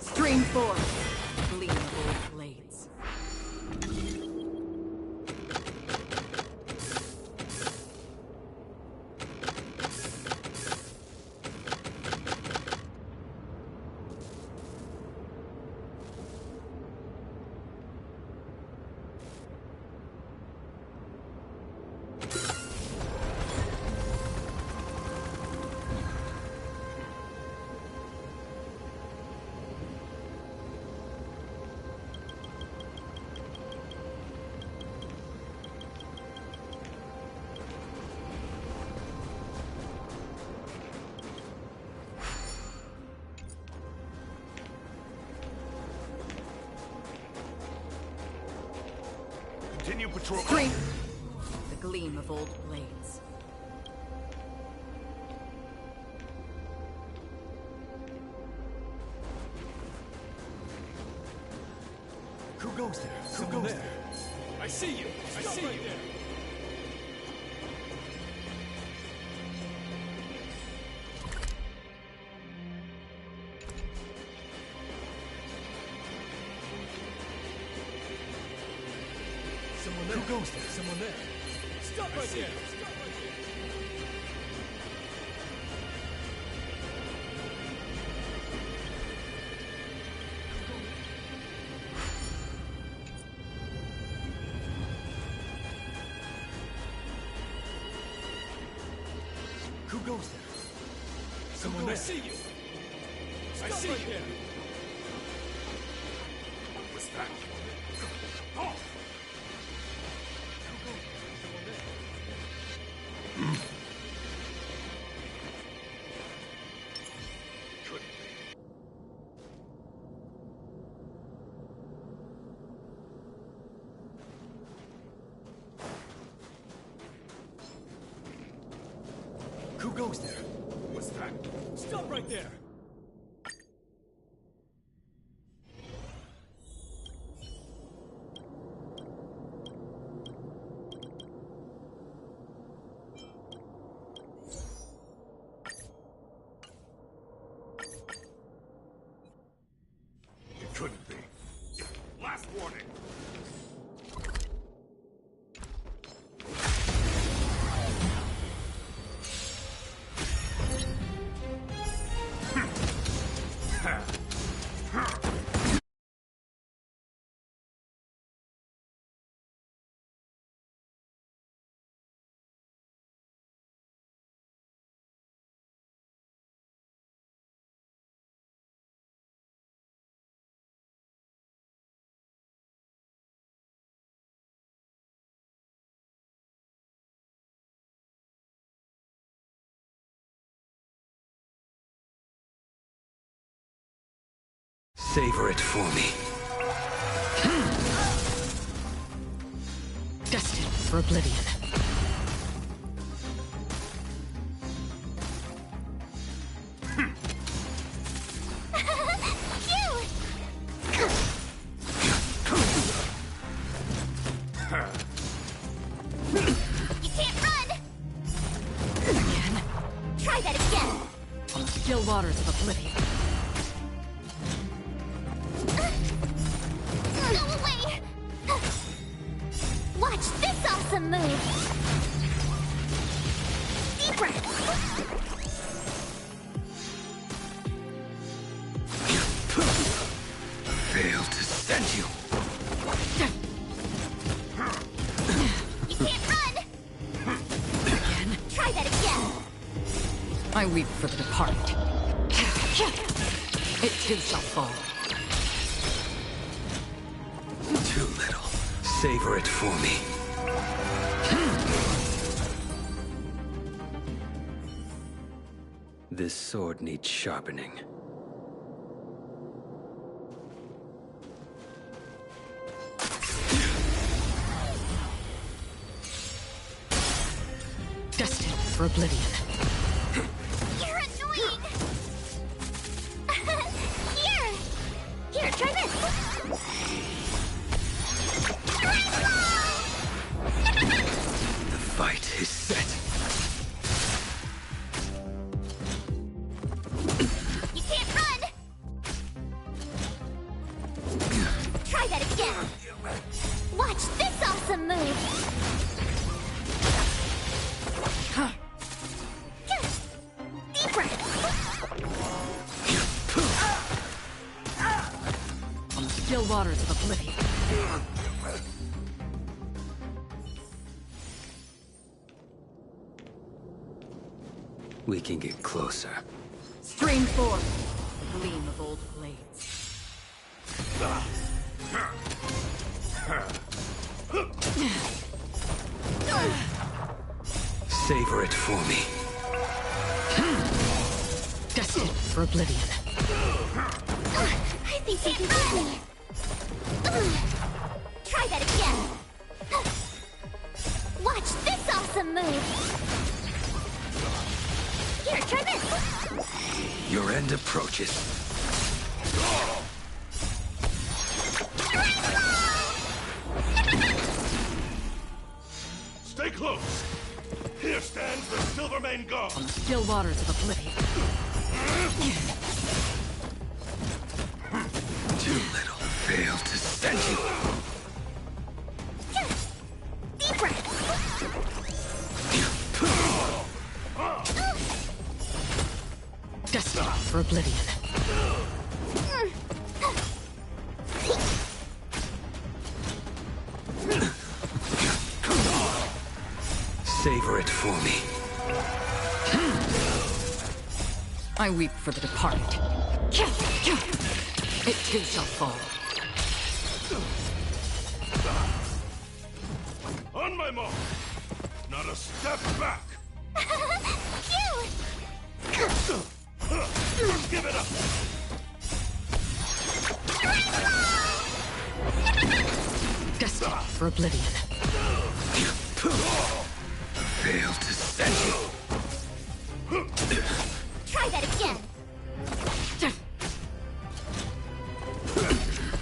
Speaker 12: Stream forth the gleam of old blades.
Speaker 4: Continue patrol.
Speaker 12: Stream the gleam of old blades.
Speaker 6: Who goes there? Who goes there? I see you. I see you. There. Someone there. Who goes there? Someone there. Stop right there. Stop right there. Who goes there? Someone there. I see you. I see you. There. What's that? Oh! Who goes there? What's that? Stop right there!
Speaker 4: It couldn't be. Last warning.
Speaker 15: Savor it for me.
Speaker 12: Destined for oblivion.
Speaker 2: You can't run! Again? Try that again!
Speaker 12: On the still waters of oblivion.
Speaker 2: Go away! Watch this awesome move! Deep breath!
Speaker 15: Failed to send you.
Speaker 2: You can't run!
Speaker 12: Again?
Speaker 2: Try that again!
Speaker 12: I weep for the departed. It too shall fall.
Speaker 15: Too little. Savor it for me. This sword needs sharpening.
Speaker 12: Destined for oblivion.
Speaker 2: You're annoying! Here, try this!
Speaker 15: The fight is set.
Speaker 2: You can't run! Try that again! Watch this awesome move! Deep breath!
Speaker 12: On the still waters of oblivion.
Speaker 15: We can get closer.
Speaker 12: Stream forth, the gleam of old blades.
Speaker 15: Savor it for me.
Speaker 12: Destined for oblivion.
Speaker 2: I think you can beat me! Try that again! Watch this awesome move! Here, try this!
Speaker 15: Your end approaches.
Speaker 6: Stay close. Here stands the Silvermane Guard.
Speaker 12: On the still waters of oblivion.
Speaker 15: Too little. Failed to send you.
Speaker 2: Deep breath!
Speaker 12: Destined for oblivion.
Speaker 15: Savor it for me.
Speaker 12: I weep for the departed. It too shall fall.
Speaker 6: On my mark. Not a step back. Give it up.
Speaker 12: Destined for oblivion.
Speaker 15: Failed to send you.
Speaker 2: Try that again!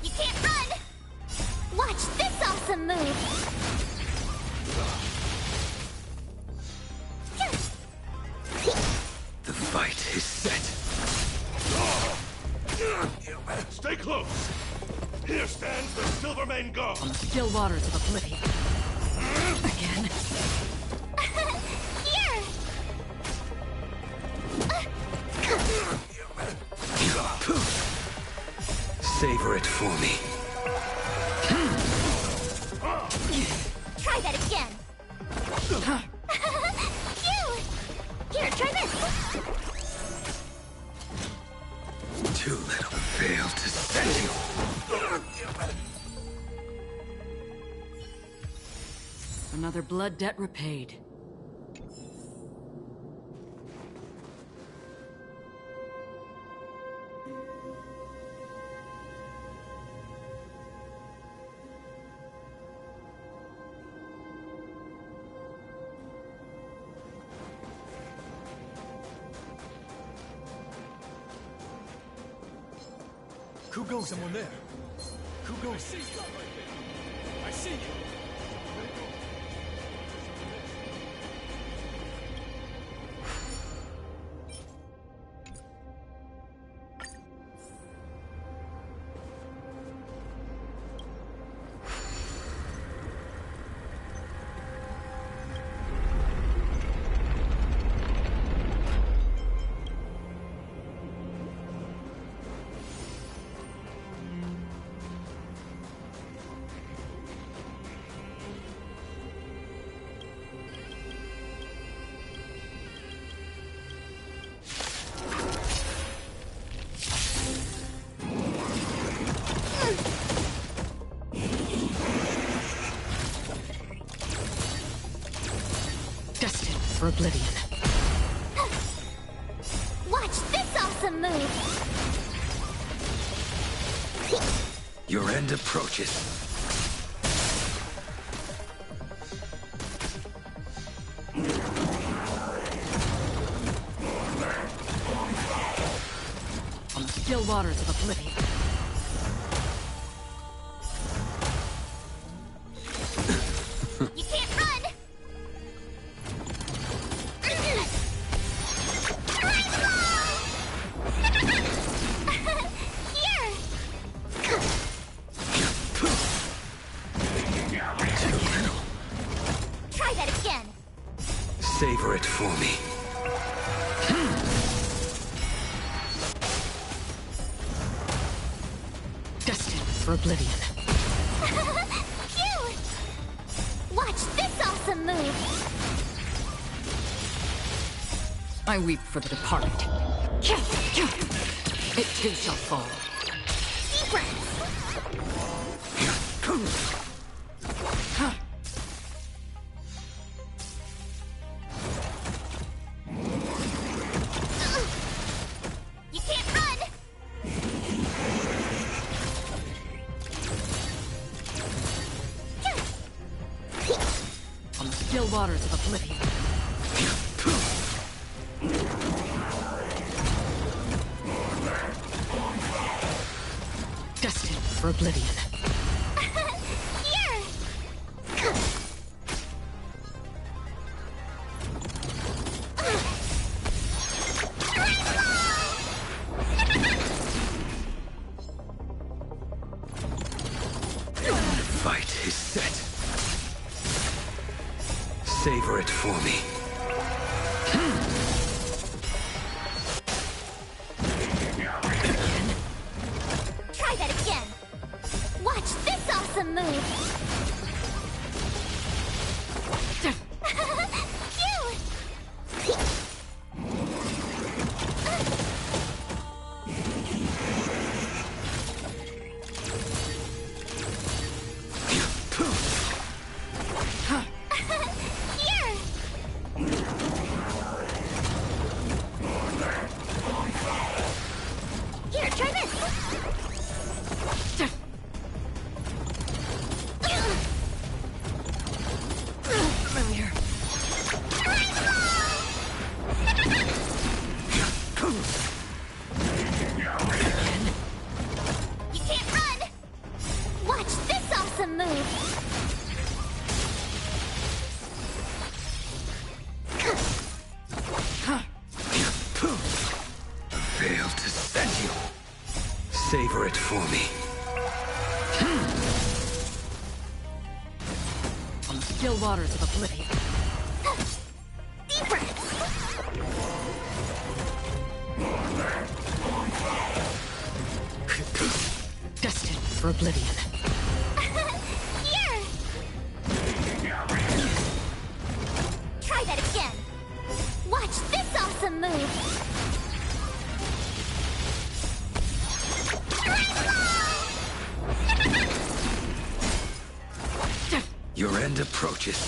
Speaker 2: You can't run! Watch this awesome move!
Speaker 15: The fight is set.
Speaker 6: Stay close. Here stands the Silvermane Guard.
Speaker 12: On the still waters of oblivion. Again?
Speaker 2: Here!
Speaker 15: Savor it for me.
Speaker 2: Try that again! Here, try this!
Speaker 15: Too little. Failed to send you.
Speaker 12: Another blood debt repaid.
Speaker 6: Kugo, someone there. Kugo, I see you. I see you.
Speaker 12: For oblivion.
Speaker 2: Watch this awesome move!
Speaker 15: Your end approaches.
Speaker 12: On the still waters of oblivion.
Speaker 2: You can't run!
Speaker 15: Savor it for me.
Speaker 12: Destined for oblivion.
Speaker 2: Phew! Watch this awesome move!
Speaker 12: I weep for the departed. It too shall fall.
Speaker 2: Deep breaths!
Speaker 12: Still waters of oblivion. Destined for oblivion.
Speaker 2: Here!
Speaker 15: The fight is set. Savor it for me.
Speaker 2: Try that again. Watch this awesome move. Phew! Here, try this!
Speaker 12: Familiar.
Speaker 2: You can't run! Watch this awesome move!
Speaker 15: Fail to send you. Savor it for me.
Speaker 12: On the still waters of oblivion.
Speaker 2: Deep breaths!
Speaker 12: Destined for oblivion.
Speaker 2: Here! Try that again. Watch this awesome move.
Speaker 15: Your end approaches.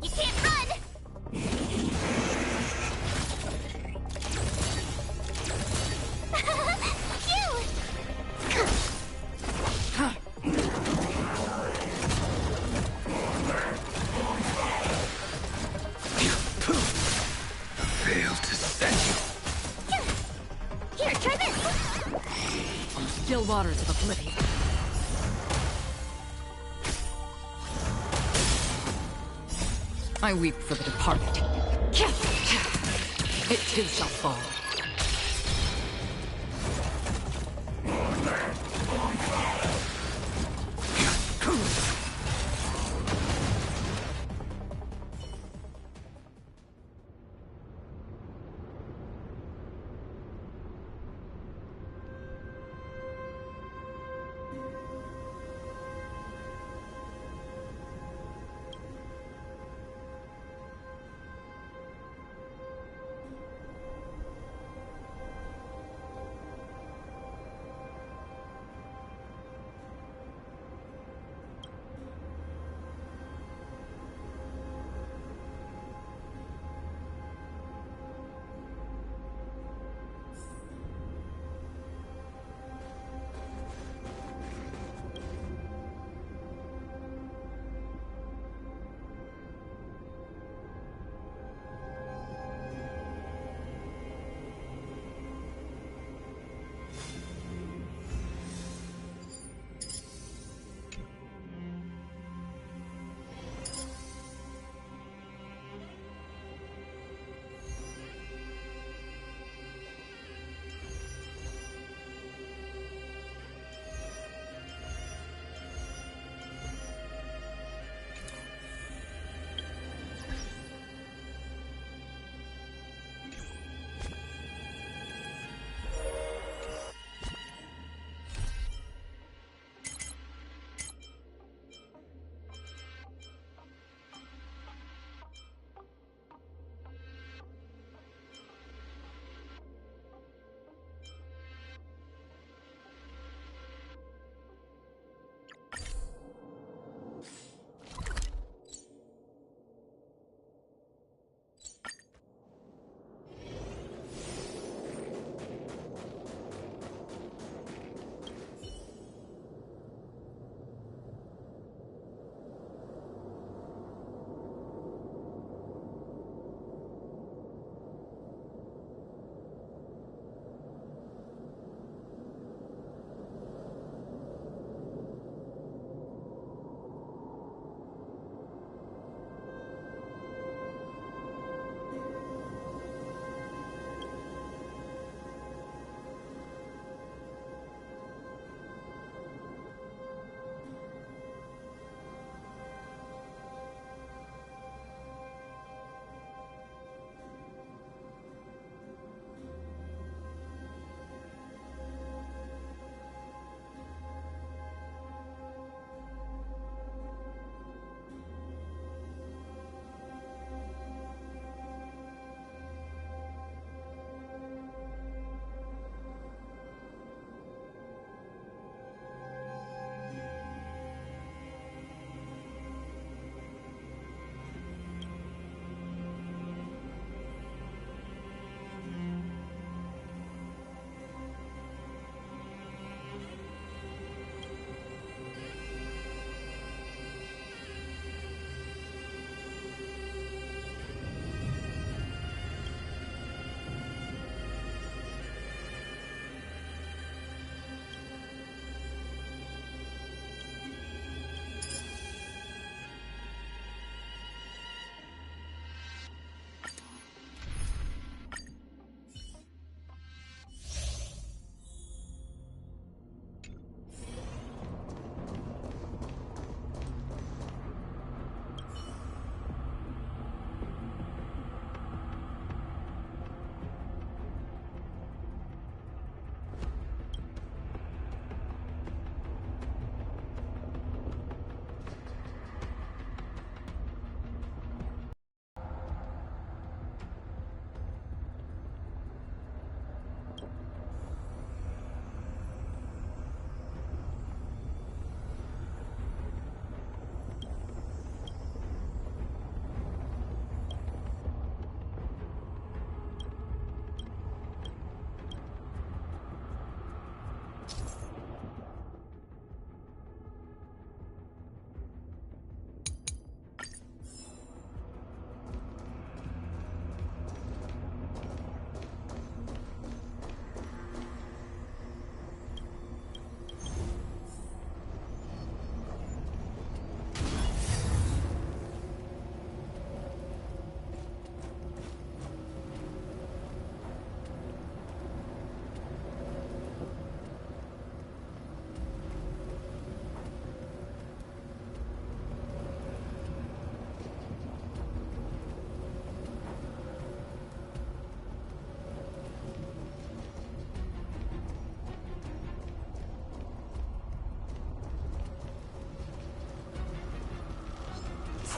Speaker 2: You can't run! Phew!
Speaker 15: Fail to send you.
Speaker 12: waters of oblivion. I weep for the departed. It too shall fall.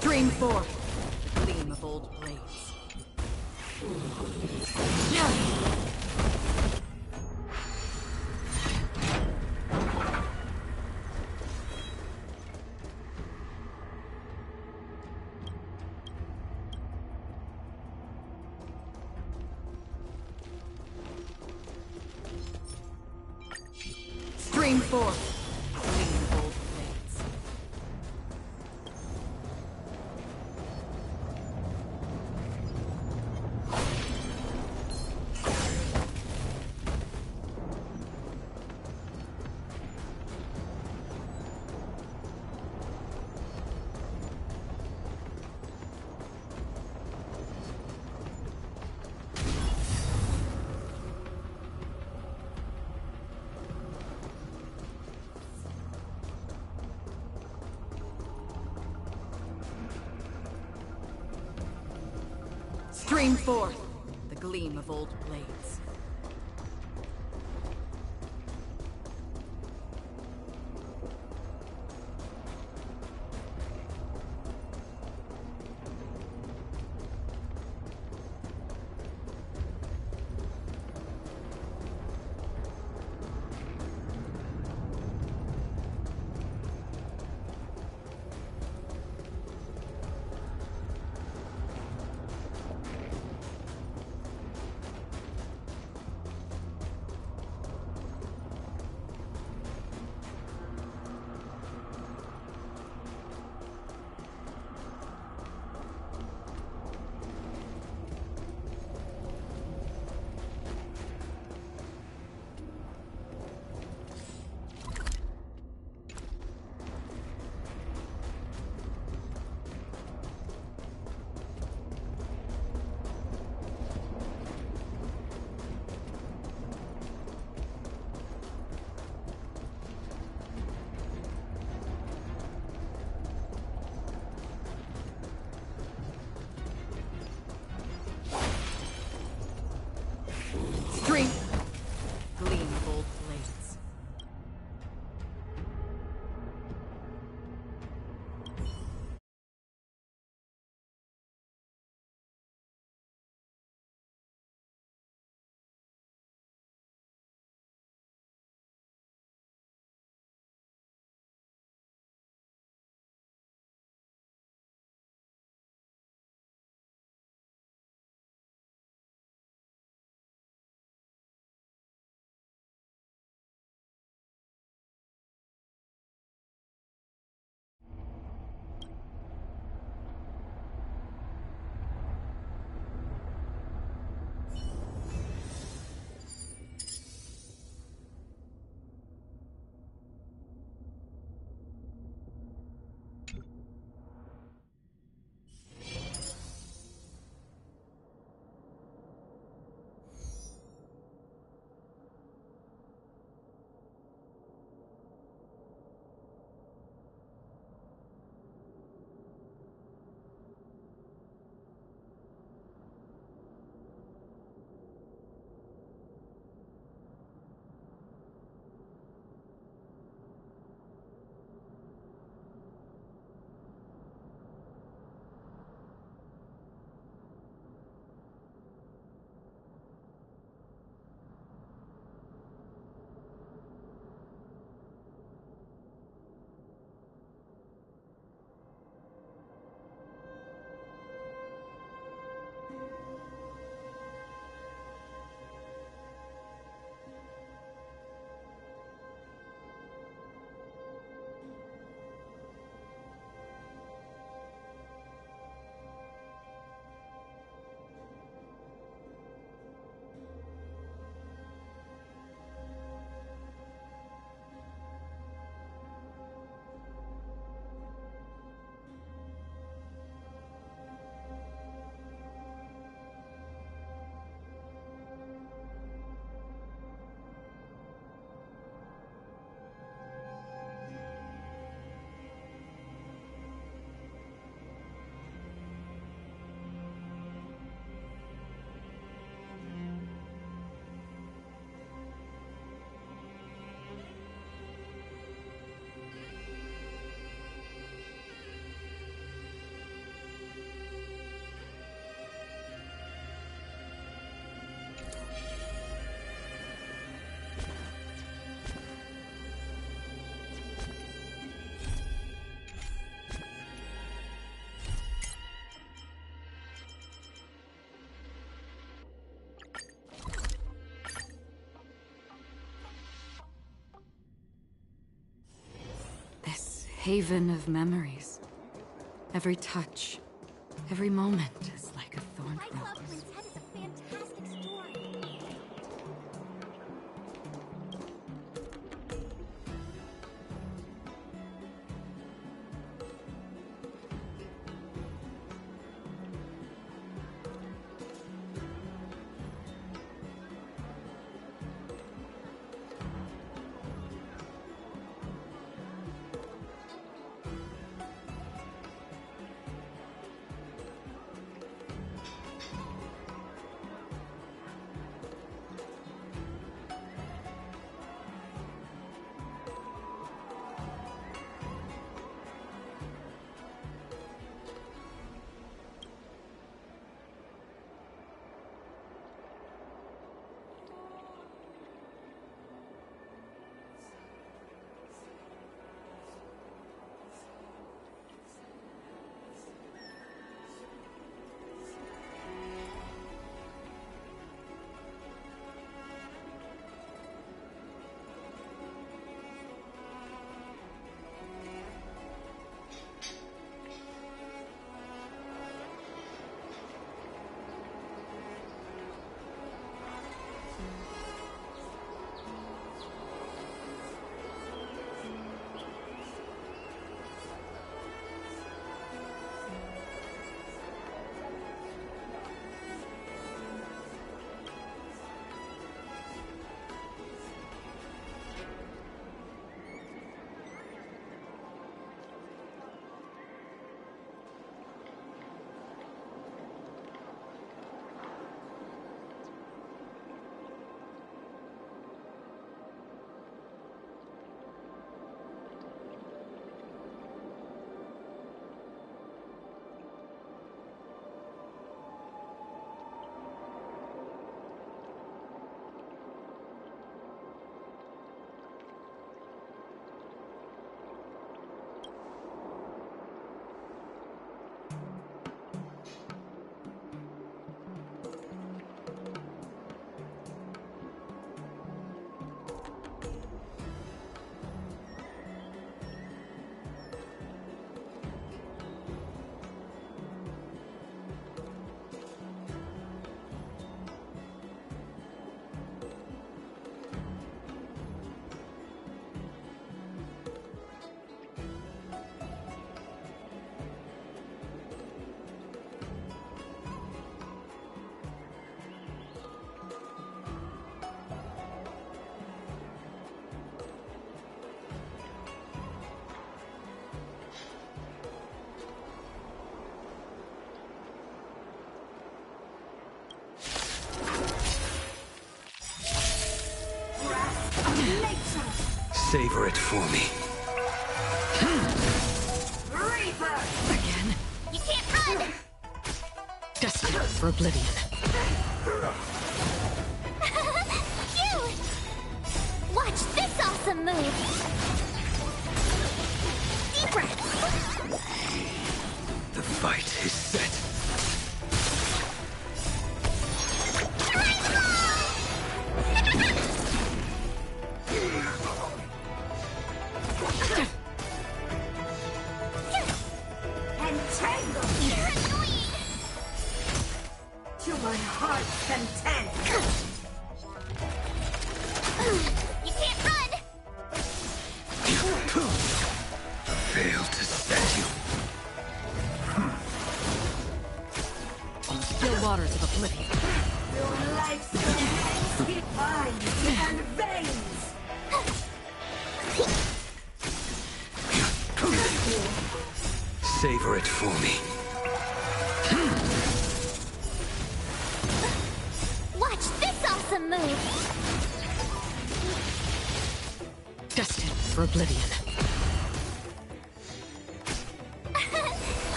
Speaker 12: Stream forth the gleam of old blades. Stream forth the gleam of old blades. Stream forth the gleam of old blades.
Speaker 11: haven of memories. Every touch, every moment is like a thorned rose.
Speaker 15: Savor it for me.
Speaker 2: Reaper!
Speaker 11: Again?
Speaker 2: You can't run!
Speaker 11: Destined for oblivion.
Speaker 2: Phew! Watch this awesome move! Deep breath!
Speaker 15: The fight is set.
Speaker 11: Waters of oblivion.
Speaker 7: Your life's veins, and veins.
Speaker 15: Savor it for me.
Speaker 2: Watch this awesome move!
Speaker 11: Destined for oblivion.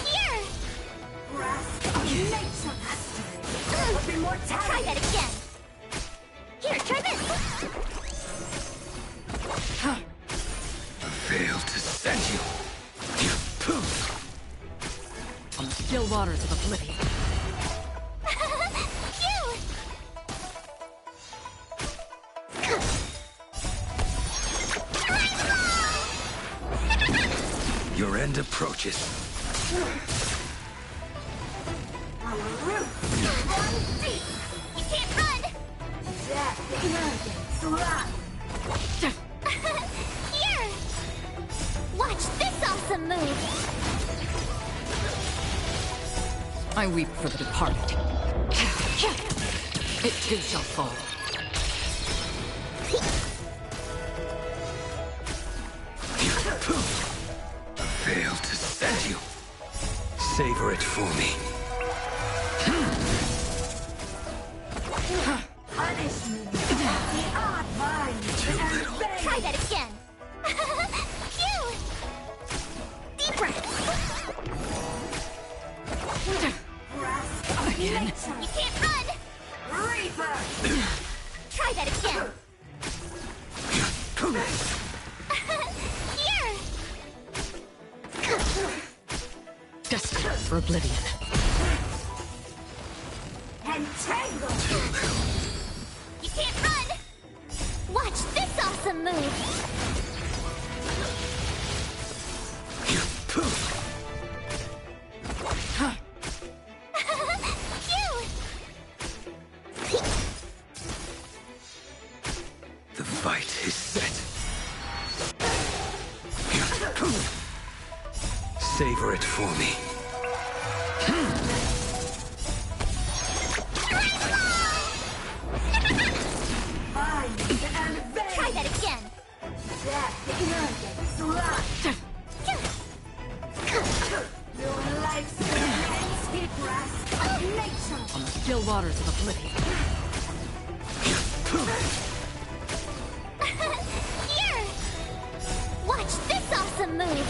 Speaker 2: Here!
Speaker 7: Grasp of nature.
Speaker 2: Try that again! Here, try this!
Speaker 15: Failed to send you.
Speaker 11: On the still waters of oblivion.
Speaker 15: Your end approaches.
Speaker 7: Our root runs deep.
Speaker 2: You can't run!
Speaker 7: That emergence run.
Speaker 2: Here! Watch this awesome move!
Speaker 12: I weep for the departed. It too shall fall.
Speaker 15: Failed to send you. Savor it for me.
Speaker 7: Punishment. The odd vines
Speaker 15: Too
Speaker 7: and
Speaker 15: little.
Speaker 7: veins.
Speaker 2: Try that again! Phew! Deep breath!
Speaker 7: Grasp of
Speaker 12: Again?
Speaker 7: nature.
Speaker 2: You can't run!
Speaker 7: Reaper.
Speaker 2: Try that again! Here!
Speaker 12: Desperate for oblivion.
Speaker 7: Entangle.
Speaker 2: You can't run! Watch this awesome move! Phew!
Speaker 15: The fight is set. Savor it for me.
Speaker 7: Vines and veins.
Speaker 2: Try that again!
Speaker 7: That emergence run. Your life's grasp of nature.
Speaker 12: On the still waters of oblivion.
Speaker 2: Here! Watch this awesome move!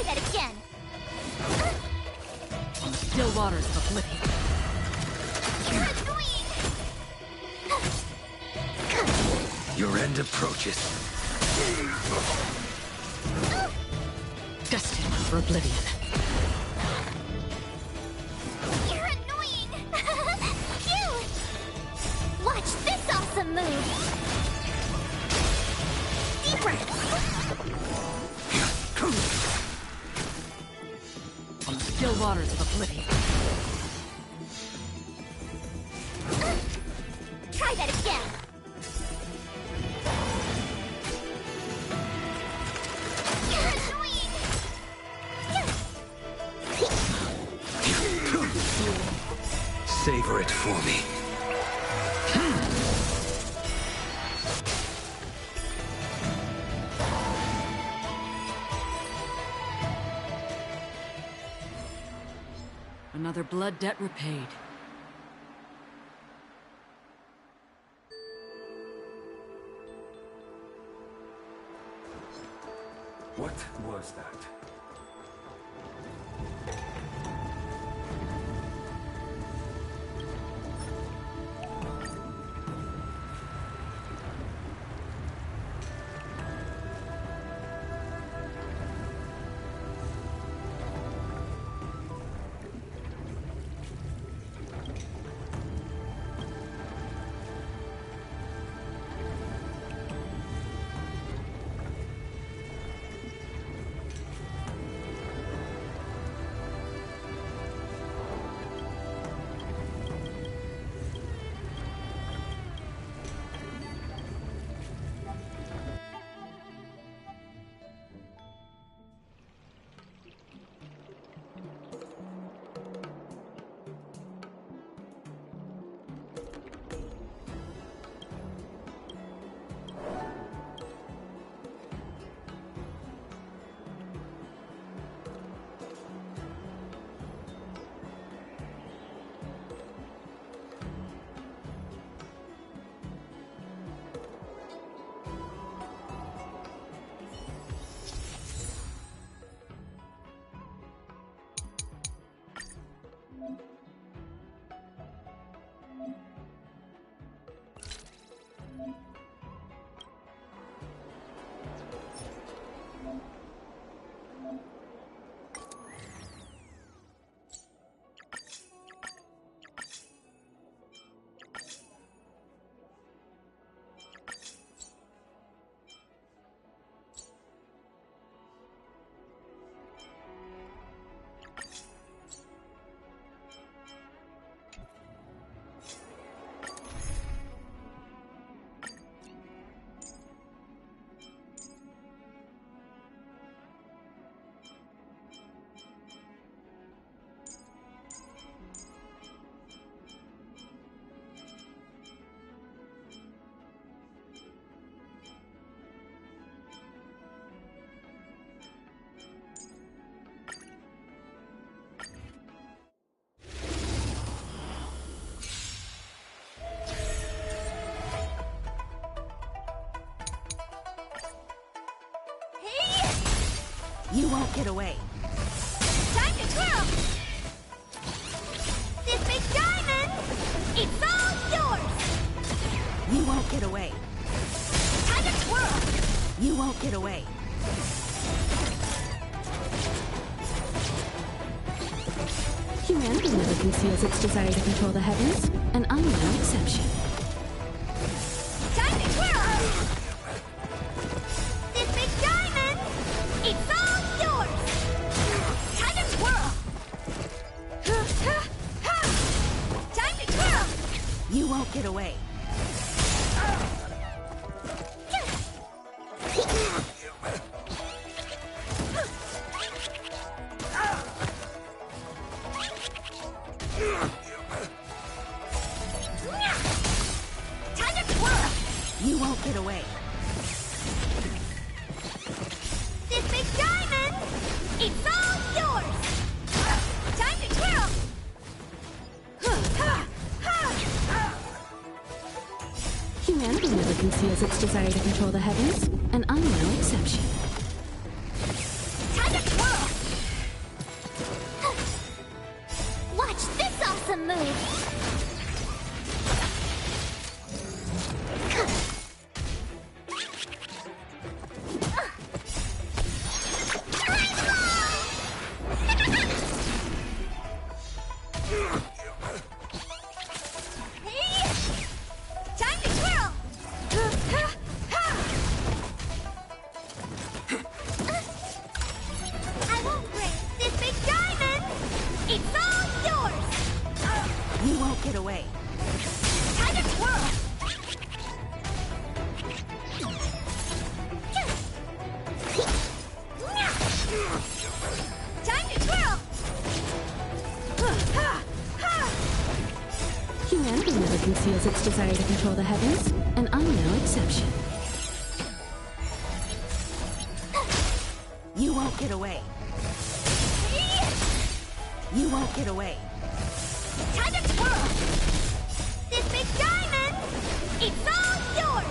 Speaker 2: that again!
Speaker 12: On the still waters of oblivion.
Speaker 2: You're annoying!
Speaker 15: Your end approaches.
Speaker 12: Destined for oblivion.
Speaker 2: You're annoying! Cute! Watch this awesome move! Deeper!
Speaker 12: On the still waters of oblivion.
Speaker 2: Try that again! You're annoying!
Speaker 15: Savor it for me.
Speaker 12: Another blood debt repaid.
Speaker 15: What was that?
Speaker 10: You won't get away.
Speaker 2: Time to twirl! This big diamond! It's all yours!
Speaker 10: You won't get away.
Speaker 2: Time to twirl!
Speaker 10: You won't get away.
Speaker 16: Humanity never conceals its desire to control the heavens, and I'm no exception.
Speaker 2: Time to twirl! This big diamond! It's all yours! Time to twirl! Time to twirl!
Speaker 10: You won't get away.
Speaker 2: Time to twirl!
Speaker 10: You won't get away.
Speaker 2: This big diamond! It's all yours! Time to twirl!
Speaker 16: Humanity never conceals its desire to control the heavens, and I'm no exception.
Speaker 2: Time to twirl!
Speaker 9: away.
Speaker 2: Time to twirl! Time to twirl!
Speaker 16: Humanity never conceals its desire to control the heavens, and I'm no exception.
Speaker 9: You won't get away. You won't get away.
Speaker 2: Time to twirl! This big diamond! It's all yours!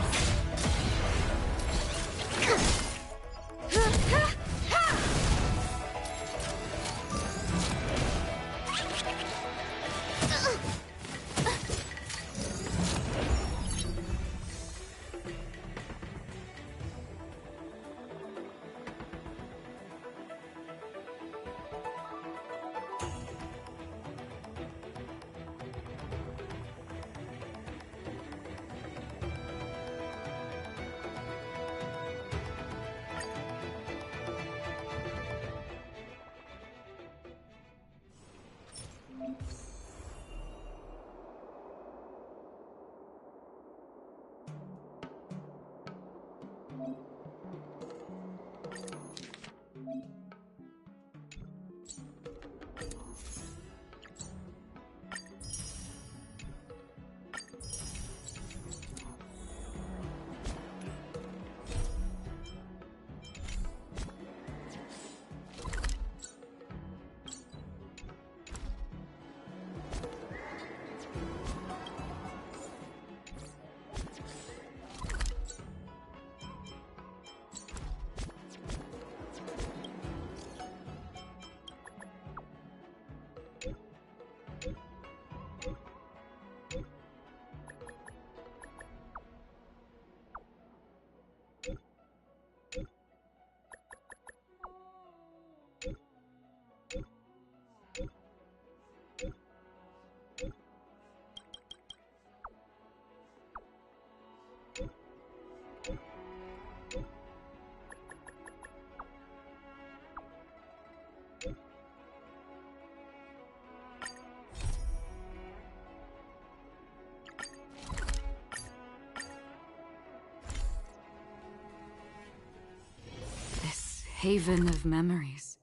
Speaker 11: Haven of memories.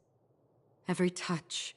Speaker 11: Every touch,